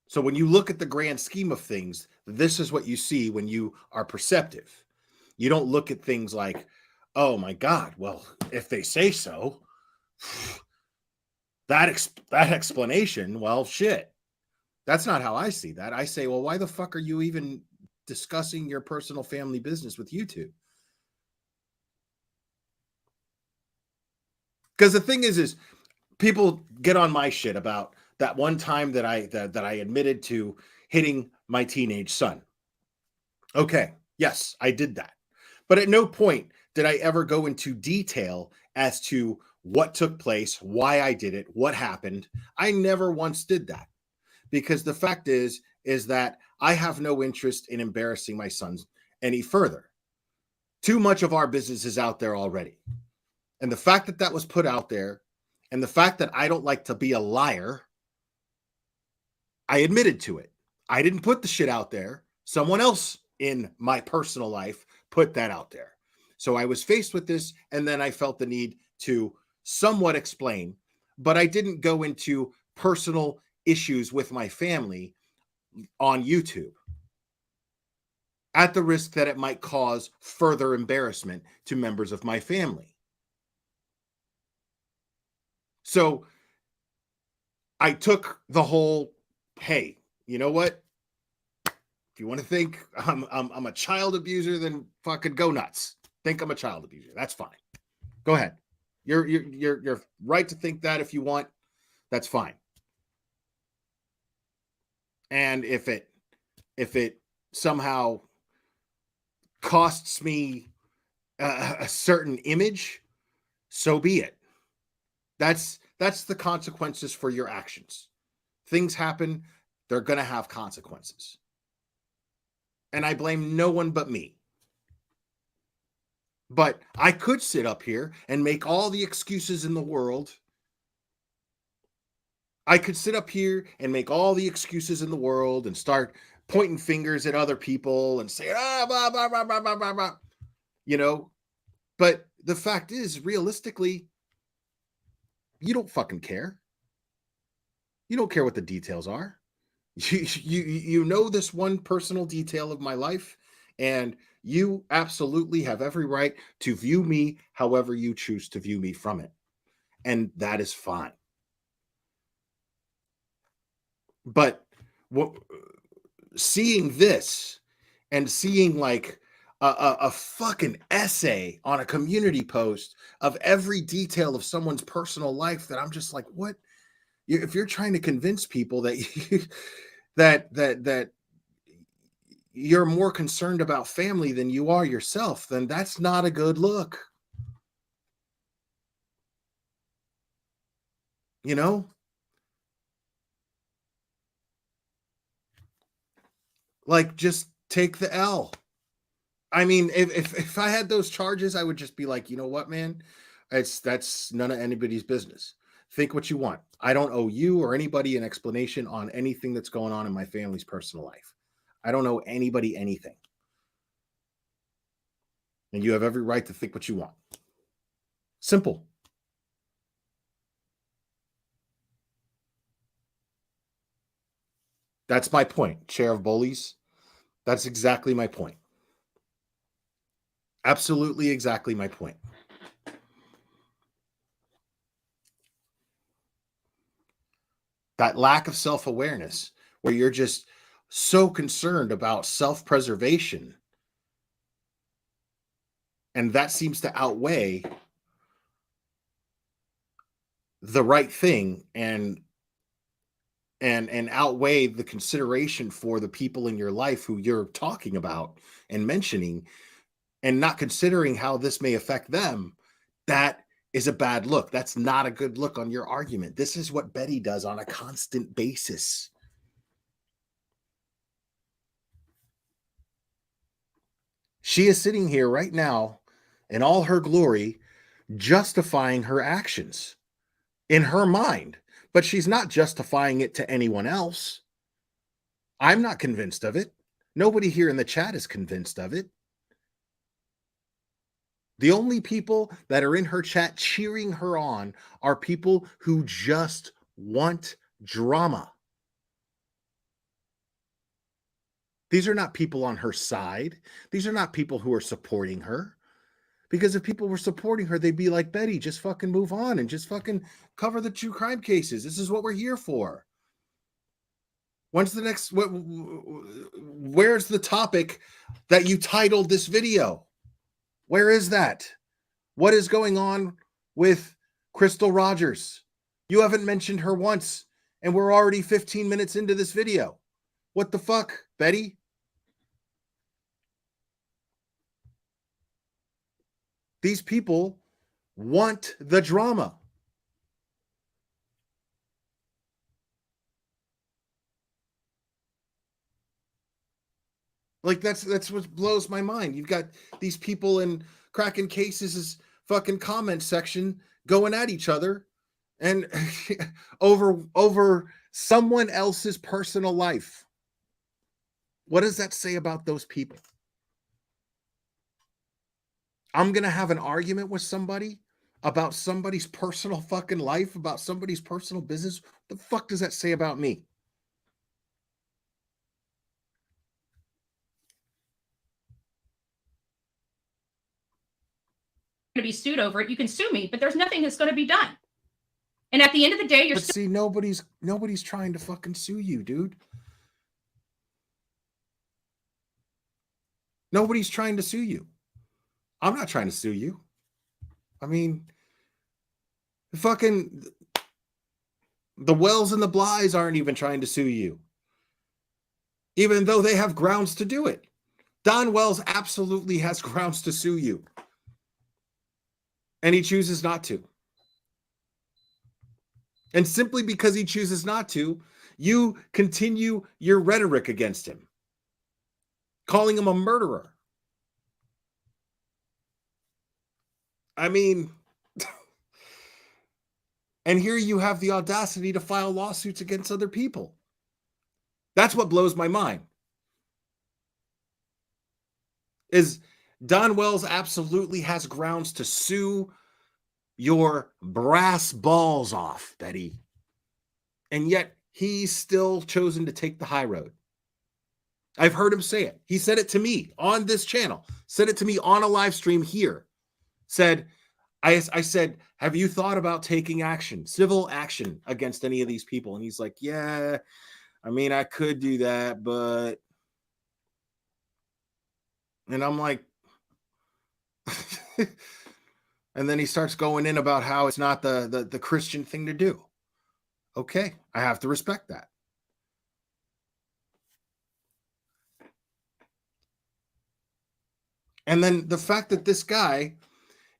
S19: So when you look at the grand scheme of things, this is what you see when you are perceptive. You don't look at things like, oh my God, well, if they say so, that explanation, well, shit. That's not how I see that. I say, well, why the fuck are you even discussing your personal family business with YouTube? Because the thing is people get on my shit about that one time that I admitted to hitting my teenage son. Okay, yes, I did that. But at no point did I ever go into detail as to what took place, why I did it, what happened. I never once did that. Because the fact is that I have no interest in embarrassing my sons any further. Too much of our business is out there already. And the fact that that was put out there, and the fact that I don't like to be a liar, I admitted to it. I didn't put the shit out there. Someone else in my personal life put that out there. So I was faced with this, and then I felt the need to somewhat explain, but I didn't go into personal issues with my family on YouTube at the risk that it might cause further embarrassment to members of my family. So I took the whole, hey, you know what? If you want to think I'm a child abuser, then fucking go nuts. Think I'm a child abuser. That's fine. Go ahead. You're right to think that if you want. That's fine. And if it somehow costs me a certain image, so be it. That's the consequences for your actions. Things happen, they're going to have consequences. And I blame no one but me. But I could sit up here and make all the excuses in the world. I could sit up here and make all the excuses in the world and start pointing fingers at other people and say, blah, blah, blah, blah, blah, blah, blah. You know, but the fact is, realistically, you don't fucking care. You don't care what the details are. You know this one personal detail of my life, and you absolutely have every right to view me however you choose to view me from it. And that is fine. But seeing this and seeing like a fucking essay on a community post of every detail of someone's personal life, that I'm just like, what? If you're trying to convince people that that you're more concerned about family than you are yourself, then that's not a good look. You know? Like, just take the L. I mean, if I had those charges, I would just be like, you know what, man? That's none of anybody's business. Think what you want. I don't owe you or anybody an explanation on anything that's going on in my family's personal life. I don't owe anybody anything. And you have every right to think what you want. Simple. That's my point, Chair of Bullies. That's exactly my point. Absolutely exactly my point. That lack of self-awareness, where you're just so concerned about self-preservation, and that seems to outweigh the right thing and outweigh the consideration for the people in your life who you're talking about and mentioning, and not considering how this may affect them. That is a bad look. That's not a good look on your argument. This is what Betty does on a constant basis. She is sitting here right now in all her glory, justifying her actions in her mind, but she's not justifying it to anyone else. I'm not convinced of it. Nobody here in the chat is convinced of it. The only people that are in her chat cheering her on are people who just want drama. These are not people on her side. These are not people who are supporting her. Because if people were supporting her, they'd be like, Betty, just fucking move on and just fucking cover the true crime cases. This is what we're here for. When's the next, where's the topic that you titled this video? Where is that? What is going on with Crystal Rogers? You haven't mentioned her once, and we're already 15 minutes into this video. What the fuck, Betty? These people want the drama. Like that's what blows my mind. You've got these people in Cracking Cases' fucking comment section going at each other and over someone else's personal life. What does that say about those people? I'm going to have an argument with somebody about somebody's personal fucking life, about somebody's personal business. What the fuck does that say about me?
S20: To be sued over it, you can sue me, but there's nothing that's going to be done. And at the end of the day, you're
S19: but see, nobody's trying to fucking sue you, dude. Nobody's trying to sue you. I'm not trying to sue you. I mean, fucking the Wells and the Bly's aren't even trying to sue you, even though they have grounds to do it. Don Wells absolutely has grounds to sue you, and he chooses not to. And simply because he chooses not to, you continue your rhetoric against him, calling him a murderer. I mean, and here you have the audacity to file lawsuits against other people. That's what blows my mind. Is Don Wells absolutely has grounds to sue your brass balls off, Betty. And yet he's still chosen to take the high road. I've heard him say it. He said it to me on this channel, said it to me on a live stream here. I said, have you thought about taking action, civil action against any of these people? And he's like, yeah, I mean, I could do that, but. And I'm like, and then he starts going in about how it's not the Christian thing to do. Okay, I have to respect that. And then the fact that this guy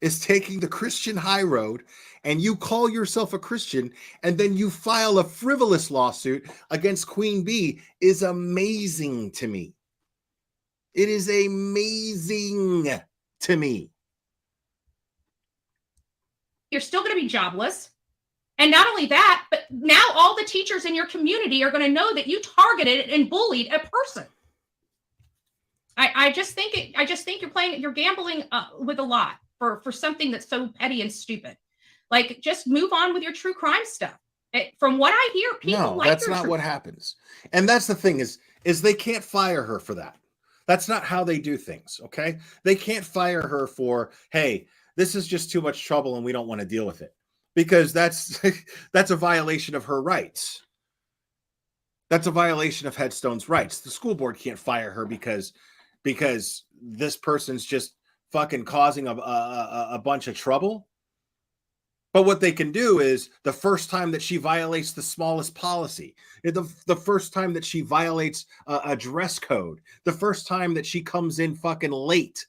S19: is taking the Christian high road and you call yourself a Christian and then you file a frivolous lawsuit against Queen Bee is amazing to me. It is amazing to me.
S20: You're still going to be jobless. And not only that, but now all the teachers in your community are going to know that you targeted and bullied a person. I just think you're gambling with a lot for something that's so petty and stupid. Like, just move on with your true crime stuff. From what I hear, people like
S19: that's not what happens. And that's the thing is they can't fire her for that. That's not how they do things. Okay, they can't fire her for, hey, this is just too much trouble and we don't want to deal with it, because that's a violation of her rights. That's a violation of Headstone's rights. The school board can't fire her because this person's just fucking causing a bunch of trouble. But what they can do is the first time that she violates the smallest policy, the first time that she violates a dress code, the first time that she comes in fucking late,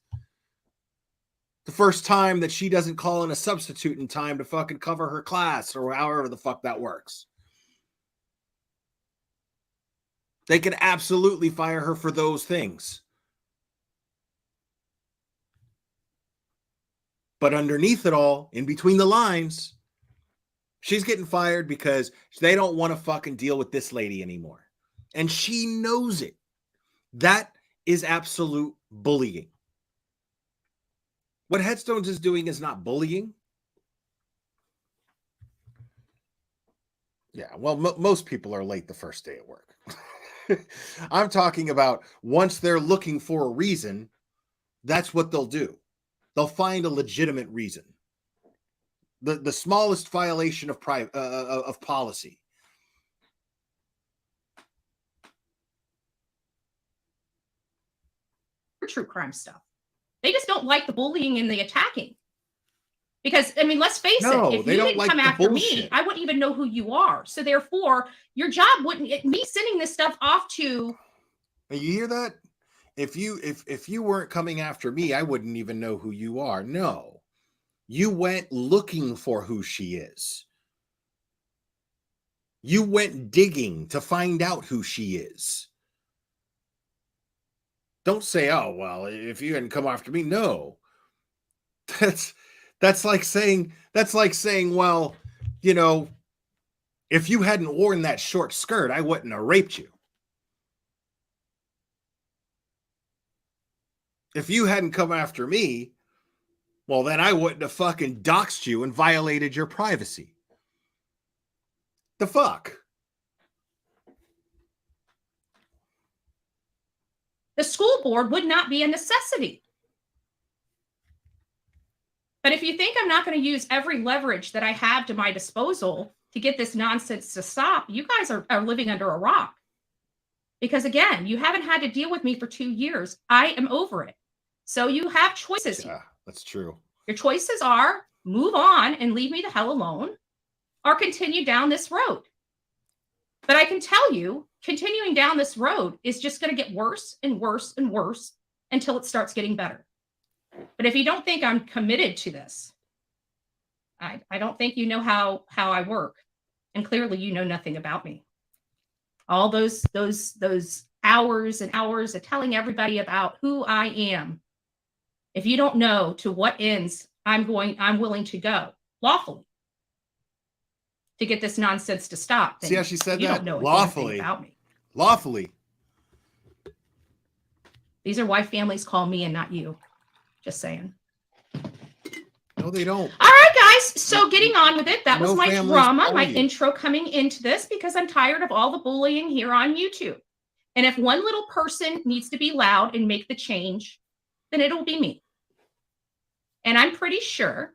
S19: the first time that she doesn't call in a substitute in time to fucking cover her class, or however the fuck that works. They can absolutely fire her for those things. But underneath it all, in between the lines, she's getting fired because they don't want to fucking deal with this lady anymore. And she knows it. That is absolute bullying. What Headstones is doing is not bullying. Yeah, well, most people are late the first day at work. I'm talking about once they're looking for a reason, that's what they'll do. They'll find a legitimate reason. The smallest violation of policy.
S20: True crime stuff. They just don't like the bullying and the attacking. Because, I mean, let's face it, if you didn't come after me, I wouldn't even know who you are. So therefore, your job wouldn't, me sending this stuff off to.
S19: You hear that? If you weren't coming after me, I wouldn't even know who you are. No. You went looking for who she is. You went digging to find out who she is. Don't say, oh, well, if you hadn't come after me. No. That's like saying, well, you know, if you hadn't worn that short skirt, I wouldn't have raped you. If you hadn't come after me, well, then I wouldn't have fucking doxed you and violated your privacy. The fuck?
S20: The school board would not be a necessity. But if you think I'm not going to use every leverage that I have to my disposal to get this nonsense to stop, you guys are living under a rock. Because again, you haven't had to deal with me for 2 years. I am over it. So you have choices here.
S19: That's true.
S20: Your choices are move on and leave me the hell alone or continue down this road. But I can tell you, continuing down this road is just going to get worse and worse and worse until it starts getting better. But if you don't think I'm committed to this, I don't think you know how I work. And clearly you know nothing about me. All those hours and hours of telling everybody about who I am. If you don't know to what ends I'm willing to go lawfully to get this nonsense to stop.
S19: See how she said
S20: you
S19: that?
S20: Don't know
S19: lawfully
S20: about me.
S19: Lawfully.
S20: These are why families call me and not you. Just saying.
S19: No, they don't.
S20: All right, guys. So getting on with it. That was my
S19: families
S20: drama,
S19: call
S20: my
S19: you.
S20: intro coming into this because I'm tired of all the bullying here on YouTube. And if one little person needs to be loud and make the change, then it'll be me. And I'm pretty sure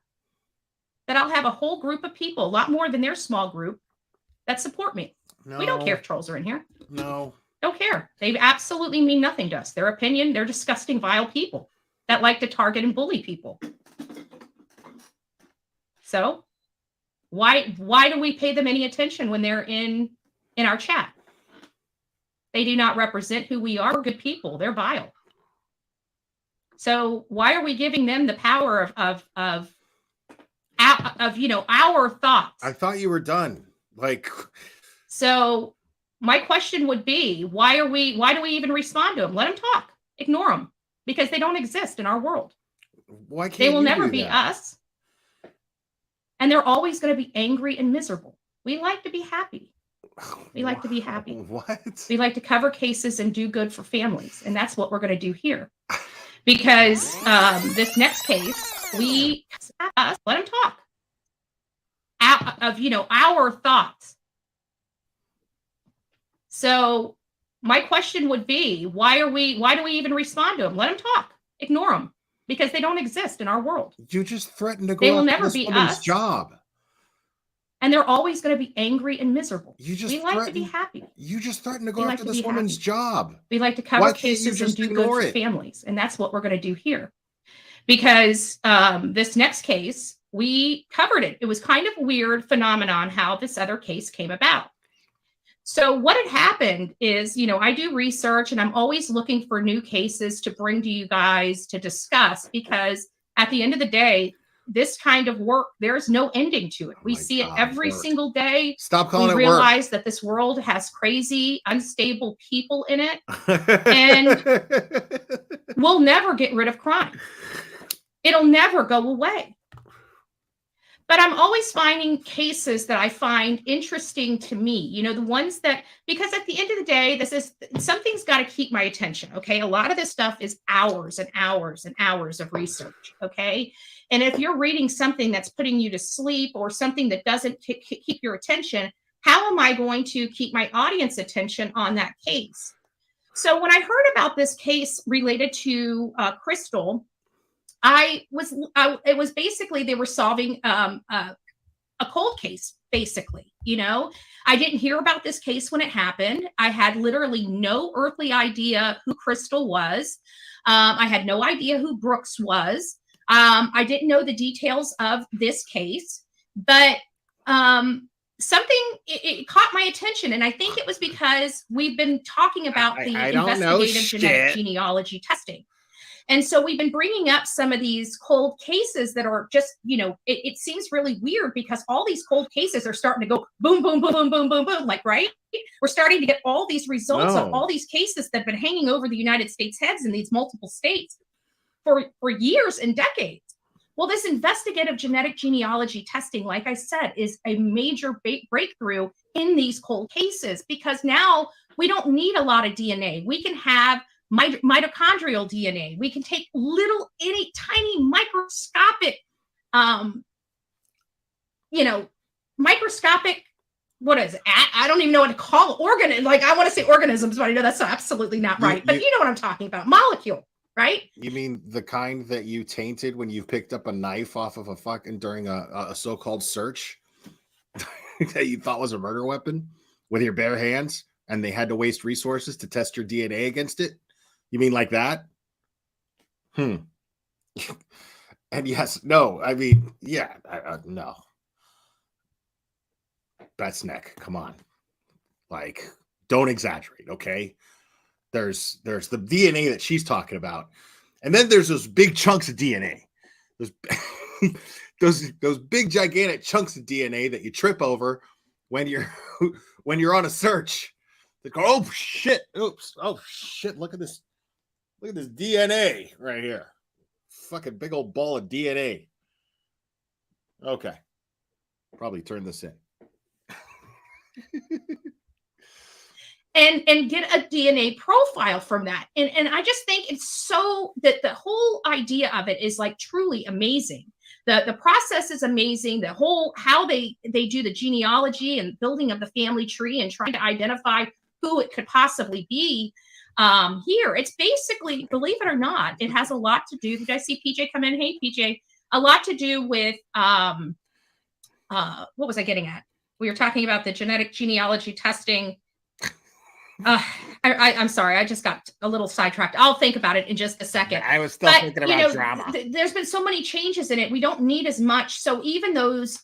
S20: that I'll have a whole group of people, a lot more than their small group, that support me. We don't care if trolls are in here.
S19: No.
S20: Don't care. They absolutely mean nothing to us. Their opinion, they're disgusting, vile people that like to target and bully people. So why do we pay them any attention when they're in our chat? They do not represent who we are. We're good people. They're vile. So why are we giving them the power of our thoughts?
S19: I thought you were done.
S20: So my question would be, why do we even respond to them? Let them talk. Ignore them because they don't exist in our world.
S19: Why can't
S20: they will
S19: you
S20: never
S19: do
S20: be
S19: that?
S20: us. And they're always going to be angry and miserable. We like to be happy. We like to be happy.
S19: What?
S20: We like to cover cases and do good for families. And that's what we're going to do here. Because this next case, let them talk. Our thoughts. So my question would be, why do we even respond to them? Let them talk. Ignore them because they don't exist in our world.
S19: You just threatened to go
S20: They will
S19: after
S20: never
S19: this
S20: be
S19: woman's
S20: us.
S19: job.
S20: And they're always going to be angry and miserable.
S19: We
S20: like to be happy.
S19: You just threatened to go
S20: We like
S19: after
S20: to
S19: this
S20: be
S19: woman's
S20: happy.
S19: job.
S20: We like to cover
S19: Why can't you
S20: cases and
S19: just
S20: do good
S19: ignore
S20: for
S19: it?
S20: families. And that's what we're going to do here. Because this next case, we covered it. It was kind of a weird phenomenon how this other case came about. So what had happened is, I do research and I'm always looking for new cases to bring to you guys to discuss because at the end of the day, this kind of work, there's no ending to it. We see it every single day.
S19: Stop calling it
S20: We
S19: work.
S20: realize that this world has crazy, unstable people in it. And we'll never get rid of crime. It'll never go away.
S8: But I'm always finding cases that I find interesting to me, you know, the ones that, because at the end of the day, something's got to keep my attention. Okay. A lot of this stuff is hours and hours and hours of research. Okay. And if you're reading something that's putting you to sleep or something that doesn't keep your attention, how am I going to keep my audience attention on that case? So when I heard about this case related to Crystal, it was basically they were solving a cold case, basically. You know, I didn't hear about this case when it happened. I had literally no earthly idea who Crystal was. I had no idea who Brooks was. I didn't know the details of this case, but something it caught my attention, and I think it was because we've been talking about the investigative genetic genealogy testing. And so we've been bringing up some of these cold cases that are just, you know, it seems really weird because all these cold cases are starting to go boom, boom, boom, boom, boom, boom, boom. Like, right? We're starting to get all these results of all these cases that have been hanging over the United States heads in these multiple states for years and decades. Well, this investigative genetic genealogy testing, like I said, is a major breakthrough in these cold cases because now we don't need a lot of DNA. We can have mitochondrial DNA. We can take little, itty tiny microscopic, microscopic, what is it? I don't even know what to call it. Like I want to say organisms, but I know that's absolutely not right. But you know what I'm talking about. Molecule, right?
S19: You mean the kind that you tainted when you picked up a knife off of a fucking during a so-called search that you thought was a murder weapon with your bare hands and they had to waste resources to test your DNA against it? You mean like that? And yes, no, I mean, yeah, no. That's neck. Come on. Like, don't exaggerate, okay? There's the DNA that she's talking about. And then there's those big chunks of DNA. Those big gigantic chunks of DNA that you trip over when you're on a search. They go, oh shit. Oops. Oh shit. Look at this. Look at this DNA right here. Fucking big old ball of DNA. Okay. Probably turn this in.
S8: and get a DNA profile from that. And I just think it's so that the whole idea of it is like truly amazing. The process is amazing. The whole how they do the genealogy and building of the family tree and trying to identify who it could possibly be. Here, it's basically, believe it or not, it has a lot to do. Did I see PJ come in? Hey, PJ, a lot to do with what was I getting at? We were talking about the genetic genealogy testing. I'm sorry, I just got a little sidetracked. I'll think about it in just a second.
S19: I was still thinking about drama.
S8: There's been so many changes in it. We don't need as much. So even those,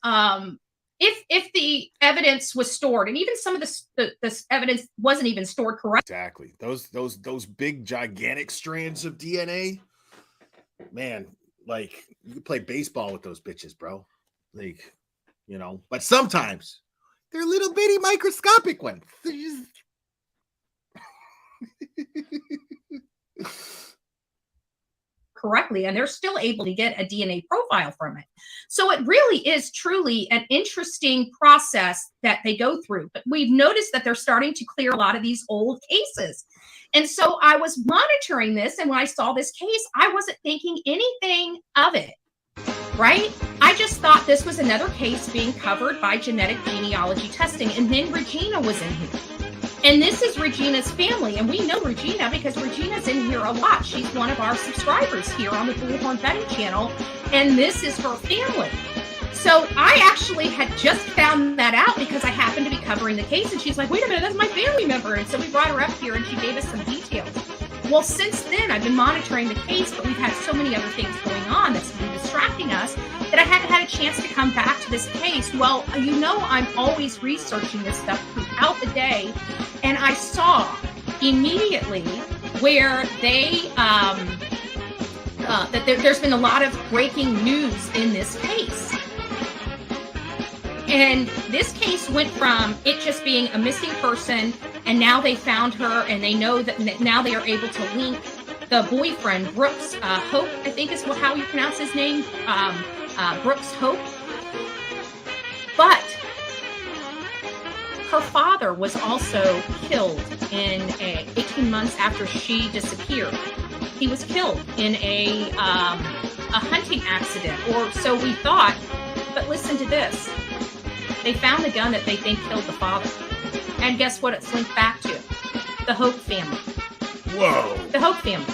S8: if the evidence was stored, and even some of this evidence wasn't even stored correctly.
S19: Exactly. Those big gigantic strands of DNA, man, like you could play baseball with those bitches, bro. Like, you know, but sometimes they're little bitty microscopic ones. They're just
S8: correctly, and they're still able to get a DNA profile from it. So it really is truly an interesting process that they go through. But we've noticed that they're starting to clear a lot of these old cases. And so I was monitoring this, and when I saw this case, I wasn't thinking anything of it, right? I just thought this was another case being covered by genetic genealogy testing. And then Regina was in here. And this is Regina's family. And we know Regina because Regina's in here a lot. She's one of our subscribers here on the Bullhorn Betting channel. And this is her family. So I actually had just found that out because I happened to be covering the case. And she's like, wait a minute, that's my family member. And so we brought her up here and she gave us some details. Well, since then, I've been monitoring the case, but we've had so many other things going on that's been distracting us that I haven't had a chance to come back to this case. Well, you know, I'm always researching this stuff throughout the day. And I saw immediately where they, that there's been a lot of breaking news in this case. And this case went from it just being a missing person, and now they found her, and they know that now they are able to link the boyfriend, Brooks Hope, I think is how you pronounce his name, Brooks Hope. But her father was also killed in 18 months after she disappeared. He was killed in a hunting accident, or so we thought. But listen to this. They found the gun that they think killed the father. And guess what it's linked back to? The Hope family.
S19: Whoa.
S8: The Hope family.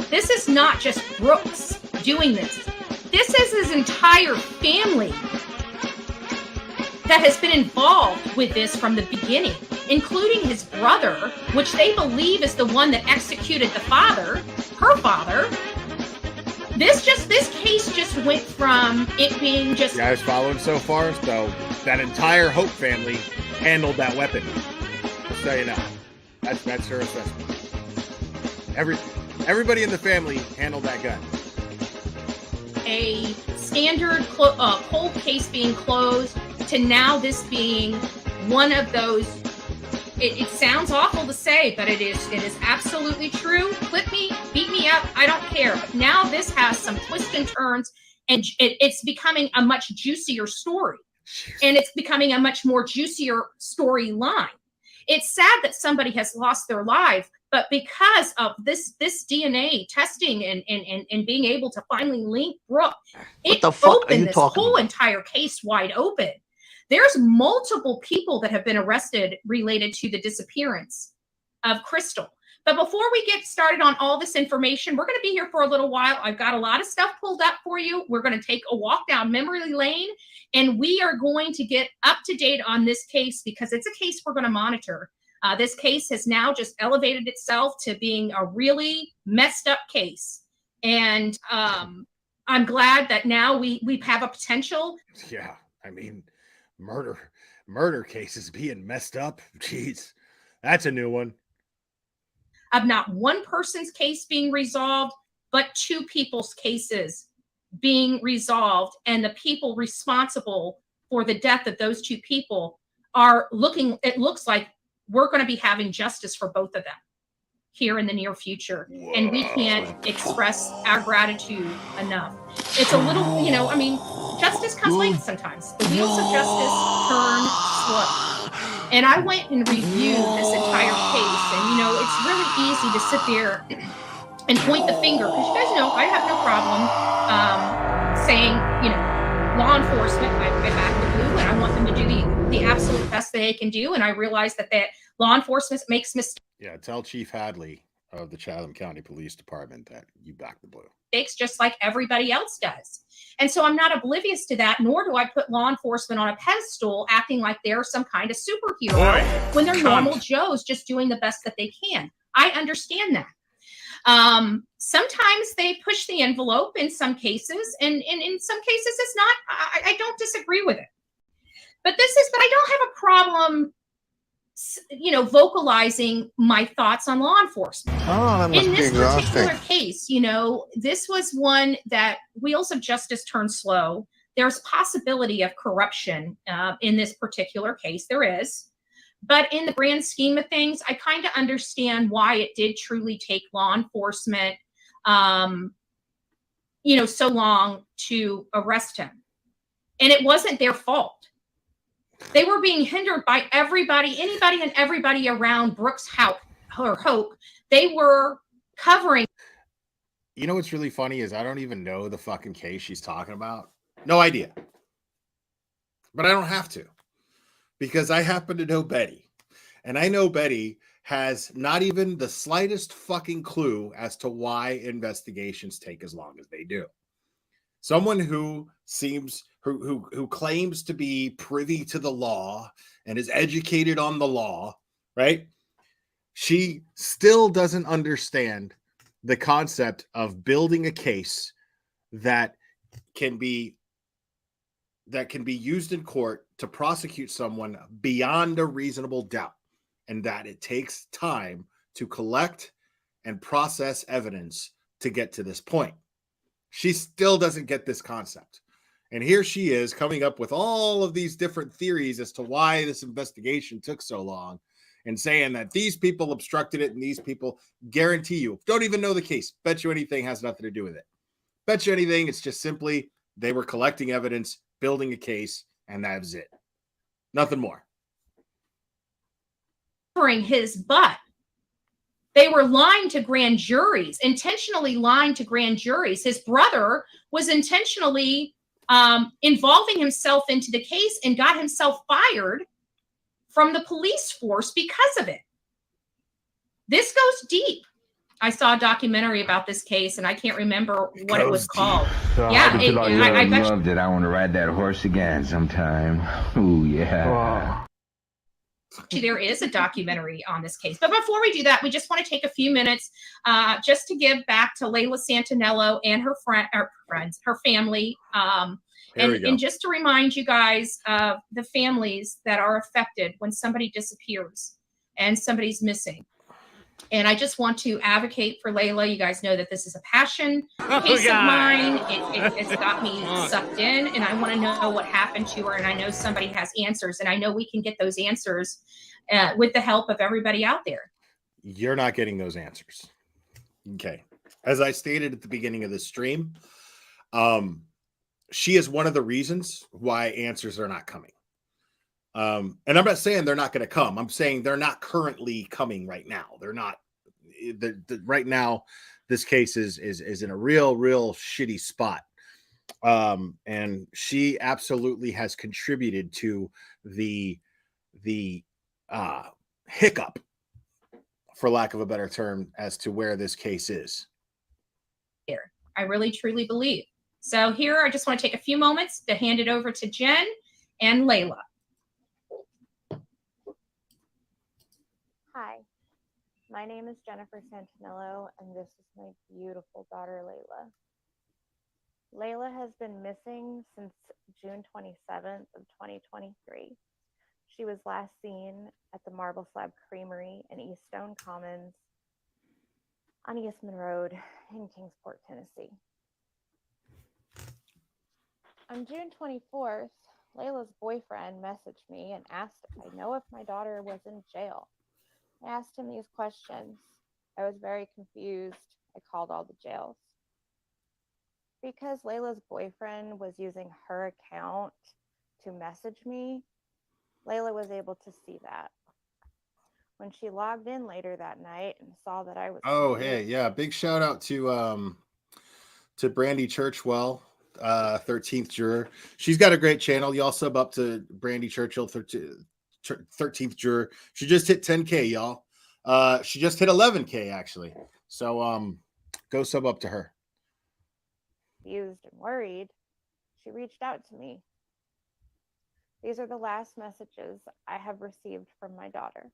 S8: This is not just Brooks doing this. This is his entire family that has been involved with this from the beginning, including his brother, which they believe is the one that executed the father, her father. This case just went from it being just...
S19: You guys following so far? So that entire Hope family handled that weapon. Just so you know. That's her assessment. Everybody in the family handled that gun.
S8: A standard cold case being closed to now this being one of those. It sounds awful to say, but it is absolutely true. Clip me, beat me up, I don't care. But now this has some twists and turns, and it's becoming a much juicier story, and it's becoming a much more juicier storyline. It's sad that somebody has lost their life, but because of this DNA testing and being able to finally link Brooke, it opened this whole entire case wide open. There's multiple people that have been arrested related to the disappearance of Crystal. But before we get started on all this information, we're going to be here for a little while. I've got a lot of stuff pulled up for you. We're going to take a walk down memory lane, and we are going to get up to date on this case because it's a case we're going to monitor. This case has now just elevated itself to being a really messed up case. And I'm glad that now we have a potential.
S19: Yeah, I mean, murder cases being messed up. Jeez, that's a new one.
S8: Of not one person's case being resolved, but two people's cases being resolved. And the people responsible for the death of those two people are looking, it looks like we're going to be having justice for both of them here in the near future. Whoa. And we can't express our gratitude enough. It's a little, I mean, justice comes late sometimes. The wheels of justice turn slow. And I went and reviewed this entire case. And, it's really easy to sit there and point the finger. Because you guys know, I have no problem saying, law enforcement, I back the blue, and I want them to do the absolute best that they can do. And I realize that law enforcement makes mistakes.
S19: Yeah, tell Chief Hadley of the Chatham County Police Department that you back the blue.
S8: Just like everybody else does. And so I'm not oblivious to that, nor do I put law enforcement on a pedestal acting like they're some kind of superhero when they're normal Joes just doing the best that they can. I understand that. Sometimes they push the envelope in some cases, and in some cases it's not. I don't disagree with it. But I don't have a problem, vocalizing my thoughts on law enforcement.
S11: Oh, that must
S8: in
S11: be
S8: this
S11: exhausting.
S8: particular case, this was one that wheels of justice turn slow. There's possibility of corruption in this particular case. There is. But in the grand scheme of things, I kind of understand why it did truly take law enforcement, so long to arrest him. And it wasn't their fault. They were being hindered by anybody and everybody around Brooks' house or Hope. They were covering.
S19: What's really funny is I don't even know the fucking case she's talking about. No idea. But I don't have to. Because I happen to know Betty. And I know Betty has not even the slightest fucking clue as to why investigations take as long as they do. Someone who who claims to be privy to the law and is educated on the law, right? She still doesn't understand the concept of building a case that can be used in court to prosecute someone beyond a reasonable doubt, and that it takes time to collect and process evidence to get to this point. She still doesn't get this concept. And here she is coming up with all of these different theories as to why this investigation took so long and saying that these people obstructed it and these people, guarantee you, don't even know the case. Bet you anything has nothing to do with it. Bet you anything, it's just simply they were collecting evidence building a case, and that's it. Nothing more.
S20: Covering his butt. They were lying to grand juries, intentionally lying to grand juries. His brother was intentionally involving himself into the case and got himself fired from the police force because of it. This goes deep. I saw a documentary about this case, and I can't remember what it was called.
S11: So
S20: Yeah,
S11: how did you
S20: I bet you-
S11: loved it. I want to ride that horse again sometime. Ooh, yeah.
S20: there is a documentary on this case. But before we do that, we just want to take a few minutes just to give back to Layla Santinello and her friends, her family, and just to remind you guys of the families that are affected when somebody disappears and somebody's missing. And I just want to advocate for Layla. You guys know that this is a passion piece of mine. It's got me sucked in, and I want to know what happened to her. And I know somebody has answers, and I know we can get those answers with the help of everybody out there.
S19: You're not getting those answers. Okay. As I stated at the beginning of this stream, she is one of the reasons why answers are not coming. And I'm not saying they're not going to come. I'm saying they're not currently coming right now. They're not. Right now, this case is in a real shitty spot. And she absolutely has contributed to the hiccup, for lack of a better term, as to where this case is.
S20: Here, I really truly believe. So here, I just want to take a few moments to hand it over to Jen and Layla.
S12: Hi, my name is Jennifer Santinello, and this is my beautiful daughter, Layla. Layla has been missing since June 27th of 2023. She was last seen at the Marble Slab Creamery in Eaststone Commons on Eastman Road in Kingsport, Tennessee. On June 24th, Layla's boyfriend messaged me and asked if I know if my daughter was in jail. I asked him these questions. I was very confused. I called all the jails. Because Layla's boyfriend was using her account to message me, Layla was able to see that. When she logged in later that night and saw that I was
S19: Hey, yeah, big shout out to Brandy Churchwell, 13th juror. She's got a great channel. Y'all sub up to Brandy Churchill, 13th juror. She just hit 10K, y'all. She just hit 11K actually. So go sub up to her.
S12: Confused and worried, she reached out to me. These are the last messages I have received from my daughter.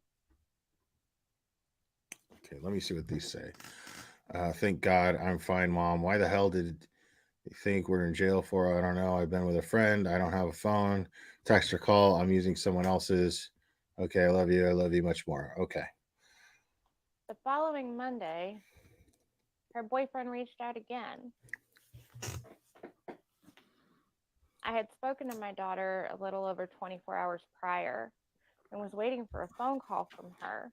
S19: Okay, let me see what these say. Thank God I'm fine, Mom. Why the hell did you think we're in jail for? I don't know. I've been with a friend. I don't have a phone. Text or call. I'm using someone else's. Okay, I love you. I love you much more. Okay.
S12: The following Monday, her boyfriend reached out again. I had spoken to my daughter a little over 24 hours prior and was waiting for a phone call from her.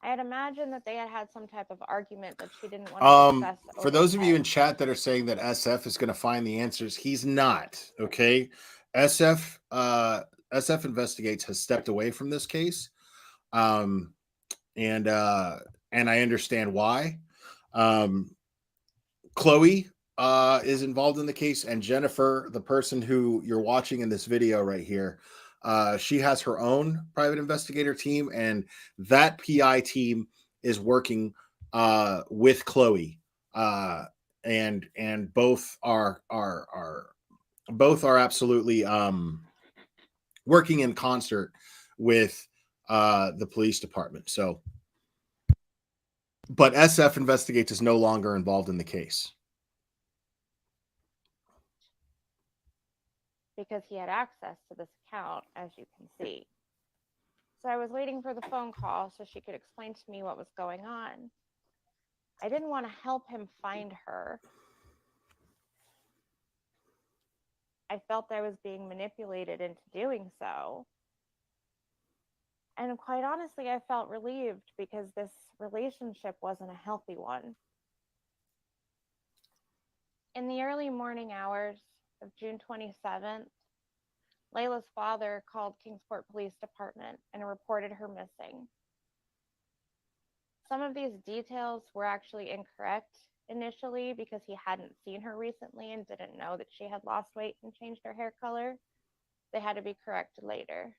S12: I had imagined that they had had some type of argument that she didn't want to discuss.
S19: For those of you in chat that are saying that SF is going to find the answers, he's not. Okay, SF Investigates has stepped away from this case, and I understand why. Chloe is involved in the case, and Jennifer, the person who you're watching in this video right here, she has her own private investigator team, and that PI team is working with Chloe, and both are absolutely working in concert with the police department. So, but SF Investigates is no longer involved in the case.
S12: Because he had access to this account, as you can see. So I was waiting for the phone call so she could explain to me what was going on. I didn't want to help him find her. I felt I was being manipulated into doing so. And quite honestly, I felt relieved because this relationship wasn't a healthy one. In the early morning hours, of June 27th, Layla's father called Kingsport Police Department and reported her missing. Some of these details were actually incorrect initially because he hadn't seen her recently and didn't know that she had lost weight and changed her hair color. They had to be corrected later.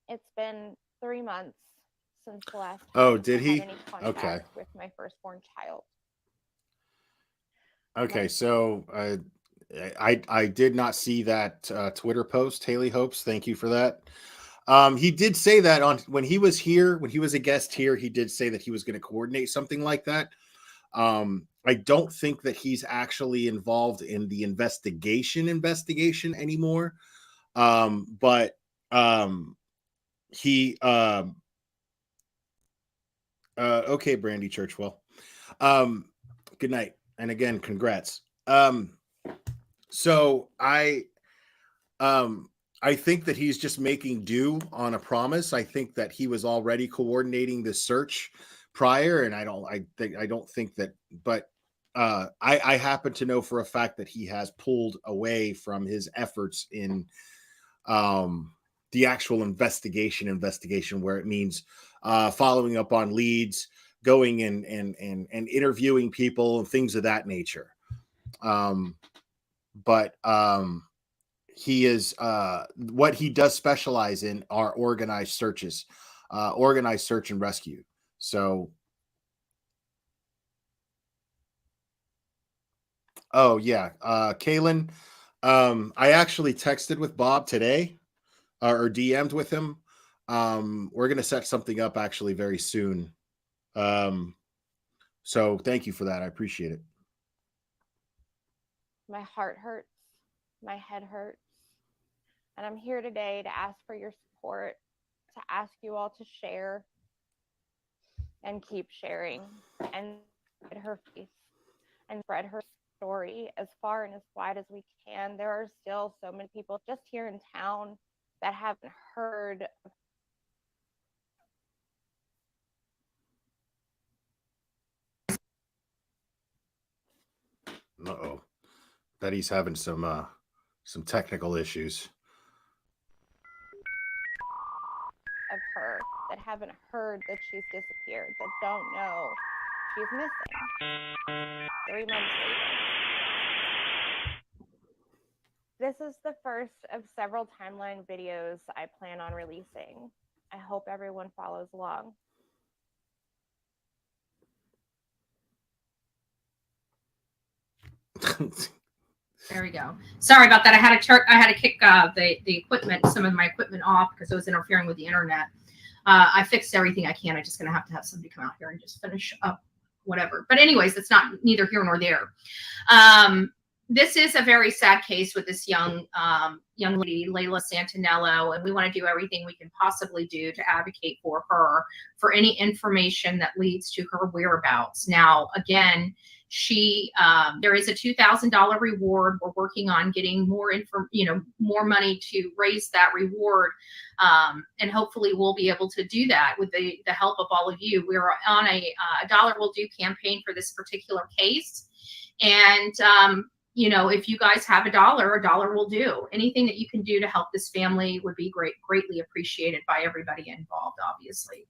S12: It's been 3 months since the last time
S19: Oh, did
S12: I
S19: he?
S12: had any contact
S19: Okay.
S12: with my firstborn child.
S19: Okay, so I did not see that Twitter post. Haley Hopes, thank you for that. He did say that on when he was here, when he was a guest here, he did say that he was going to coordinate something like that. I don't think that he's actually involved in the investigation anymore. But he okay, Brandy Churchwell. Good night. And again, congrats. So I think that he's just making do on a promise. I think that he was already coordinating the search prior, and I don't think that, but I happen to know for a fact that he has pulled away from his efforts in the actual investigation where it means following up on leads, going and interviewing people and things of that nature. But he is what he does specialize in are organized searches, organized search and rescue. So, oh yeah, Kaylin, I actually texted with Bob today, or DM'd with him. We're gonna set something up actually very soon. So thank you for that. I appreciate it.
S12: My heart hurts, my head hurts, and I'm here today to ask for your support, to ask you all to share and keep sharing and spread her face and spread her story as far and as wide as we can. There are still so many people just here in town that haven't heard.
S19: Uh-oh. Bet he's having some technical issues.
S12: Of her that haven't heard that she's disappeared, that don't know she's missing 3 months later. This is the first of several timeline videos I plan on releasing. I hope everyone follows along.
S20: There we go. Sorry about that. I had to kick the equipment, some of my equipment off because it was interfering with the internet. I fixed everything I can. I'm just going to have somebody come out here and just finish up whatever. But anyways, that's not neither here nor there. This is a very sad case with this young lady, Layla Santinello, and we want to do everything we can possibly do to advocate for her, for any information that leads to her whereabouts. Now, again, there is a $2,000 reward. We're working on getting more more money to raise that reward, and hopefully we'll be able to do that with the help of all of you. We're on a dollar will do campaign for this particular case, and if you guys have a dollar will do. Anything that you can do to help this family would be greatly appreciated by everybody involved, obviously.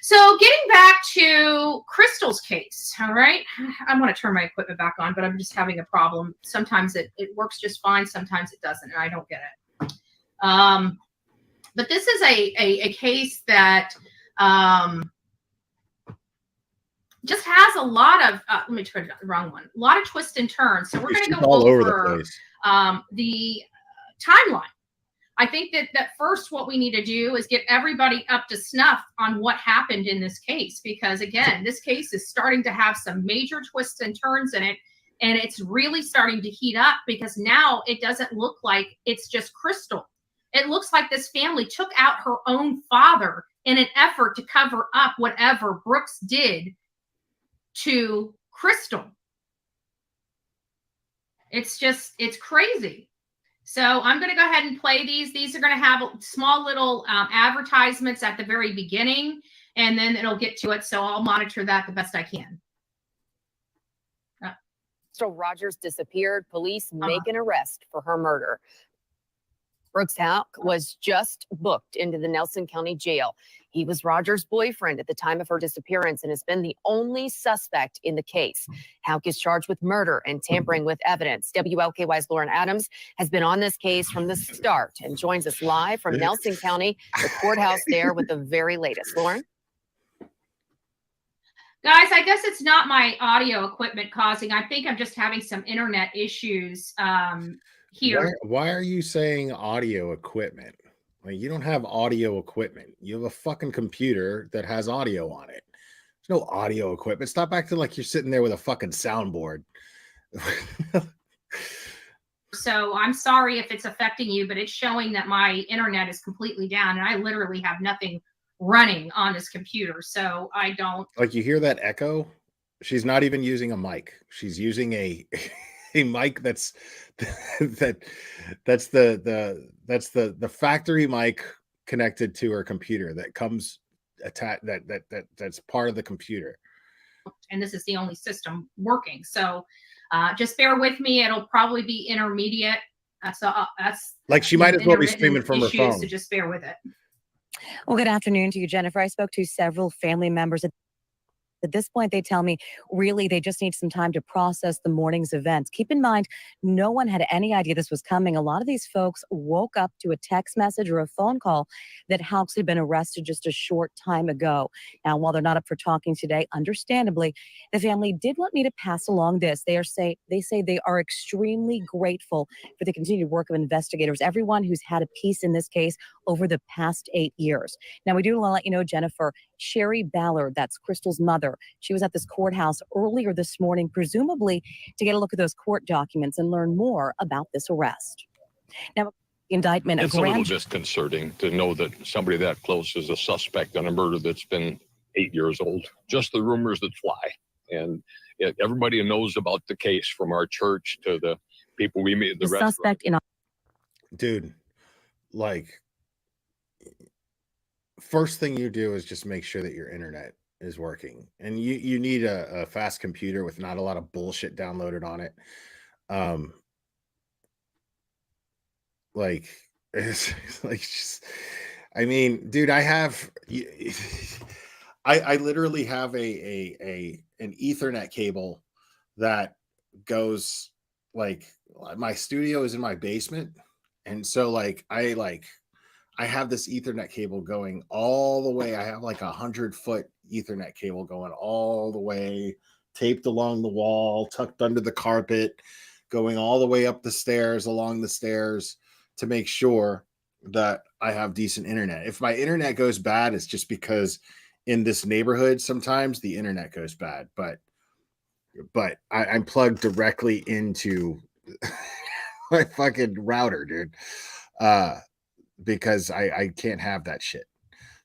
S20: So getting back to Crystal's case, all right? I want to turn my equipment back on, but I'm just having a problem. Sometimes it works just fine. Sometimes it doesn't, and I don't get it. But this is a case that just has a lot of, let me try the wrong one, a lot of twists and turns. So we're going to go
S19: all over
S20: over
S19: the place.
S20: The timeline. I think that first what we need to do is get everybody up to snuff on what happened in this case, because again, this case is starting to have some major twists and turns in it, and it's really starting to heat up because now it doesn't look like it's just Crystal. It looks like this family took out her own father in an effort to cover up whatever Brooks did to Crystal. It's crazy. So I'm going to go ahead and play these. These are going to have small little advertisements at the very beginning, and then it'll get to it. So I'll monitor that the best I can.
S1: Crystal Rogers disappeared. Police make an arrest for her murder. Brooks Houck was just booked into the Nelson County Jail. He was Rogers' boyfriend at the time of her disappearance and has been the only suspect in the case. Houck is charged with murder and tampering with evidence. WLKY's Lauren Adams has been on this case from the start and joins us live from Nelson County, the courthouse there, with the very latest. Lauren?
S20: Guys, I guess it's not my audio equipment causing. I think I'm just having some internet issues here.
S19: Why are you saying audio equipment? Like, you don't have audio equipment. You have a fucking computer that has audio on it. There's no audio equipment. Stop acting like you're sitting there with a fucking soundboard.
S20: So I'm sorry if it's affecting you, but it's showing that my internet is completely down and I literally have nothing running on this computer. So I don't.
S19: Like, you hear that echo? She's not even using a mic. She's using a mic that's the factory mic connected to her computer that comes attached, that's part of the computer.
S20: And this is the only system working. So just bear with me. It'll probably be intermediate. That's
S19: like, she might as well be streaming from her
S20: issues,
S19: phone.
S20: So just bear with it.
S13: Well, good afternoon to you, Jennifer. I spoke to several family members. At this point, they tell me, really, they just need some time to process the morning's events. Keep in mind, no one had any idea this was coming. A lot of these folks woke up to a text message or a phone call that Houcks had been arrested just a short time ago. Now, while they're not up for talking today, understandably, the family did want me to pass along this. They say they are extremely grateful for the continued work of investigators, everyone who's had a piece in this case over the past 8 years. Now, we do want to let you know, Jennifer, Sherry Ballard, that's Crystal's mother. She was at this courthouse earlier this morning, presumably to get a look at those court documents and learn more about this arrest. Now, the indictment.
S23: It's a little disconcerting to know that somebody that close is a suspect on a murder that's been 8 years old. Just the rumors that fly. And everybody knows about the case, from our church to the people we meet at the restaurant.
S13: Suspect in.
S19: Dude, like, first thing you do is just make sure that your internet is working, and you need a fast computer with not a lot of bullshit downloaded on it. Like, it's like, just, I mean, dude, I literally have an Ethernet cable that goes, like, my studio is in my basement, and so I have this Ethernet cable going all the way. I have like 100-foot Ethernet cable going all the way, taped along the wall, tucked under the carpet, going all the way up the stairs, along the stairs, to make sure that I have decent internet. If my internet goes bad, it's just because in this neighborhood, sometimes the internet goes bad, but I'm plugged directly into my fucking router, dude. Because I can't have that shit.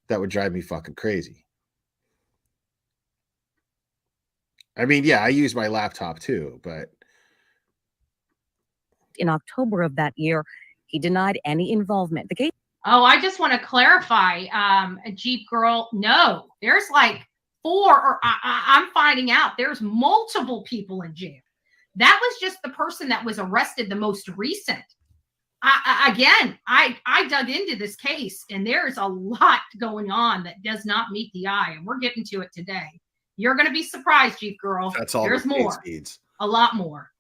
S19: That would drive me fucking crazy. I mean, yeah, I use my laptop too, but.
S13: In October of that year, he denied any involvement. The case.
S20: Oh, I just want to clarify, a Jeep girl. No, there's like 4, or I'm finding out there's multiple people in jail. That was just the person that was arrested, the most recent. I dug into this case, and there's a lot going on that does not meet the eye, and we're getting to it today. You're going to be surprised, Jeep girl.
S19: That's all.
S20: There's more. A lot more.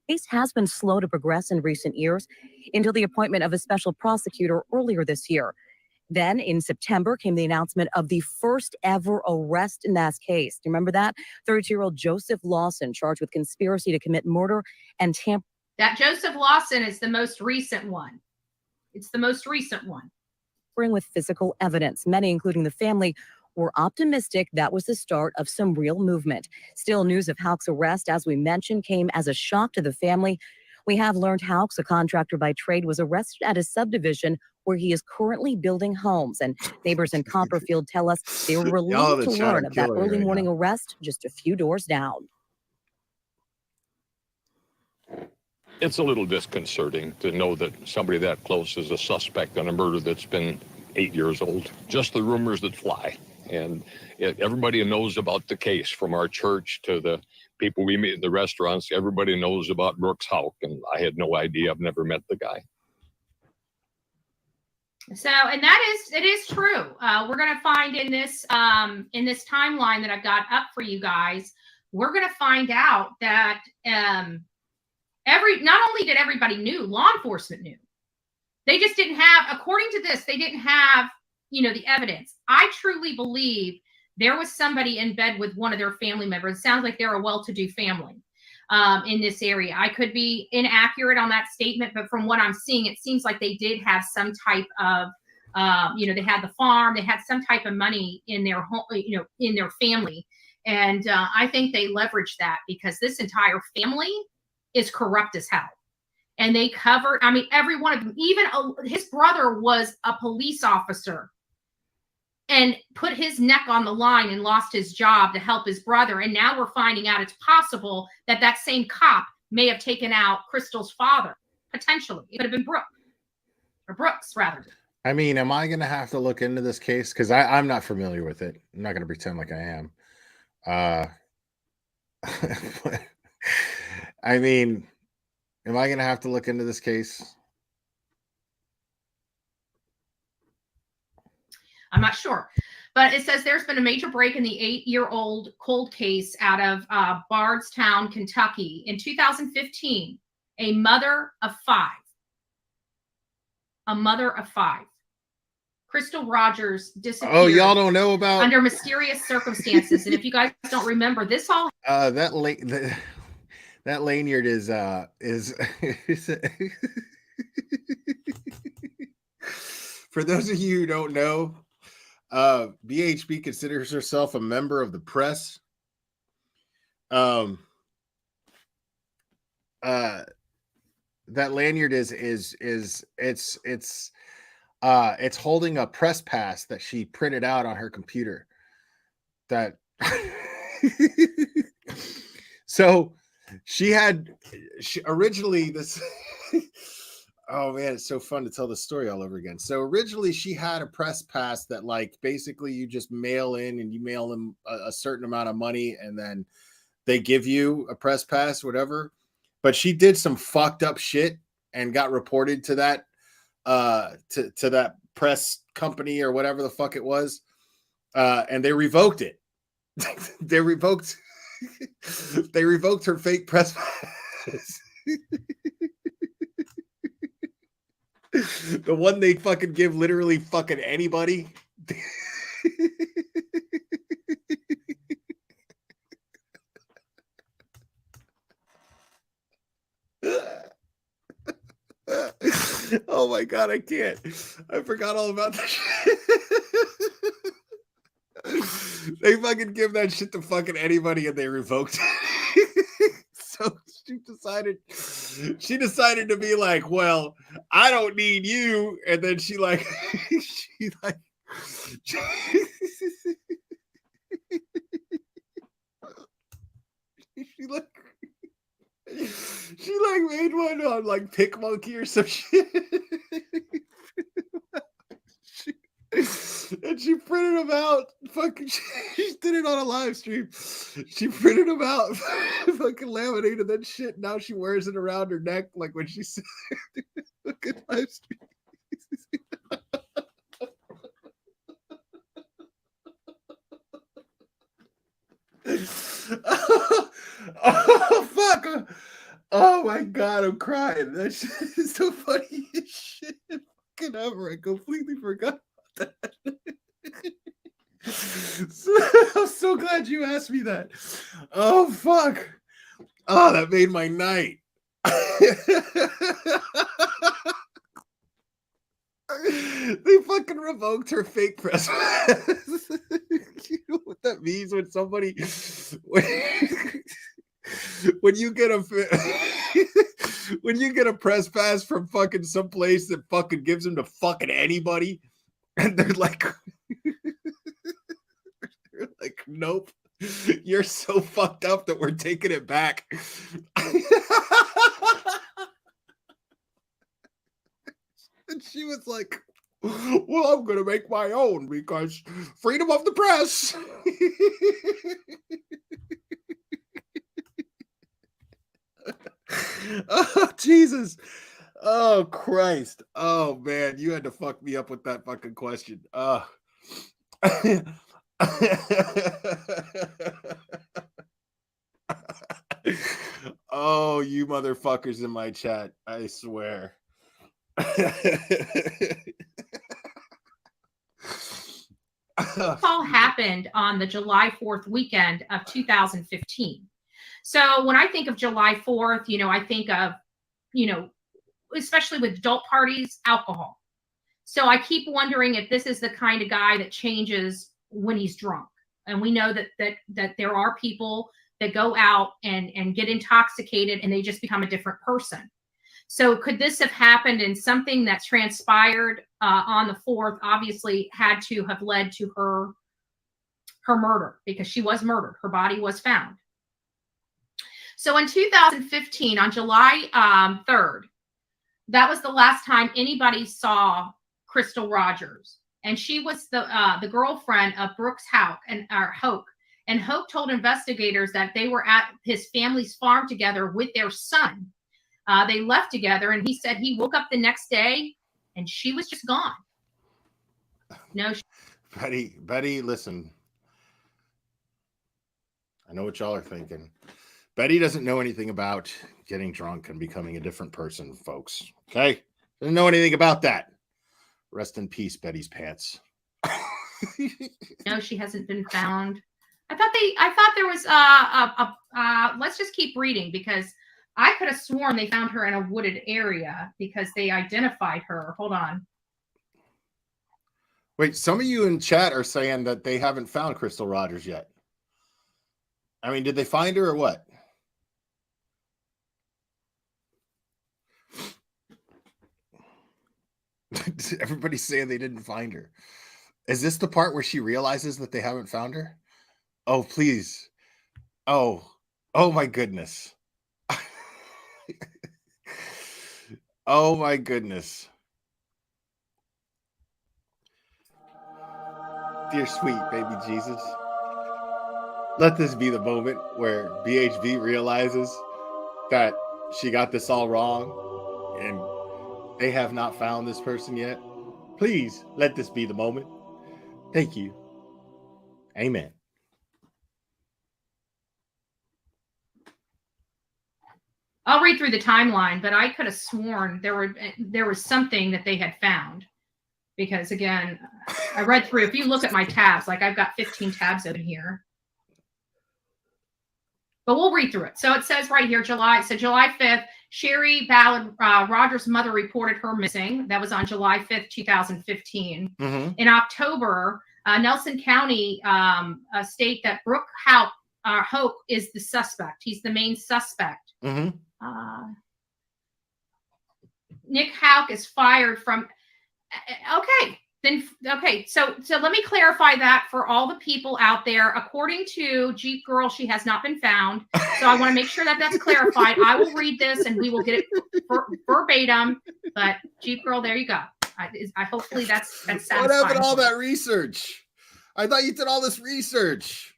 S13: The case has been slow to progress in recent years until the appointment of a special prosecutor earlier this year. Then in September came the announcement of the first ever arrest in that case. Do you remember that? 32-year-old Joseph Lawson charged with conspiracy to commit murder and tampering.
S20: That Joseph Lawson is the most recent one. It's the most recent one.
S13: With physical evidence. Many, including the family, were optimistic that was the start of some real movement. Still, news of Houck's arrest, as we mentioned, came as a shock to the family. We have learned Houck's, a contractor by trade, was arrested at a subdivision where he is currently building homes. And neighbors in Copperfield tell us they were relieved to learn of that early morning arrest just a few doors down.
S23: It's a little disconcerting to know that somebody that close is a suspect on a murder that's been 8 years old. Just the rumors that fly. And everybody knows about the case, from our church to the people we meet at the restaurants. Everybody knows about Brooks Houck, and I had no idea. I've never met the guy.
S20: So, and it is true. We're going to find in this timeline that I've got up for you guys, we're going to find out that not only did everybody knew, law enforcement knew. They just didn't have, according to this, they didn't have, the evidence. I truly believe there was somebody in bed with one of their family members. It sounds like they're a well-to-do family in this area. I could be inaccurate on that statement, but from what I'm seeing, it seems like they did have some type of, they had the farm, they had some type of money in their home, in their family. And I think they leveraged that because this entire family is corrupt as hell. And they covered, every one of them, even his brother was a police officer and put his neck on the line and lost his job to help his brother. And now we're finding out it's possible that that same cop may have taken out Crystal's father, potentially. It could have been Brooks, rather.
S19: Am I going to have to look into this case? Because I'm not familiar with it. I'm not going to pretend like I am. Am I going to have to look into this case?
S20: I'm not sure. But it says there's been a major break in the 8-year-old cold case out of Bardstown, Kentucky. In 2015, a mother of five, Crystal Rogers, disappeared.
S19: Oh, y'all don't know about
S20: under mysterious circumstances. And if you guys don't remember, this all
S19: that lanyard is for those of you who don't know, BHB considers herself a member of the press. That lanyard it's holding a press pass that she printed out on her computer. That so she originally this oh man, it's so fun to tell the story all over again. So originally she had a press pass that basically you just mail in and you mail them a certain amount of money and then they give you a press pass, whatever. But she did some fucked up shit and got reported to that to that press company or whatever the fuck it was. And they revoked it. They revoked her fake press pass. The one they fucking give literally fucking anybody. Oh my god, I can't. I forgot all about that shit. They fucking give that shit to fucking anybody and they revoked it. So she decided to be like, well, I don't need you. And then she made one on Pick Monkey or some shit. And she printed them out. She did it on a live stream. She printed them out, fucking laminated that shit. Now she wears it around her neck, like when she said fucking live stream. Oh fuck! Oh my god, I'm crying. That shit is so funny as shit. Fucking ever. I completely forgot. I'm so glad you asked me that. Oh fuck. Oh, that made my night. They fucking revoked her fake press. You know what that means when somebody when you get a press pass from fucking someplace that fucking gives them to fucking anybody. And they're like, nope, you're so fucked up that we're taking it back. And she was like, Well, I'm going to make my own because freedom of the press. Oh, Jesus. Oh, Christ. Oh, man. You had to fuck me up with that fucking question. Oh, you motherfuckers in my chat. I swear.
S20: This all happened on the July 4th weekend of 2015. So when I think of July 4th, I think of, especially with adult parties, alcohol. So I keep wondering if this is the kind of guy that changes when he's drunk. And we know that there are people that go out and get intoxicated and they just become a different person. So could this have happened in something that transpired on the 4th? Obviously had to have led to her murder, because she was murdered. Her body was found. So in 2015, on July 3rd, that was the last time anybody saw Crystal Rogers. And she was the girlfriend of Brooks Hoke. And Hoke told investigators that they were at his family's farm together with their son. They left together, and he said he woke up the next day and she was just gone. No.
S19: Betty, listen. I know what y'all are thinking. Betty doesn't know anything about getting drunk and becoming a different person, folks. Okay? Doesn't know anything about that. Rest in peace, Betty's pants.
S20: No, she hasn't been found. I thought there was let's just keep reading, because I could have sworn they found her in a wooded area because they identified her. Hold on.
S19: Wait, some of you in chat are saying that they haven't found Crystal Rogers yet. I mean, did they find her or what? Everybody's saying they didn't find her. Is this the part where she realizes that they haven't found her? Oh, please. Oh my goodness. Oh my goodness. Dear sweet baby Jesus, let this be the moment where BHB realizes that she got this all wrong and they have not found this person yet. Please let this be the moment. Thank you. Amen.
S20: I'll read through the timeline, but I could have sworn there was something that they had found, because again, I read through. If you look at my tabs, like I've got 15 tabs open here, but we'll read through it. So it says right here, July 5th, Sherry Ballard Rogers' mother reported her missing. That was on July 5th, 2015.
S19: Mm-hmm.
S20: In October, Nelson County state that Brooke Hoke is the suspect. He's the main suspect.
S19: Mm-hmm.
S20: Nick Hoke is fired from. So let me clarify that for all the people out there. According to Jeep Girl, she has not been found. So I want to make sure that that's clarified. I will read this and we will get it verbatim. But Jeep Girl, there you go. I hopefully that's satisfying.
S19: What happened to all that research? I thought you did all this research.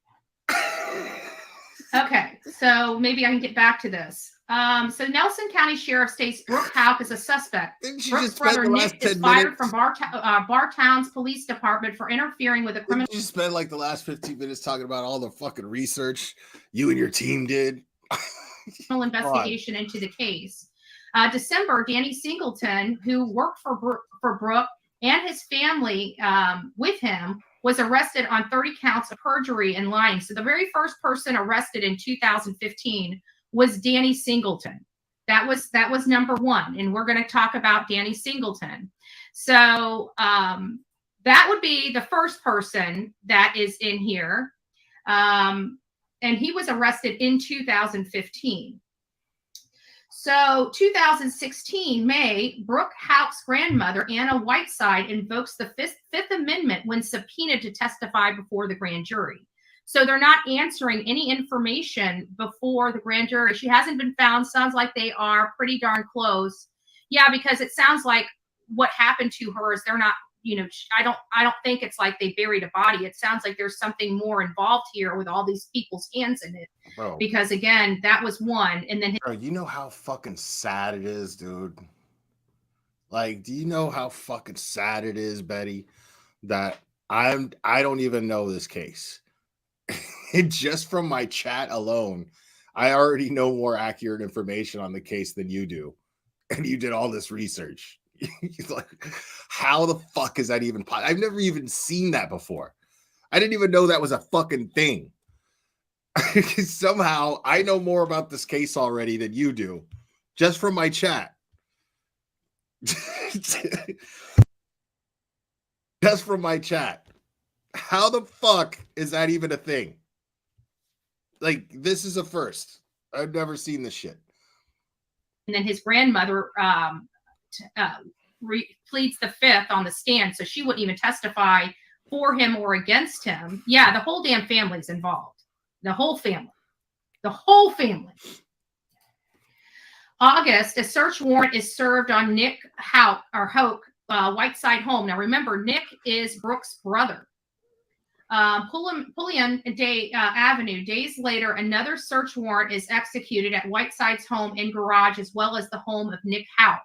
S20: Okay, so maybe I can get back to this. So Nelson County Sheriff states Brooke Hoke is a suspect. Brooke's brother Nick is fired from Bartown's police department for interfering with a criminal.
S19: Didn't you spend like the last 15 minutes talking about all the fucking research you and your team did?
S20: Investigation into the case. December, Danny Singleton, who worked for Brooke and his family with him, was arrested on 30 counts of perjury and lying. So the very first person arrested in 2015 was Danny Singleton. That was number one. And we're going to talk about Danny Singleton. So that would be the first person that is in here. And he was arrested in 2015. So 2016, May, Brooke Hoke's grandmother, Anna Whiteside, invokes the Fifth Amendment when subpoenaed to testify before the grand jury. So they're not answering any information before the grand jury. She hasn't been found. Sounds like they are pretty darn close. Yeah, because it sounds like what happened to her is they're not I don't think it's like they buried a body. It sounds like there's something more involved here with all these people's hands in it.
S19: Bro.
S20: Because again, that was one. And then
S19: Bro, you know how fucking sad it is, dude? Like, do you know how fucking sad it is, Betty, that I don't even know this case. And just from my chat alone, I already know more accurate information on the case than you do. And you did all this research. Like, how the fuck is that even possible? I've never even seen that before. I didn't even know that was a fucking thing. Somehow I know more about this case already than you do, just from my chat. Just from my chat. How the fuck is that even a thing? Like, this is a first. I've never seen this shit.
S20: And then his grandmother pleads the fifth on the stand, so she wouldn't even testify for him or against him. Yeah, the whole damn family's involved. The whole family. The whole family. August, a search warrant is served on Nick Hoke Whiteside home. Now remember, Nick is Brooks' brother. Pulliam Avenue. Days later, another search warrant is executed at Whiteside's home and garage, as well as the home of Nick Hoke.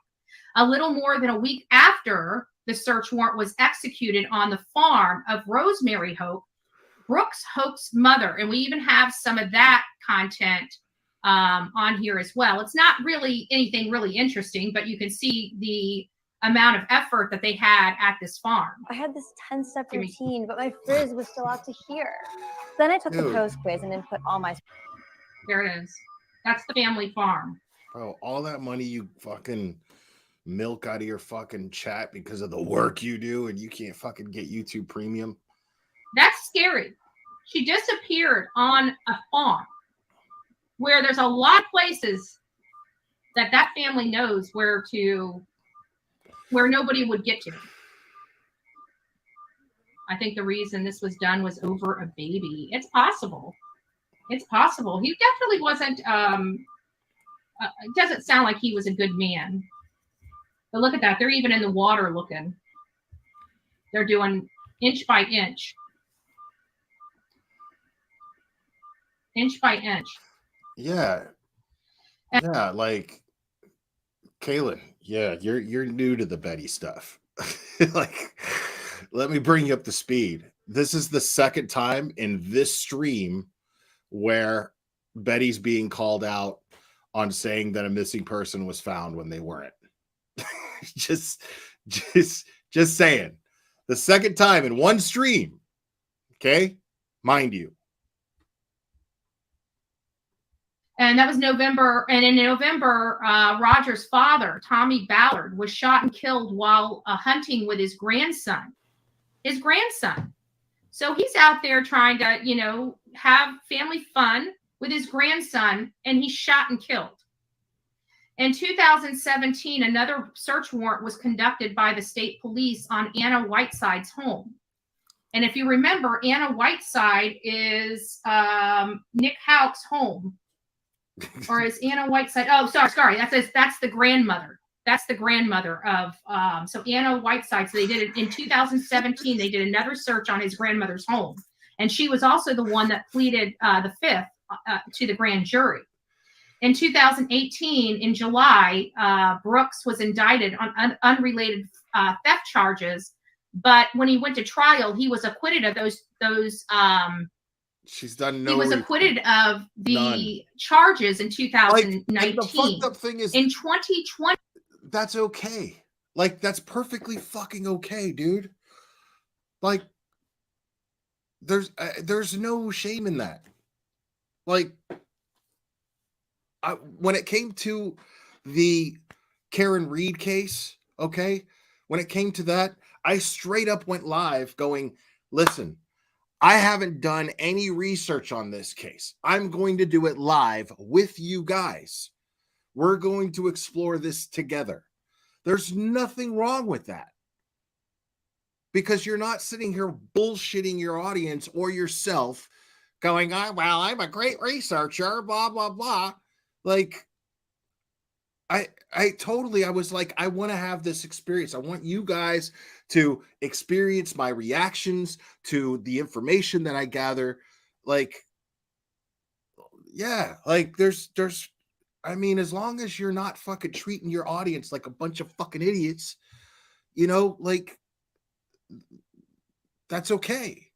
S20: A little more than a week after the search warrant was executed on the farm of Rosemary Hoke, Brooks Hoke's mother, and we even have some of that content on here as well. It's not really anything really interesting, but you can see the amount of effort that they had at this farm.
S14: I had this 10-step routine, but my frizz was still out to here. Then I took the post quiz and input all my...
S20: There it is. That's the family farm.
S19: Bro, all that money you fucking milk out of your fucking chat because of the work you do, and you can't fucking get YouTube Premium.
S20: That's scary. She disappeared on a farm where there's a lot of places that family knows where nobody would get to. I think the reason this was done was over a baby. It's possible. It's possible. He definitely wasn't, it doesn't sound like he was a good man. But look at that. They're even in the water looking. They're doing inch by inch. Inch by inch.
S19: Yeah. Yeah, like, Kaylin, yeah, you're new to the Betty stuff. Like, let me bring you up to speed. This is the second time in this stream where Betty's being called out on saying that a missing person was found when they weren't. just saying. The second time in one stream. Okay? Mind you.
S20: And that was November. And in November, Roger's father, Tommy Ballard, was shot and killed while hunting with his grandson. His grandson. So he's out there trying to, have family fun with his grandson, and he's shot and killed. In 2017, another search warrant was conducted by the state police on Anna Whiteside's home. And if you remember, Anna Whiteside is Nick Hoke's home. Or is Anna Whiteside? Oh, sorry. That's the grandmother. That's the grandmother of. So Anna Whiteside. So they did it in 2017. They did another search on his grandmother's home, and she was also the one that pleaded the fifth to the grand jury. In 2018, in July, Brooks was indicted on unrelated theft charges, but when he went to trial, he was acquitted of those.
S19: She's done no.
S20: He was acquitted of the charges in 2019.
S19: Like, the fucked up thing is,
S20: in 2020,
S19: that's okay. Like, that's perfectly fucking okay, dude. Like, there's no shame in that. Like, when it came to the Karen Reed case, okay, when it came to that, I straight up went live going, listen, I haven't done any research on this case. I'm going to do it live with you guys. We're going to explore this together. There's nothing wrong with that. Because you're not sitting here bullshitting your audience or yourself going, oh, well, I'm a great researcher, blah, blah, blah. Like, I was like, I want to have this experience. I want you guys to experience my reactions to the information that I gather. Like, yeah, like there's, I mean, as long as you're not fucking treating your audience like a bunch of fucking idiots, like that's okay.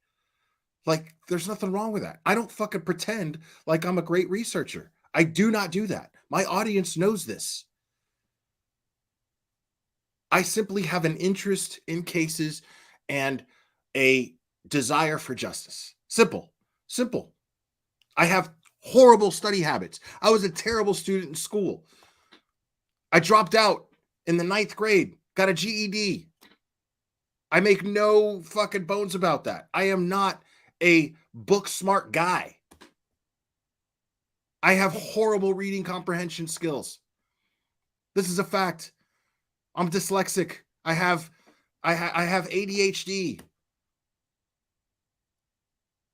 S19: Like, there's nothing wrong with that. I don't fucking pretend like I'm a great researcher. I do not do that. My audience knows this. I simply have an interest in cases and a desire for justice. Simple. I have horrible study habits. I was a terrible student in school. I dropped out in the 9th grade, got a GED. I make no fucking bones about that. I am not a book smart guy. I have horrible reading comprehension skills. This is a fact. I'm dyslexic. I have ADHD.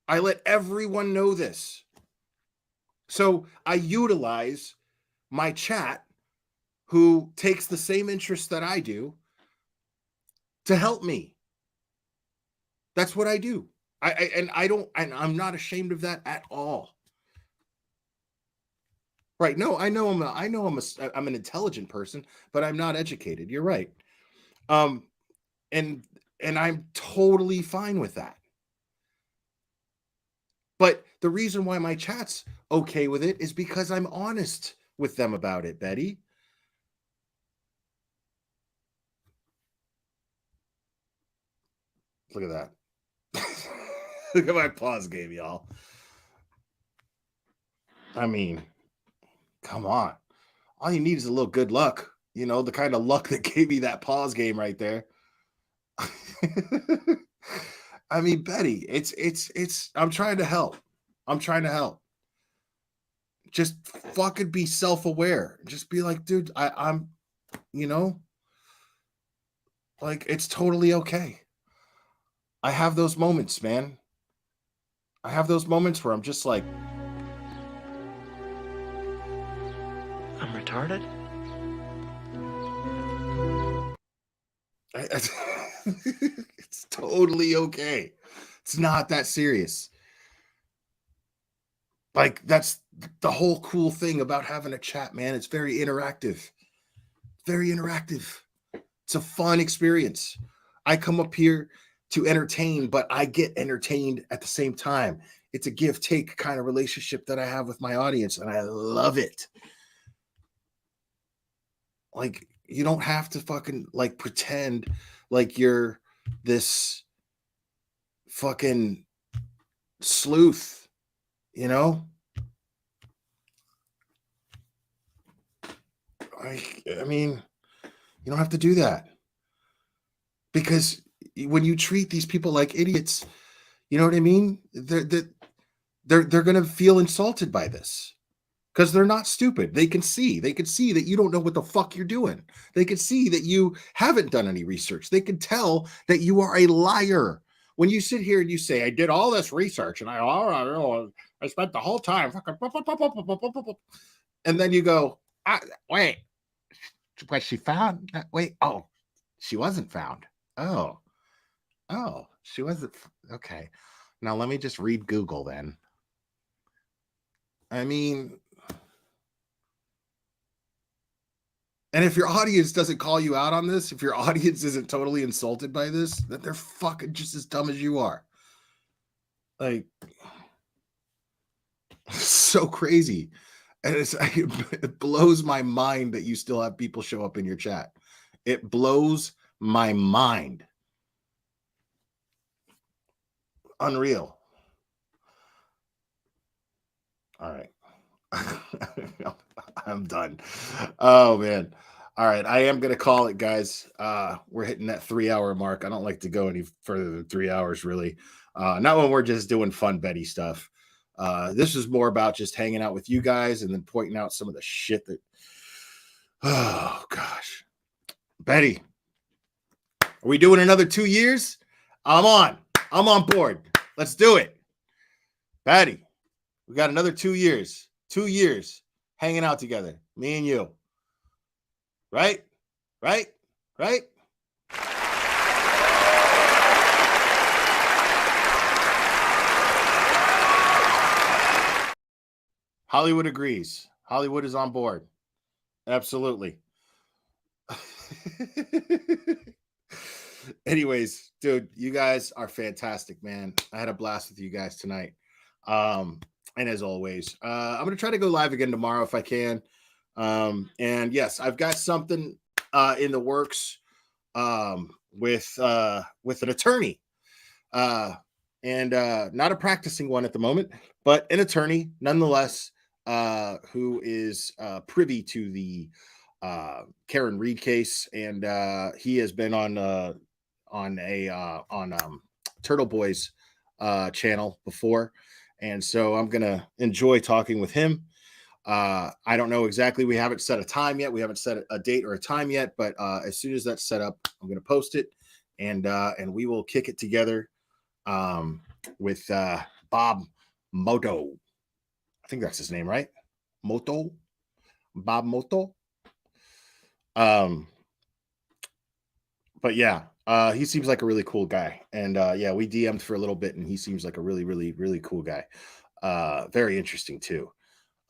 S19: I let everyone know this. So I utilize my chat, who takes the same interest that I do, to help me. That's what I do. I'm not ashamed of that at all. Right? No, I'm an intelligent person, but I'm not educated. You're right. And I'm totally fine with that. But the reason why my chat's okay with it is because I'm honest with them about it, Betty. Look at that. Look at my pause game, y'all. I mean, come on. All you need is a little good luck. The kind of luck that gave me that pause game right there. I mean, Betty, I'm trying to help. Just fucking be self-aware. Just be like, dude, I'm, like, it's totally okay. I have those moments, man. I have those moments where I'm just like,
S3: I'm retarded?
S19: It's totally okay. It's not that serious. Like, that's the whole cool thing about having a chat, man. It's very interactive. It's a fun experience. I come up here to entertain, but I get entertained at the same time. It's a give-take kind of relationship that I have with my audience, and I love it. Like, you don't have to fucking, like, pretend like you're this fucking sleuth, I mean, you don't have to do that. Because when you treat these people like idiots, you know what I mean? They're going to feel insulted by this. Because they're not stupid. They can see that you don't know what the fuck you're doing. They can see that you haven't done any research. They can tell that you are a liar. When you sit here and you say, I did all this research and I spent the whole time. And then you go, wait, was she found? Wait, oh, she wasn't found. Oh, she wasn't. Okay. Now let me just read Google then. I mean, and if your audience doesn't call you out on this, if your audience isn't totally insulted by this, then they're fucking just as dumb as you are. Like, so crazy. And it blows my mind that you still have people show up in your chat. It blows my mind. Unreal. All right. I'm done. Oh, man. All right. I am going to call it, guys. We're hitting that 3-hour mark. I don't like to go any further than 3 hours, really. Not when we're just doing fun Betty stuff. This is more about just hanging out with you guys and then pointing out some of the shit that, oh gosh. Betty, are we doing another 2 years? I'm on board. Let's do it. Betty, we got another 2 years. 2 years hanging out together, me and you. Right? Hollywood agrees. Hollywood is on board. Absolutely. Anyways, dude, you guys are fantastic, man. I had a blast with you guys tonight. And as always, I'm gonna try to go live again tomorrow if I can. And yes, I've got something in the works with an attorney. And not a practicing one at the moment, but an attorney nonetheless, who is privy to the Karen Reed case, and he has been on Turtle Boy's channel before, and so I'm gonna enjoy talking with him. I don't know exactly. We haven't set a time yet. We haven't set a date or a time yet, but as soon as that's set up, I'm gonna post it, and we will kick it together with Bob Moto. I think that's his name, right? Moto, Bob Moto. But yeah, he seems like a really cool guy, and yeah, we DM'd for a little bit, and he seems like a really, really, really cool guy. Very interesting too.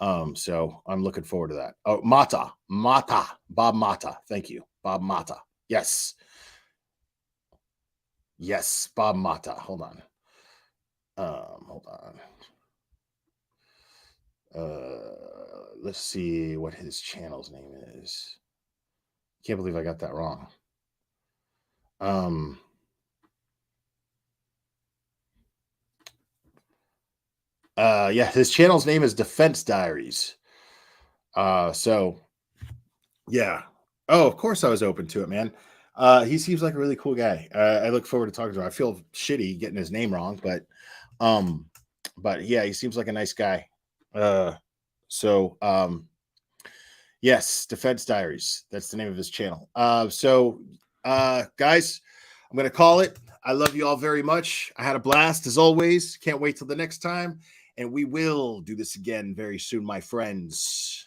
S19: So I'm looking forward to that. Oh, Mata, Bob Mata. Thank you, Bob Mata. Yes, Bob Mata. Hold on. Let's see what his channel's name is. Can't believe I got that wrong. Yeah, his channel's name is Defense Diaries. So yeah. Oh, of course I was open to it, man. He seems like a really cool guy. I look forward to talking to him. I feel shitty getting his name wrong, but yeah, he seems like a nice guy. Yes, Defense Diaries. That's the name of his channel. Guys, I'm gonna call it. I love you all very much. I had a blast as always. Can't wait till the next time, and we will do this again very soon, my friends.